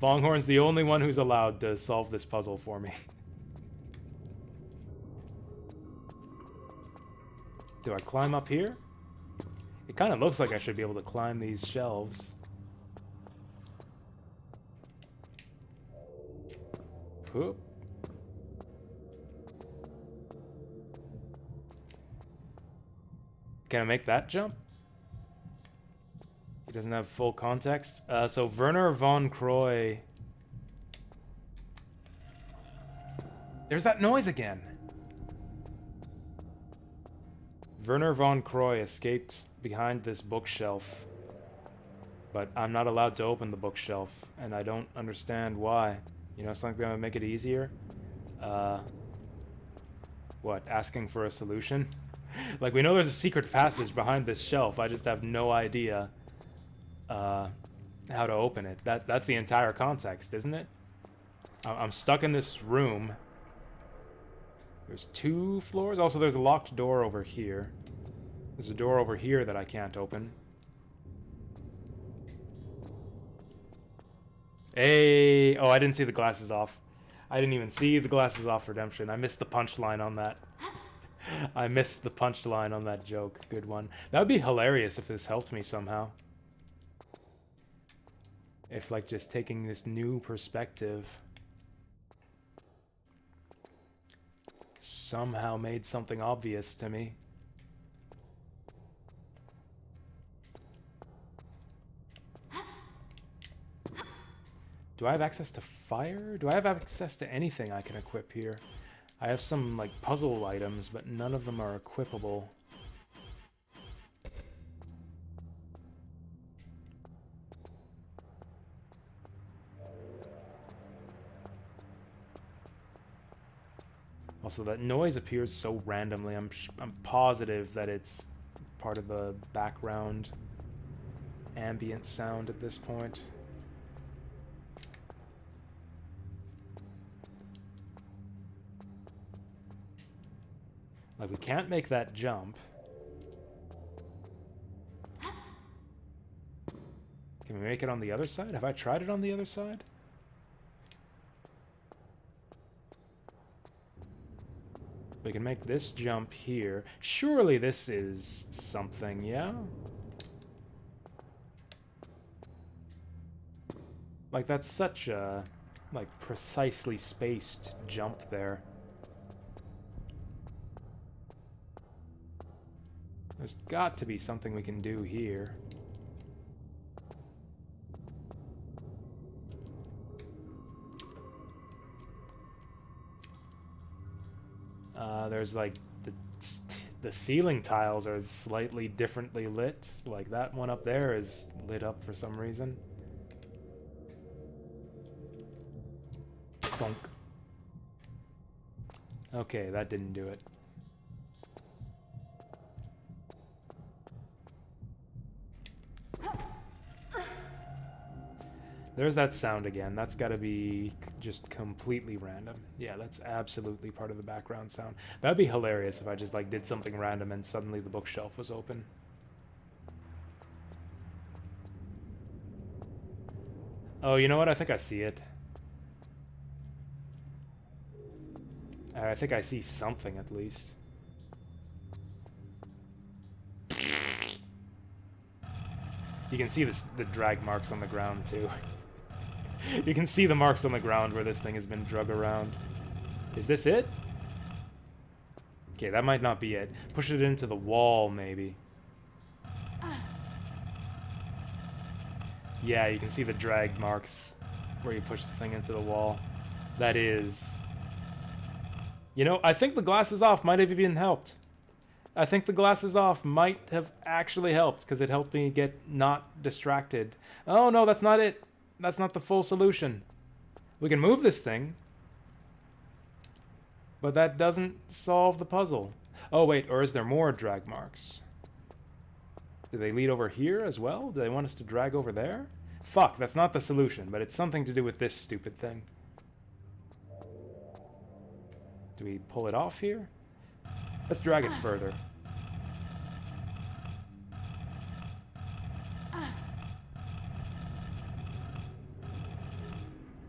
Bonghorn's the only one who's allowed to solve this puzzle for me. Do I climb up here? It kind of looks like I should be able to climb these shelves. Whoop. Can I make that jump? He doesn't have full context. So Werner von Croy. There's that noise again. Werner von Croy escaped behind this bookshelf, but I'm not allowed to open the bookshelf, and I don't understand why. You know, something that would make it easier? What, asking for a solution? Like, we know there's a secret passage behind this shelf, I just have no idea how to open it. That's the entire context, isn't it? I'm stuck in this room. There's 2 floors. Also, there's a locked door over here. There's a door over here that I can't open. Hey! Oh, I didn't see the glasses off. I didn't even see the glasses off redemption. I missed the punchline on that. I missed the punchline on that joke. Good one. That would be hilarious if this helped me somehow. If, like, just taking this new perspective somehow made something obvious to me. Do I have access to fire? Do I have access to anything I can equip here? I have some, like, puzzle items, but none of them are equipable. Also, that noise appears so randomly. I'm positive that it's part of the background ambient sound at this point. Like, we can't make that jump. Can we make it on the other side? Have I tried it on the other side? We can make this jump here. Surely this is something, yeah? Like, that's such a, like, precisely spaced jump there. There's got to be something we can do here. There's like the ceiling tiles are slightly differently lit. Like that one up there is lit up for some reason. Bonk. Okay, that didn't do it. There's that sound again. That's got to be just completely random. Yeah, that's absolutely part of the background sound. That'd be hilarious if I just like did something random and suddenly the bookshelf was open. Oh, you know what? I think I see it. I think I see something at least. You can see the drag marks on the ground too. You can see the marks on the ground where this thing has been drug around. Is this it? Okay, that might not be it. Push it into the wall, maybe. Yeah, you can see the drag marks where you push the thing into the wall. That is... You know, I think the glasses off might have even helped. I think the glasses off might have actually helped, because it helped me get not distracted. Oh, no, that's not it. That's not the full solution. We can move this thing, but that doesn't solve the puzzle. Oh, wait, or is there more drag marks? Do they lead over here as well? Do they want us to drag over there? Fuck, that's not the solution, but it's something to do with this stupid thing. Do we pull it off here? Let's drag it further.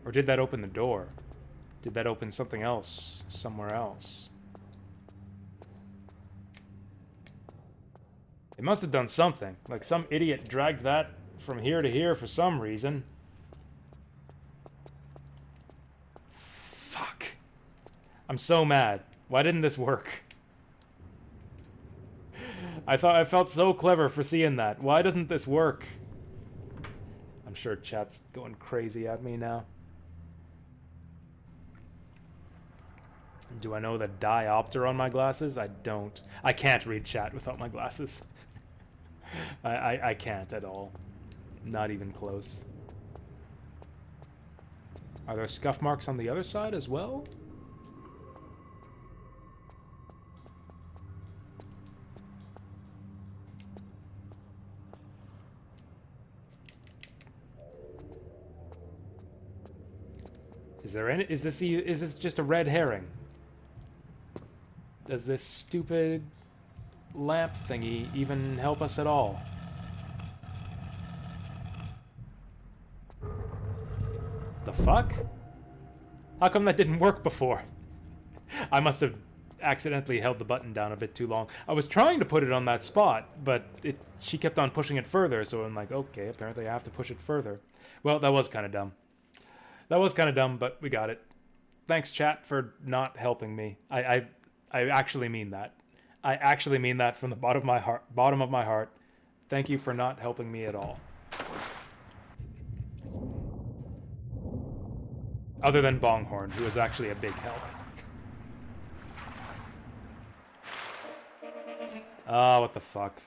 Or did that open the door? Did that open something else somewhere else? It must have done something. Like some idiot dragged that from here to here for some reason. Fuck. I'm so mad. Why didn't this work? I thought I felt so clever for seeing that. Why doesn't this work? I'm sure chat's going crazy at me now. Do I know the diopter on my glasses? I don't. I can't read chat without my glasses. I can't at all. Not even close. Are there scuff marks on the other side as well? Is there any? Is this just a red herring? Does this stupid lamp thingy even help us at all? The fuck? How come that didn't work before? I must have accidentally held the button down a bit too long. I was trying to put it on that spot, but she kept on pushing it further, so I'm like, okay, apparently I have to push it further. Well, that was kind of dumb. That was kind of dumb, but we got it. Thanks, chat, for not helping me. I actually mean that. I actually mean that from the bottom of my heart. Thank you for not helping me at all. Other than Bonghorn, who was actually a big help. Oh, what the fuck.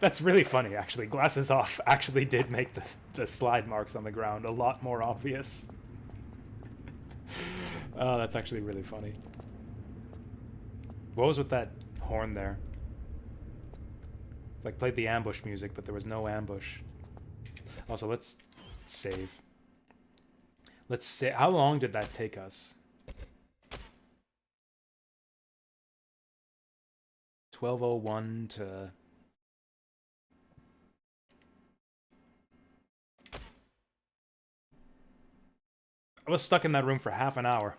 That's really funny, actually. Glasses Off actually did make the slide marks on the ground a lot more obvious. Oh, that's actually really funny. What was with that horn there? It's like played the ambush music, but there was no ambush. Also, let's save. Let's say, how long did that take us? 12:01 to... I was stuck in that room for half an hour.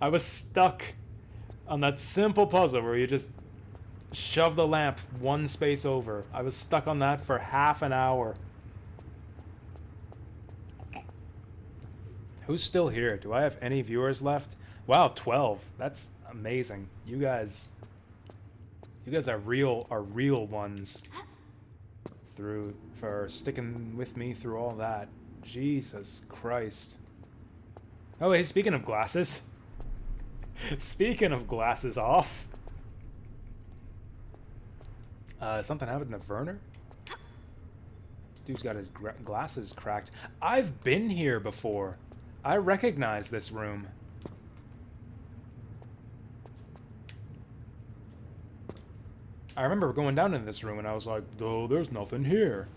I was stuck on that simple puzzle where you just shove the lamp one space over. I was stuck on that for half an hour. Who's still here? Do I have any viewers left? Wow, 12. That's amazing. You guys are real ones. For sticking with me through all that. Jesus Christ. Oh, hey, speaking of glasses. Speaking of Glasses Off. Something happened to Werner? Dude's got his glasses cracked. I've been here before. I recognize this room. I remember going down in this room and I was like, oh, there's nothing here.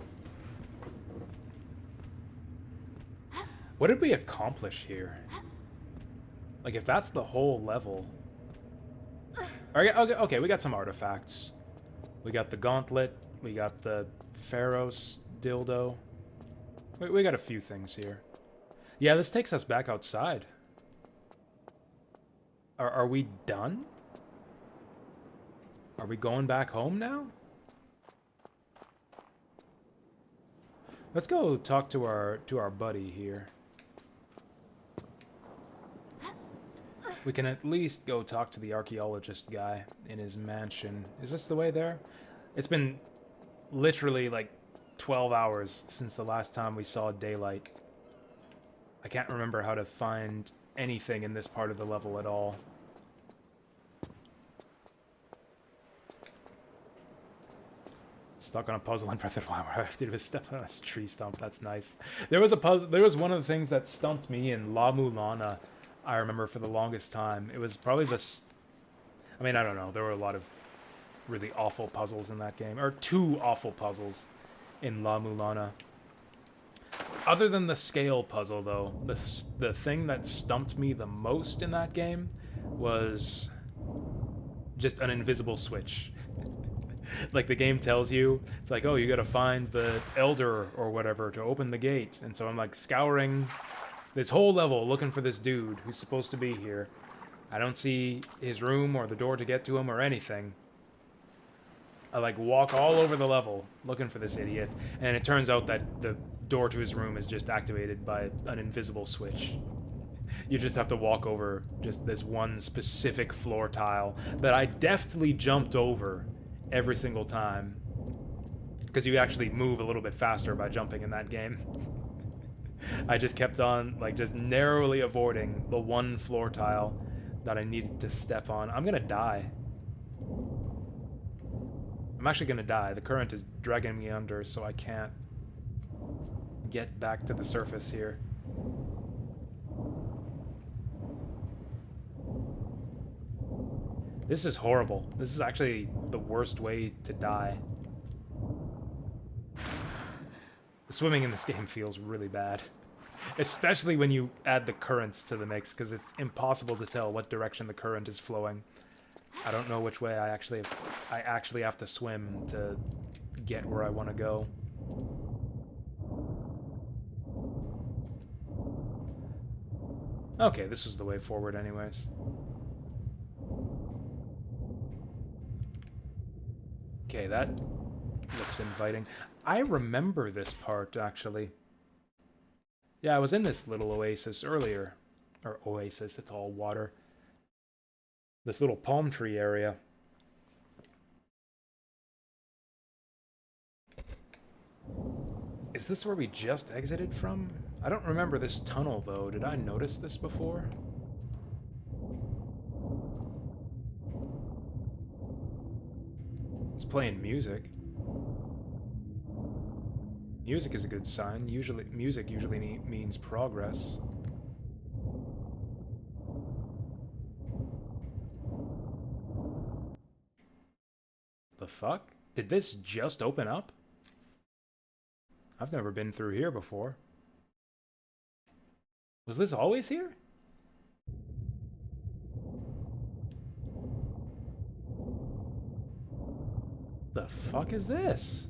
What did we accomplish here? Like, if that's the whole level... Okay, we got some artifacts. We got the gauntlet. We got the Pharaoh's dildo. We got a few things here. Yeah, this takes us back outside. Are we done? Are we going back home now? Let's go talk to our buddy here. We can at least go talk to the archaeologist guy in his mansion. Is this the way there? It's been literally like 12 hours since the last time we saw daylight. I can't remember how to find anything in this part of the level at all. Stuck on a puzzle in Breath of the Wild where I did was step on a tree stump. That's nice. There was a puzzle. There was one of the things that stumped me in La Mulana. I remember for the longest time. It was probably this... I mean, I don't know. There were a lot of really awful puzzles in that game. Or two awful puzzles in La Mulana. Other than the scale puzzle, though, the thing that stumped me the most in that game was just an invisible switch. Like, the game tells you, it's like, oh, you gotta find the Elder or whatever to open the gate. And so I'm, like, scouring this whole level looking for this dude who's supposed to be here. I don't see his room or the door to get to him or anything. I, like, walk all over the level looking for this idiot. And it turns out that the door to his room is just activated by an invisible switch. You just have to walk over just this one specific floor tile that I deftly jumped over every single time, because you actually move a little bit faster by jumping in that game. I just kept on, like, just narrowly avoiding the one floor tile that I needed to step on. I'm gonna die. I'm actually gonna die. The current is dragging me under, so I can't get back to the surface here. This is horrible. This is actually the worst way to die. The swimming in this game feels really bad. Especially when you add the currents to the mix, because it's impossible to tell what direction the current is flowing. I don't know which way I actually have to swim to get where I want to go. Okay, this was the way forward anyways. Okay, that looks inviting. I remember this part, actually. Yeah, I was in this little oasis earlier. Or oasis, it's all water. This little palm tree area. Is this where we just exited from? I don't remember this tunnel, though. Did I notice this before? It's playing music. Music is a good sign. Music usually means progress. The fuck? Did this just open up? I've never been through here before. Was this always here? The fuck is this?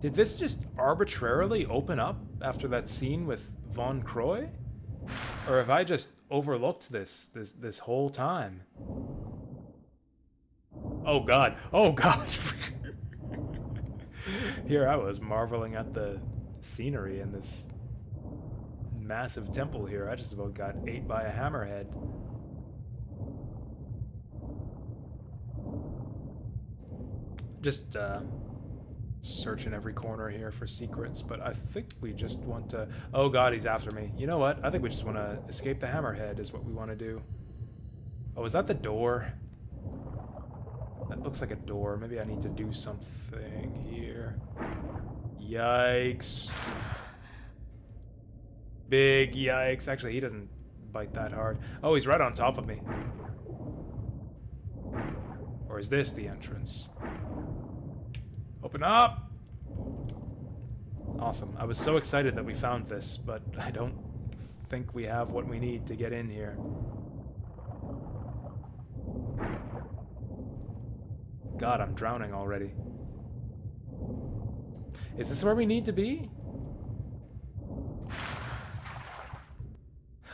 Did this just arbitrarily open up after that scene with Von Croy? Or have I just overlooked this whole time? Oh god. Oh god. Here I was marveling at the scenery in this massive temple here. I just about got ate by a hammerhead. Just searching every corner here for secrets, but I think we just want to... Oh god, he's after me. You know what? I think we just want to escape the hammerhead is what we want to do. Oh, is that the door? That looks like a door. Maybe I need to do something here. Yikes. Big yikes. Actually, he doesn't bite that hard. Oh, he's right on top of me. Or is this the entrance? Open up! Awesome. I was so excited that we found this, but I don't think we have what we need to get in here. God, I'm drowning already. Is this where we need to be?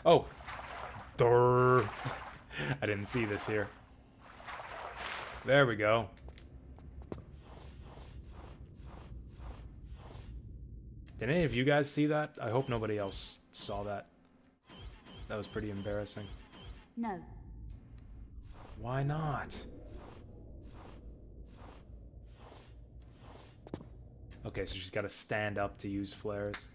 Oh! Durr! I didn't see this here. There we go. Did any of you guys see that? I hope nobody else saw that. That was pretty embarrassing. No. Why not? Okay, so she's got to stand up to use flares.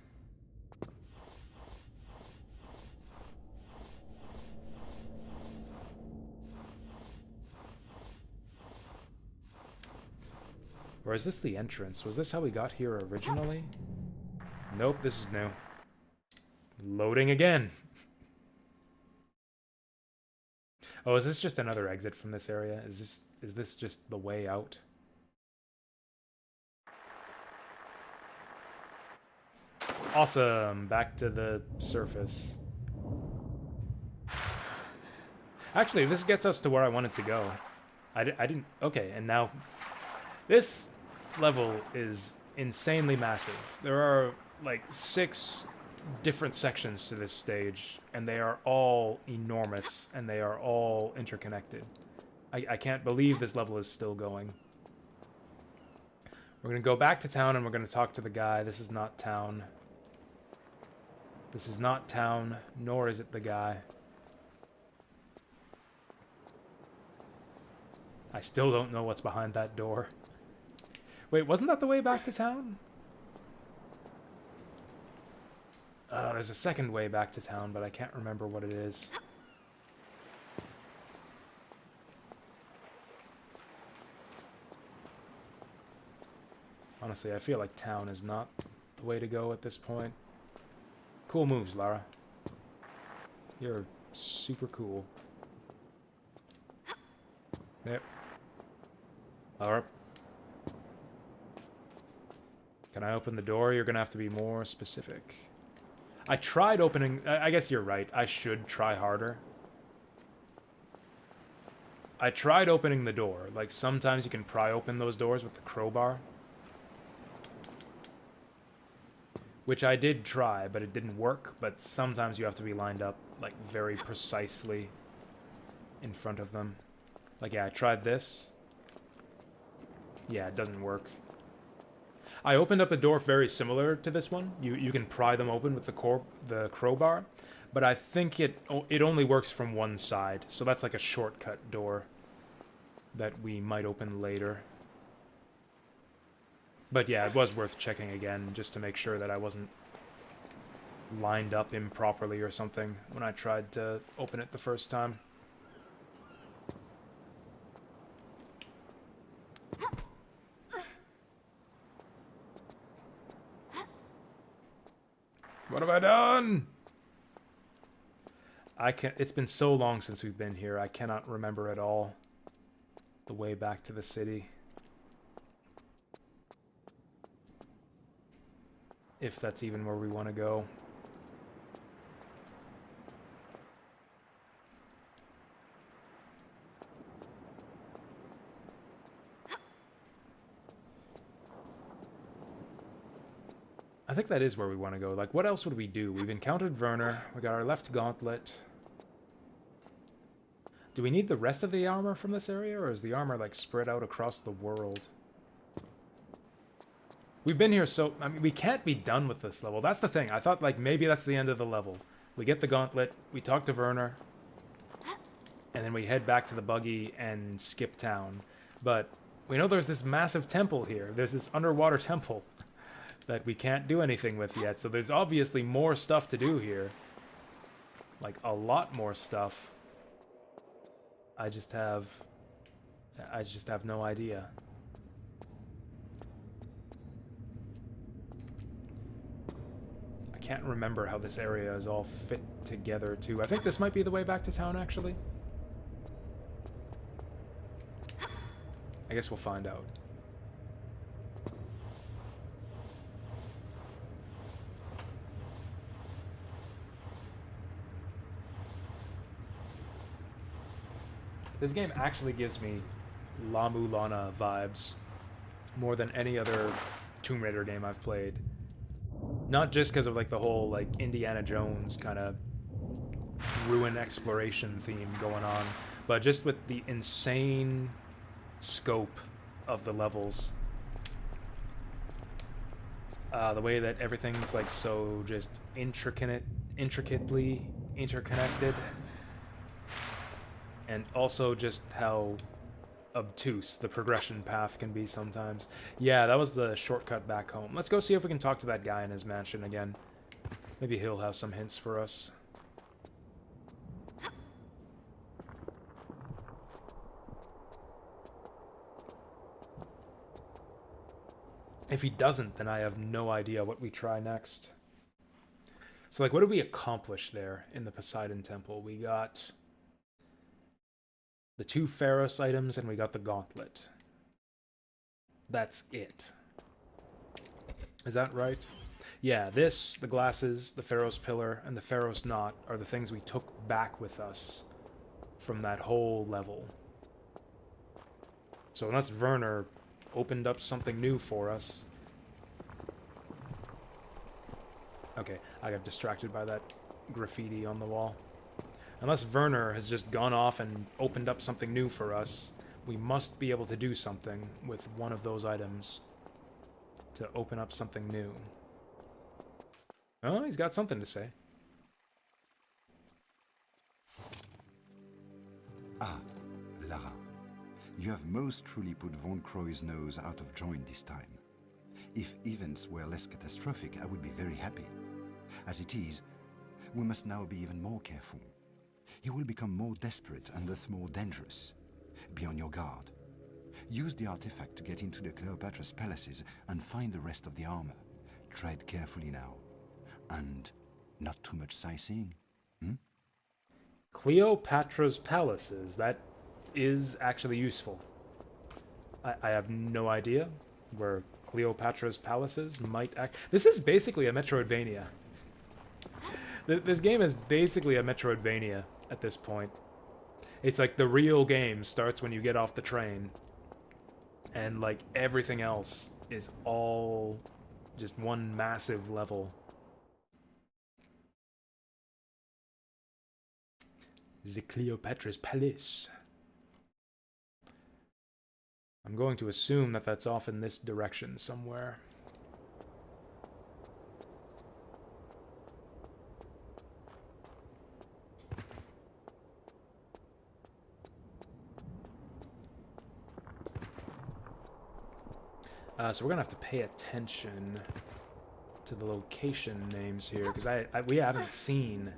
Or is this the entrance? Was this how we got here originally? Nope, this is new. Loading again. Oh, is this just another exit from this area? Is this just the way out? Awesome, back to the surface. Actually, this gets us to where I wanted to go. I didn't... Okay, and now... This level is insanely massive. There are, like, 6 different sections to this stage, and they are all enormous, and they are all interconnected. I can't believe this level is still going. We're gonna go back to town, and we're gonna talk to the guy. This is not town. This is not town, nor is it the guy. I still don't know what's behind that door. Wait, wasn't that the way back to town? There's a second way back to town, but I can't remember what it is. Honestly, I feel like town is not the way to go at this point. Cool moves, Lara. You're super cool. Yep. Alright. Can I open the door? You're gonna have to be more specific. I tried opening... I guess you're right. I should try harder. I tried opening the door. Like, sometimes you can pry open those doors with the crowbar. Which I did try, but it didn't work. But sometimes you have to be lined up, like, very precisely in front of them. Like, yeah, I tried this. Yeah, it doesn't work. I opened up a door very similar to this one. You can pry them open with the crowbar. But I think it only works from one side. So that's like a shortcut door that we might open later. But yeah, it was worth checking again just to make sure that I wasn't lined up improperly or something when I tried to open it the first time. What have I done? It's been so long since we've been here, I cannot remember at all the way back to the city. If that's even where we want to go. I think that is where we want to go. Like, what else would we do? We've encountered Werner. We got our left gauntlet. Do we need the rest of the armor from this area, or is the armor, like, spread out across the world? We've been here so... I mean, we can't be done with this level. That's the thing. I thought, like, maybe that's the end of the level. We get the gauntlet, we talk to Werner, and then we head back to the buggy and skip town. But we know there's this massive temple here. There's this underwater temple that we can't do anything with yet. So there's obviously more stuff to do here. Like, a lot more stuff. I just have no idea. I can't remember how this area is all fit together, too. I think this might be the way back to town, actually. I guess we'll find out. This game actually gives me La Mulana vibes more than any other Tomb Raider game I've played. Not just because of like the whole like Indiana Jones kind of ruin exploration theme going on, but just with the insane scope of the levels. The way that everything's like so just intricately interconnected. And also just how obtuse the progression path can be sometimes. Yeah, that was the shortcut back home. Let's go see if we can talk to that guy in his mansion again. Maybe he'll have some hints for us. If he doesn't, then I have no idea what we try next. So, like, what did we accomplish there in the Poseidon Temple? We got the 2 Pharos items, and we got the gauntlet. That's it. Is that right? Yeah, this, the glasses, the Pharos pillar, and the Pharos knot are the things we took back with us from that whole level. So unless Werner opened up something new for us... Okay, I got distracted by that graffiti on the wall. Unless Werner has just gone off and opened up something new for us, we must be able to do something with one of those items to open up something new. Oh, he's got something to say. Ah, Lara. You have most truly put Von Croy's nose out of joint this time. If events were less catastrophic, I would be very happy. As it is, we must now be even more careful. He will become more desperate and thus more dangerous. Be on your guard. Use the artifact to get into the Cleopatra's palaces and find the rest of the armor. Tread carefully now. And not too much sightseeing. Cleopatra's palaces. That is actually useful. I have no idea where Cleopatra's palaces might act. This is basically a Metroidvania. This game is basically a Metroidvania at this point. It's like the real game starts when you get off the train. And like everything else is all just one massive level. The Cleopatra's Palace. I'm going to assume that that's off in this direction somewhere. So we're gonna have to pay attention to the location names here, because we haven't seen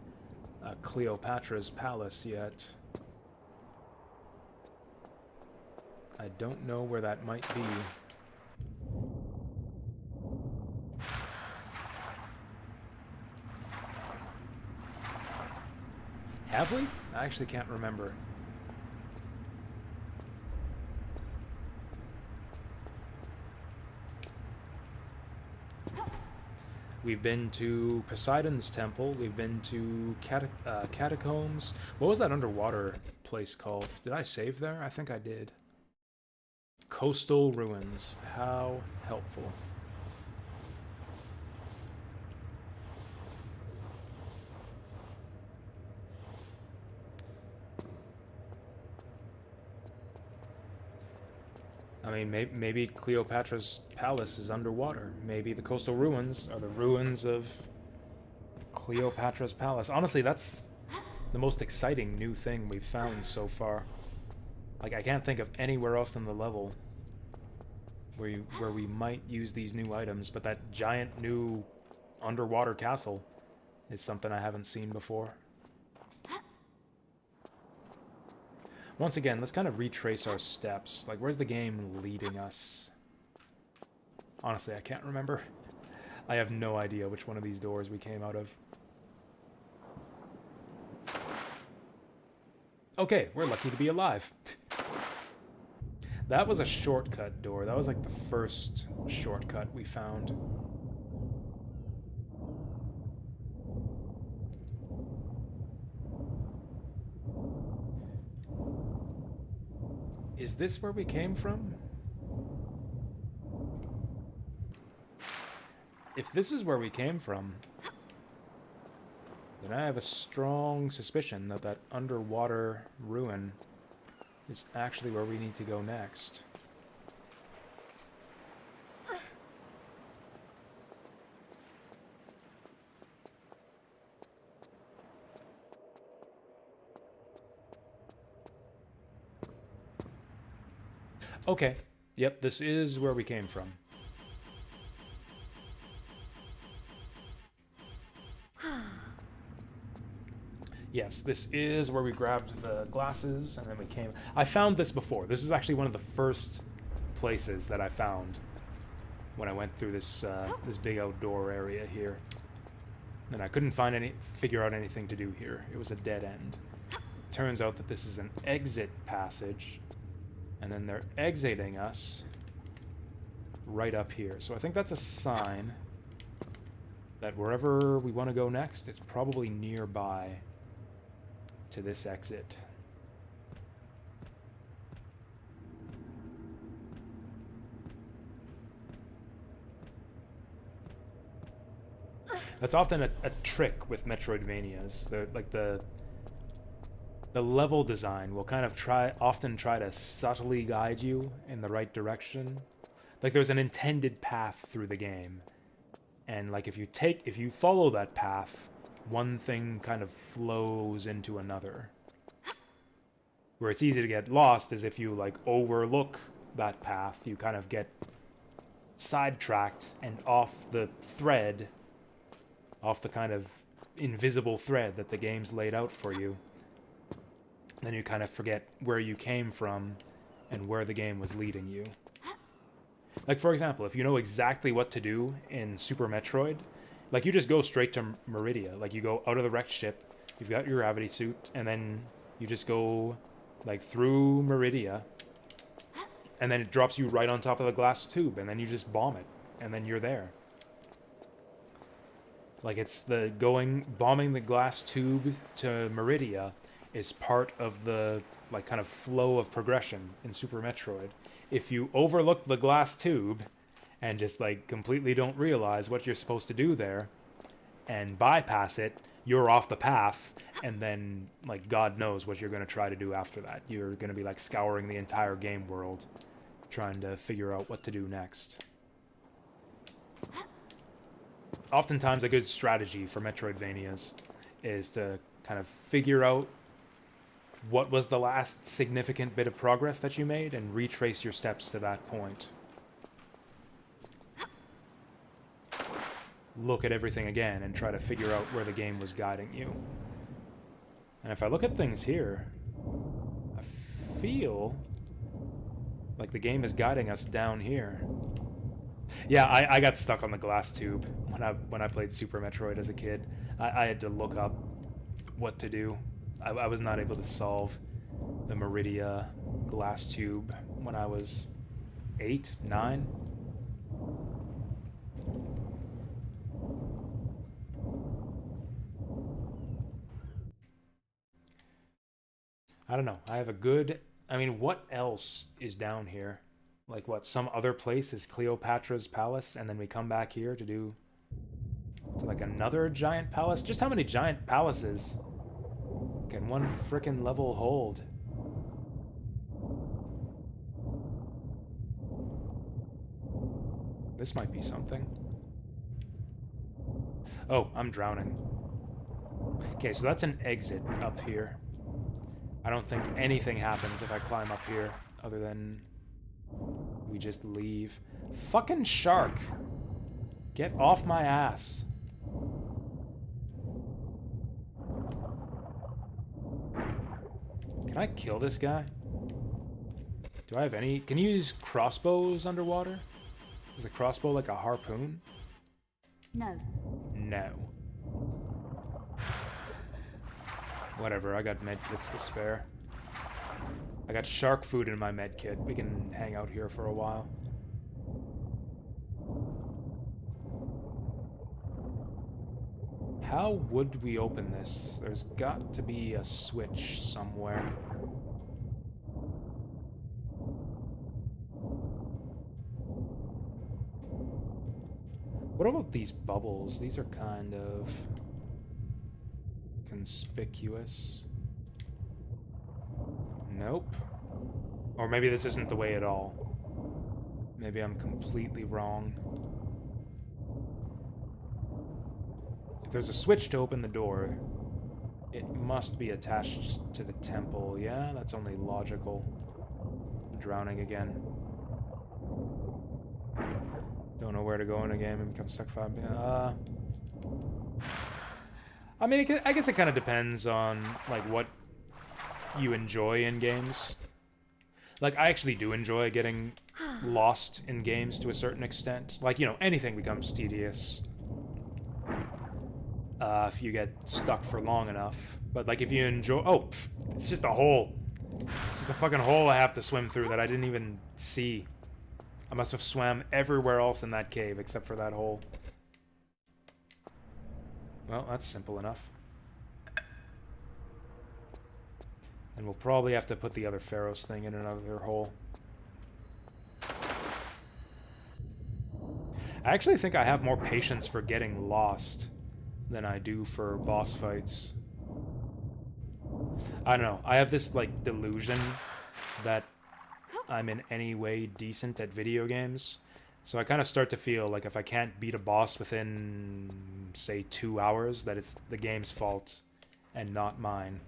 Cleopatra's Palace yet. I don't know where that might be. Have we? I actually can't remember. We've been to Poseidon's Temple. We've been to Catacombs. What was that underwater place called? Did I save there? I think I did. Coastal Ruins. How helpful. I mean, maybe Cleopatra's Palace is underwater. Maybe the coastal ruins are the ruins of Cleopatra's Palace. Honestly, that's the most exciting new thing we've found so far. Like, I can't think of anywhere else in the level where we might use these new items, but that giant new underwater castle is something I haven't seen before. Once again, let's kind of retrace our steps. Like, where's the game leading us? Honestly, I can't remember. I have no idea which one of these doors we came out of. Okay, we're lucky to be alive. That was a shortcut door. That was like the first shortcut we found. Is this where we came from? If this is where we came from, then I have a strong suspicion that that underwater ruin is actually where we need to go next. Okay. Yep, this is where we came from. Yes, this is where we grabbed the glasses and then we came... I found this before. This is actually one of the first places that I found when I went through this this big outdoor area here. And I couldn't figure out anything to do here. It was a dead end. Turns out that this is an exit passage. And then they're exiting us right up here. So I think that's a sign that wherever we want to go next, it's probably nearby to this exit. That's often a trick with Metroidvanias. The level design will kind of often try to subtly guide you in the right direction. Like there's an intended path through the game. And like if you follow that path, one thing kind of flows into another. Where it's easy to get lost is if you like overlook that path, you kind of get sidetracked and off the thread, off the kind of invisible thread that the game's laid out for you. Then you kind of forget where you came from and where the game was leading you. Like, for example, if you know exactly what to do in Super Metroid, like, you just go straight to Meridia. Like, you go out of the wrecked ship, you've got your gravity suit, and then you just go, like, through Meridia, and then it drops you right on top of the glass tube, and then you just bomb it, and then you're there. Like, it's bombing the glass tube to Meridia is part of the like kind of flow of progression in Super Metroid. If you overlook the glass tube and just like completely don't realize what you're supposed to do there and bypass it, you're off the path, and then like God knows what you're going to try to do after that. You're going to be like scouring the entire game world trying to figure out what to do next. Oftentimes a good strategy for Metroidvanias is to kind of figure out what was the last significant bit of progress that you made and retrace your steps to that point. Look at everything again and try to figure out where the game was guiding you. And if I look at things here, I feel like the game is guiding us down here. Yeah, I got stuck on the glass tube when I played Super Metroid as a kid. I had to look up what to do. I was not able to solve the Meridia glass tube when I was 8, 9. I don't know. I have a good... I mean, what else is down here? Like, what, some other place is Cleopatra's palace, and then we come back here to do... to, like, another giant palace? Just how many giant palaces can one frickin' level hold? This might be something. Oh, I'm drowning. Okay, so that's an exit up here. I don't think anything happens if I climb up here, other than we just leave. Fucking shark! Get off my ass. Can I kill this guy? Do I have any... Can you use crossbows underwater? Is the crossbow like a harpoon? No. No. Whatever, I got medkits to spare. I got shark food in my medkit. We can hang out here for a while. How would we open this? There's got to be a switch somewhere. What about these bubbles? These are kind of conspicuous. Nope. Or maybe this isn't the way at all. Maybe I'm completely wrong. If there's a switch to open the door, it must be attached to the temple. Yeah, that's only logical. I'm drowning again. Don't know where to go in a game and become stuck 5 minutes. I mean, I guess it kind of depends on, like, what you enjoy in games. Like, I actually do enjoy getting lost in games to a certain extent. Like, you know, anything becomes tedious if you get stuck for long enough. But, like, if you enjoy... Oh, pff, it's just a hole. It's just a fucking hole I have to swim through that I didn't even see. I must have swam everywhere else in that cave except for that hole. Well, that's simple enough. And we'll probably have to put the other Pharaoh's thing in another hole. I actually think I have more patience for getting lost than I do for boss fights. I don't know. I have this, like, delusion that I'm in any way decent at video games. So I kind of start to feel like if I can't beat a boss within, say, 2 hours, that it's the game's fault and not mine.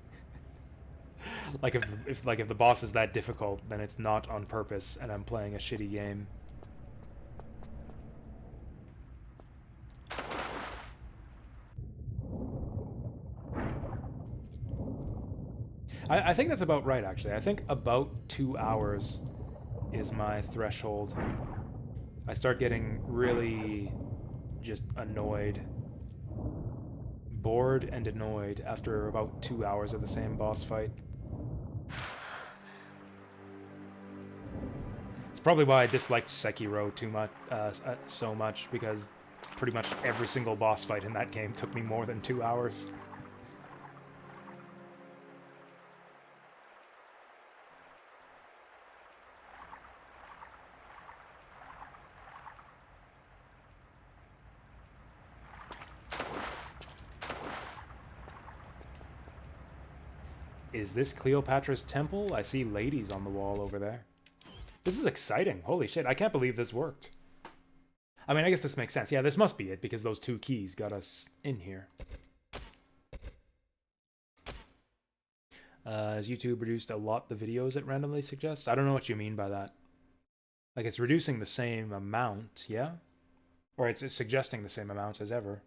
Like if the boss is that difficult, then it's not on purpose and I'm playing a shitty game. I think that's about right, actually. I think about 2 hours is my threshold. I start getting really just annoyed. Bored and annoyed after about 2 hours of the same boss fight. It's probably why I disliked Sekiro too much, so much, because pretty much every single boss fight in that game took me more than 2 hours. Is this Cleopatra's temple? I see ladies on the wall over there. This is exciting. Holy shit, I can't believe this worked. I mean, I guess this makes sense. Yeah, this must be it, because those 2 keys got us in here. Has YouTube reduced a lot the videos it randomly suggests? I don't know what you mean by that. Like, it's reducing the same amount, yeah? Or it's suggesting the same amount as ever.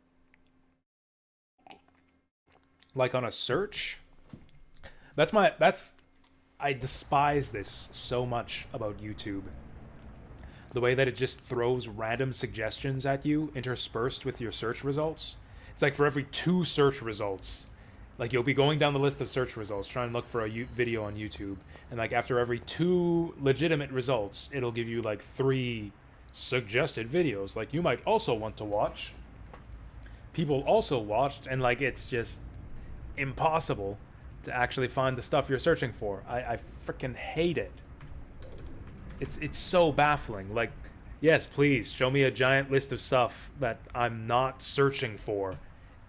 Like on a search? I despise this so much about YouTube. The way that it just throws random suggestions at you interspersed with your search results. It's like for every 2 search results, like you'll be going down the list of search results trying to look for a video on YouTube, and like after every 2 legitimate results, it'll give you like 3 suggested videos like you might also want to watch. People also watched, and like it's just impossible to actually find the stuff you're searching for. I freaking hate it. It's so baffling. Like, yes, please show me a giant list of stuff that I'm not searching for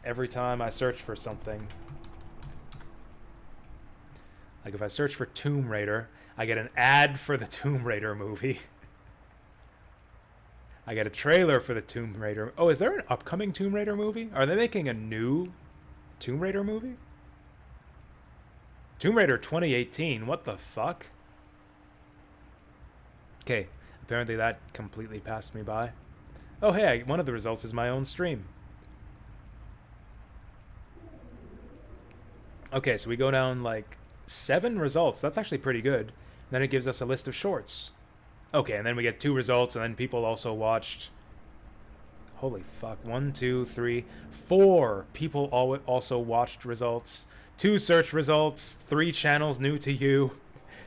every time I search for something. Like if I search for Tomb Raider, I get an ad for the Tomb Raider movie. I get a trailer for the Tomb Raider. Oh, is there an upcoming Tomb Raider movie? Are they making a new Tomb Raider movie? Tomb Raider 2018, what the fuck? Okay, apparently that completely passed me by. Oh hey, one of the results is my own stream. Okay, so we go down like 7 results. That's actually pretty good. Then it gives us a list of shorts. Okay, and then we get 2 results, and then people also watched... Holy fuck, 1, 2, 3, 4 people also watched results. 2 search results, 3 channels new to you.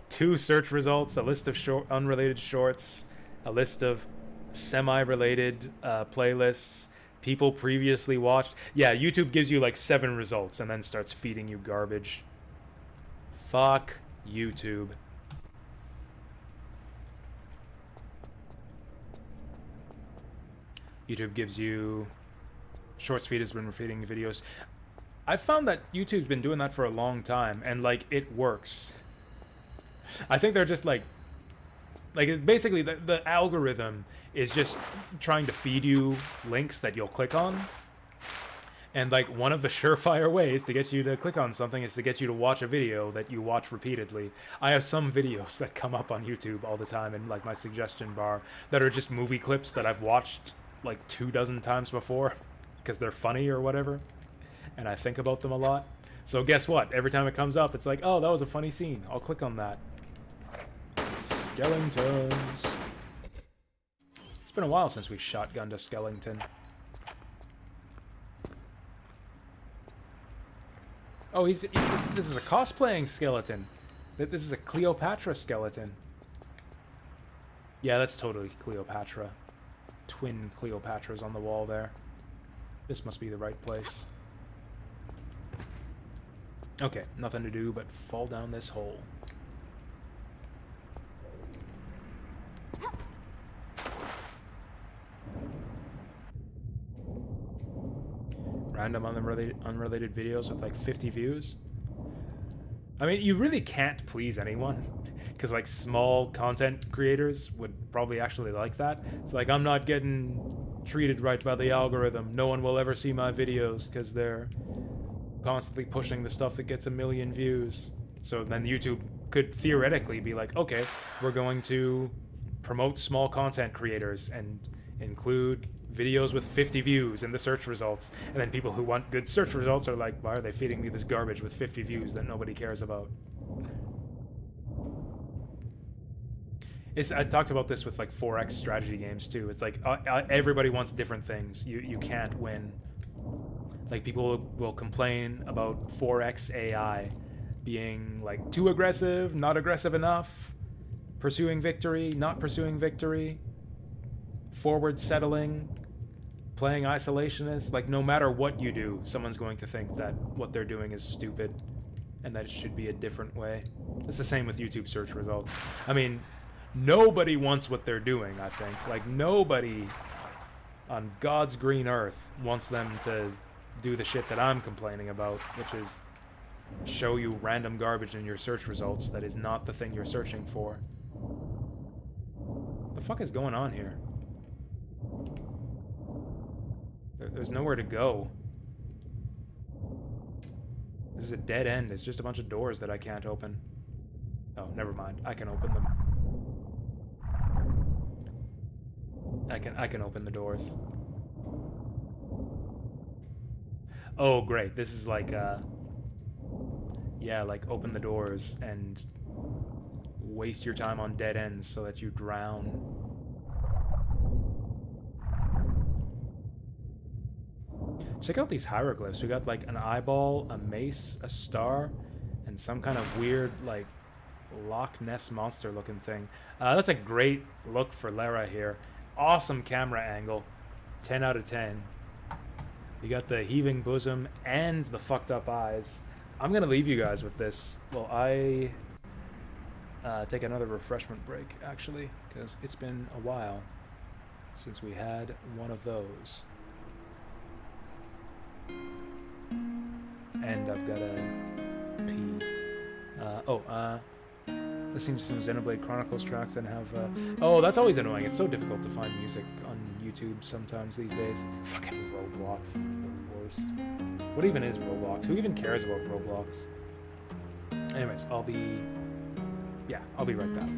2 search results, a list of unrelated shorts, a list of semi-related playlists, people previously watched. Yeah, YouTube gives you like 7 results and then starts feeding you garbage. Fuck YouTube. YouTube gives you... Shorts feed has been repeating videos. I've found that YouTube's been doing that for a long time, and like, it works. I think they're just like basically the algorithm is just trying to feed you links that you'll click on. And like one of the surefire ways to get you to click on something is to get you to watch a video that you watch repeatedly. I have some videos that come up on YouTube all the time in like my suggestion bar that are just movie clips that I've watched like 24 times before because they're funny or whatever. And I think about them a lot. So guess what? Every time it comes up, it's like, oh, that was a funny scene. I'll click on that. Skeletons. It's been a while since we shotgunned a skeleton. Oh, this is a cosplaying skeleton. This is a Cleopatra skeleton. Yeah, that's totally Cleopatra. Twin Cleopatras on the wall there. This must be the right place. Okay, nothing to do but fall down this hole. Random unrelated videos with like 50 views. I mean, you really can't please anyone, because like small content creators would probably actually like that. It's like, I'm not getting treated right by the algorithm. No one will ever see my videos because they're constantly pushing the stuff that gets 1 million views. So then YouTube could theoretically be like, okay, we're going to promote small content creators and include videos with 50 views in the search results. And then people who want good search results are like, why are they feeding me this garbage with 50 views that nobody cares about? I talked about this with like 4X strategy games too. It's like everybody wants different things. You can't win. Like people will complain about 4X AI being like too aggressive, not aggressive enough, pursuing victory, not pursuing victory, forward settling, playing isolationist. Like no matter what you do, someone's going to think that what they're doing is stupid and that it should be a different way. It's the same with YouTube search results. I mean, nobody wants what they're doing, I think. Like nobody on God's green earth wants them to do the shit that I'm complaining about, which is show you random garbage in your search results that is not the thing you're searching for. The fuck is going on here? There's nowhere to go. This is a dead end. It's just a bunch of doors that I can't open. Oh, never mind. I can open them. I can open the doors. Oh, great. This is like, yeah, like open the doors and waste your time on dead ends so that you drown. Check out these hieroglyphs. We got like an eyeball, a mace, a star, and some kind of weird like Loch Ness monster looking thing. That's a great look for Lara here. Awesome camera angle. 10 out of 10. You got the heaving bosom and the fucked up eyes. I'm gonna leave you guys with this. Well, I take another refreshment break, actually, because it's been a while since we had one of those. And I've got to pee. Listening to some Xenoblade Chronicles tracks that have... oh, that's always annoying. It's so difficult to find music on YouTube sometimes these days. Fucking Roblox. The worst. What even is Roblox? Who even cares about Roblox? Anyways, I'll be right back.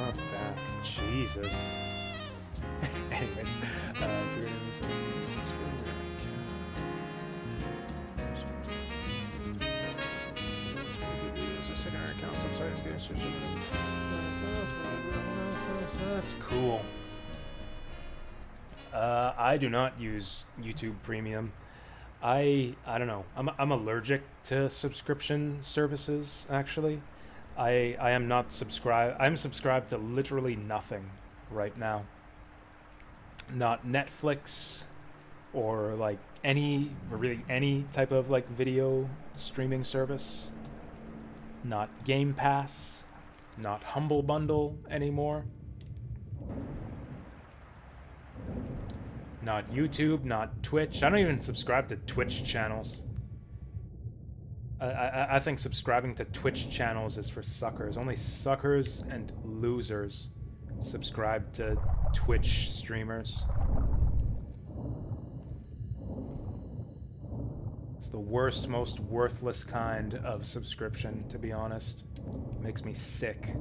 not back. Jesus. Anyways, so we're That's cool. I do not use YouTube Premium. I don't know. I'm allergic to subscription services. Actually, I am not subscribed. I'm subscribed to literally nothing right now. Not Netflix or like really any type of like video streaming service. Not Game Pass. Not Humble Bundle anymore. Not YouTube, not Twitch. I don't even subscribe to Twitch channels. I think subscribing to Twitch channels is for suckers. Only suckers and losers subscribe to Twitch streamers. It's the worst, most worthless kind of subscription, to be honest. Makes me sick.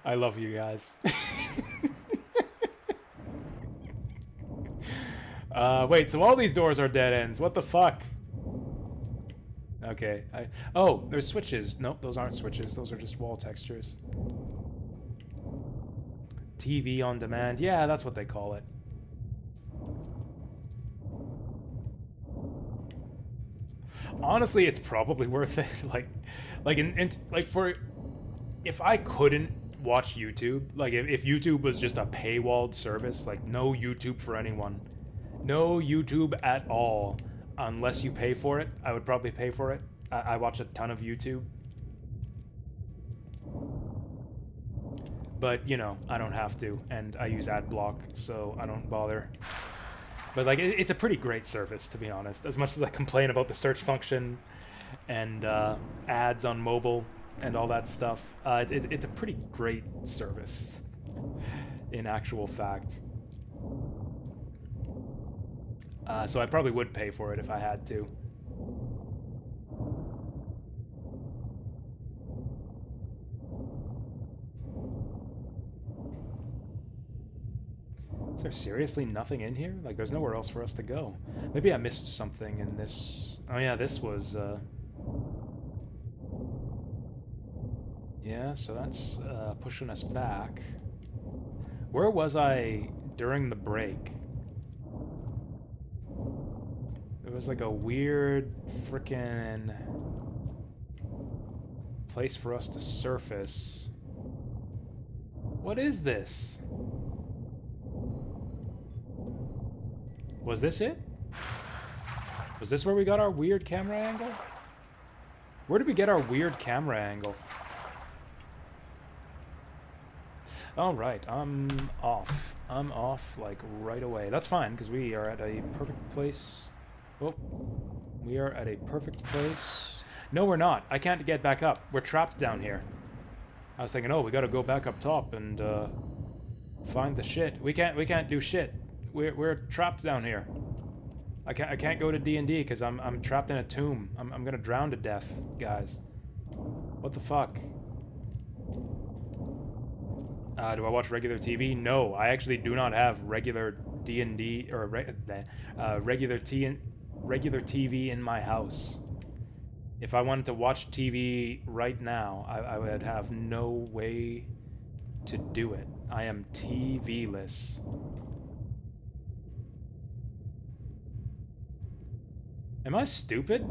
I love you guys. Wait, so all these doors are dead ends. What the fuck? Okay. Oh, there's switches. Nope, those aren't switches. Those are just wall textures. TV on demand. Yeah, that's what they call it. Honestly, it's probably worth it. If I couldn't watch YouTube, like if YouTube was just a paywalled service, like no YouTube for anyone, no YouTube at all, unless you pay for it, I would probably pay for it. I watch a ton of YouTube. But, you know, I don't have to, and I use ad block, so I don't bother. But, like, it's a pretty great service, to be honest. As much as I complain about the search function and ads on mobile and all that stuff, it's a pretty great service, in actual fact. So I probably would pay for it if I had to. Is there seriously nothing in here? Like, there's nowhere else for us to go. Maybe I missed something in this... Oh yeah, this was, Yeah, so that's pushing us back. Where was I during the break? There was like a weird frickin' place for us to surface. What is this? Was this it? Was this where we got our weird camera angle? Where did we get our weird camera angle? Alright, I'm off. I'm off, like, right away. That's fine, because we are at a perfect place. Oh, we are at a perfect place. No, we're not. I can't get back up. We're trapped down here. I was thinking, oh, we gotta go back up top and, find the shit. We can't do shit. We're trapped down here. I can't go to D&D because I'm trapped in a tomb. I'm gonna drown to death, guys. What the fuck? Do I watch regular TV? No, I actually do not have regular D&D or regular TV in my house. If I wanted to watch TV right now, I would have no way to do it. I am TV-less. Am I stupid?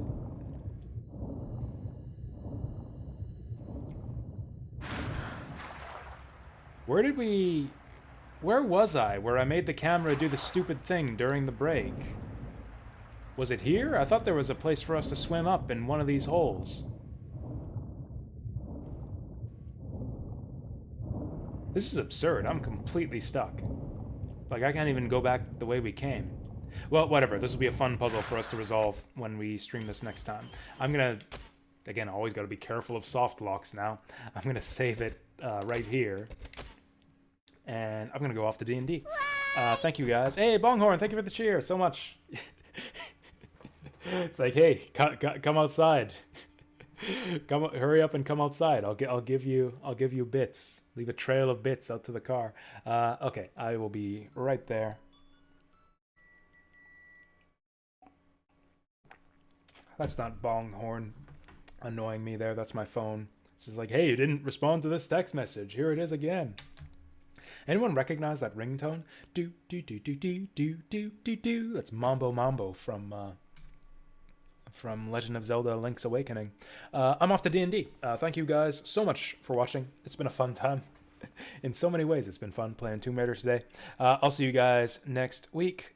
Where was I where I made the camera do the stupid thing during the break? Was it here? I thought there was a place for us to swim up in one of these holes. This is absurd. I'm completely stuck. Like, I can't even go back the way we came. Well, whatever. This will be a fun puzzle for us to resolve when we stream this next time. I'm gonna... Again, I always gotta be careful of soft locks now. I'm gonna save it right here. And I'm gonna go off to D&D. Thank you, guys. Hey, Bonghorn, thank you for the cheer so much. It's like, hey, come outside. Come, hurry up and come outside. I'll give you bits. Leave a trail of bits out to the car. Okay, I will be right there. That's not Bong Horn annoying me there. That's my phone. It's just like, hey, you didn't respond to this text message. Here it is again. Anyone recognize that ringtone? Do do do do do do do do do. That's Mambo Mambo from Legend of Zelda: Link's Awakening. I'm off to D&D. Thank you guys so much for watching. It's been a fun time. In so many ways, it's been fun playing Tomb Raider today. I'll see you guys next week.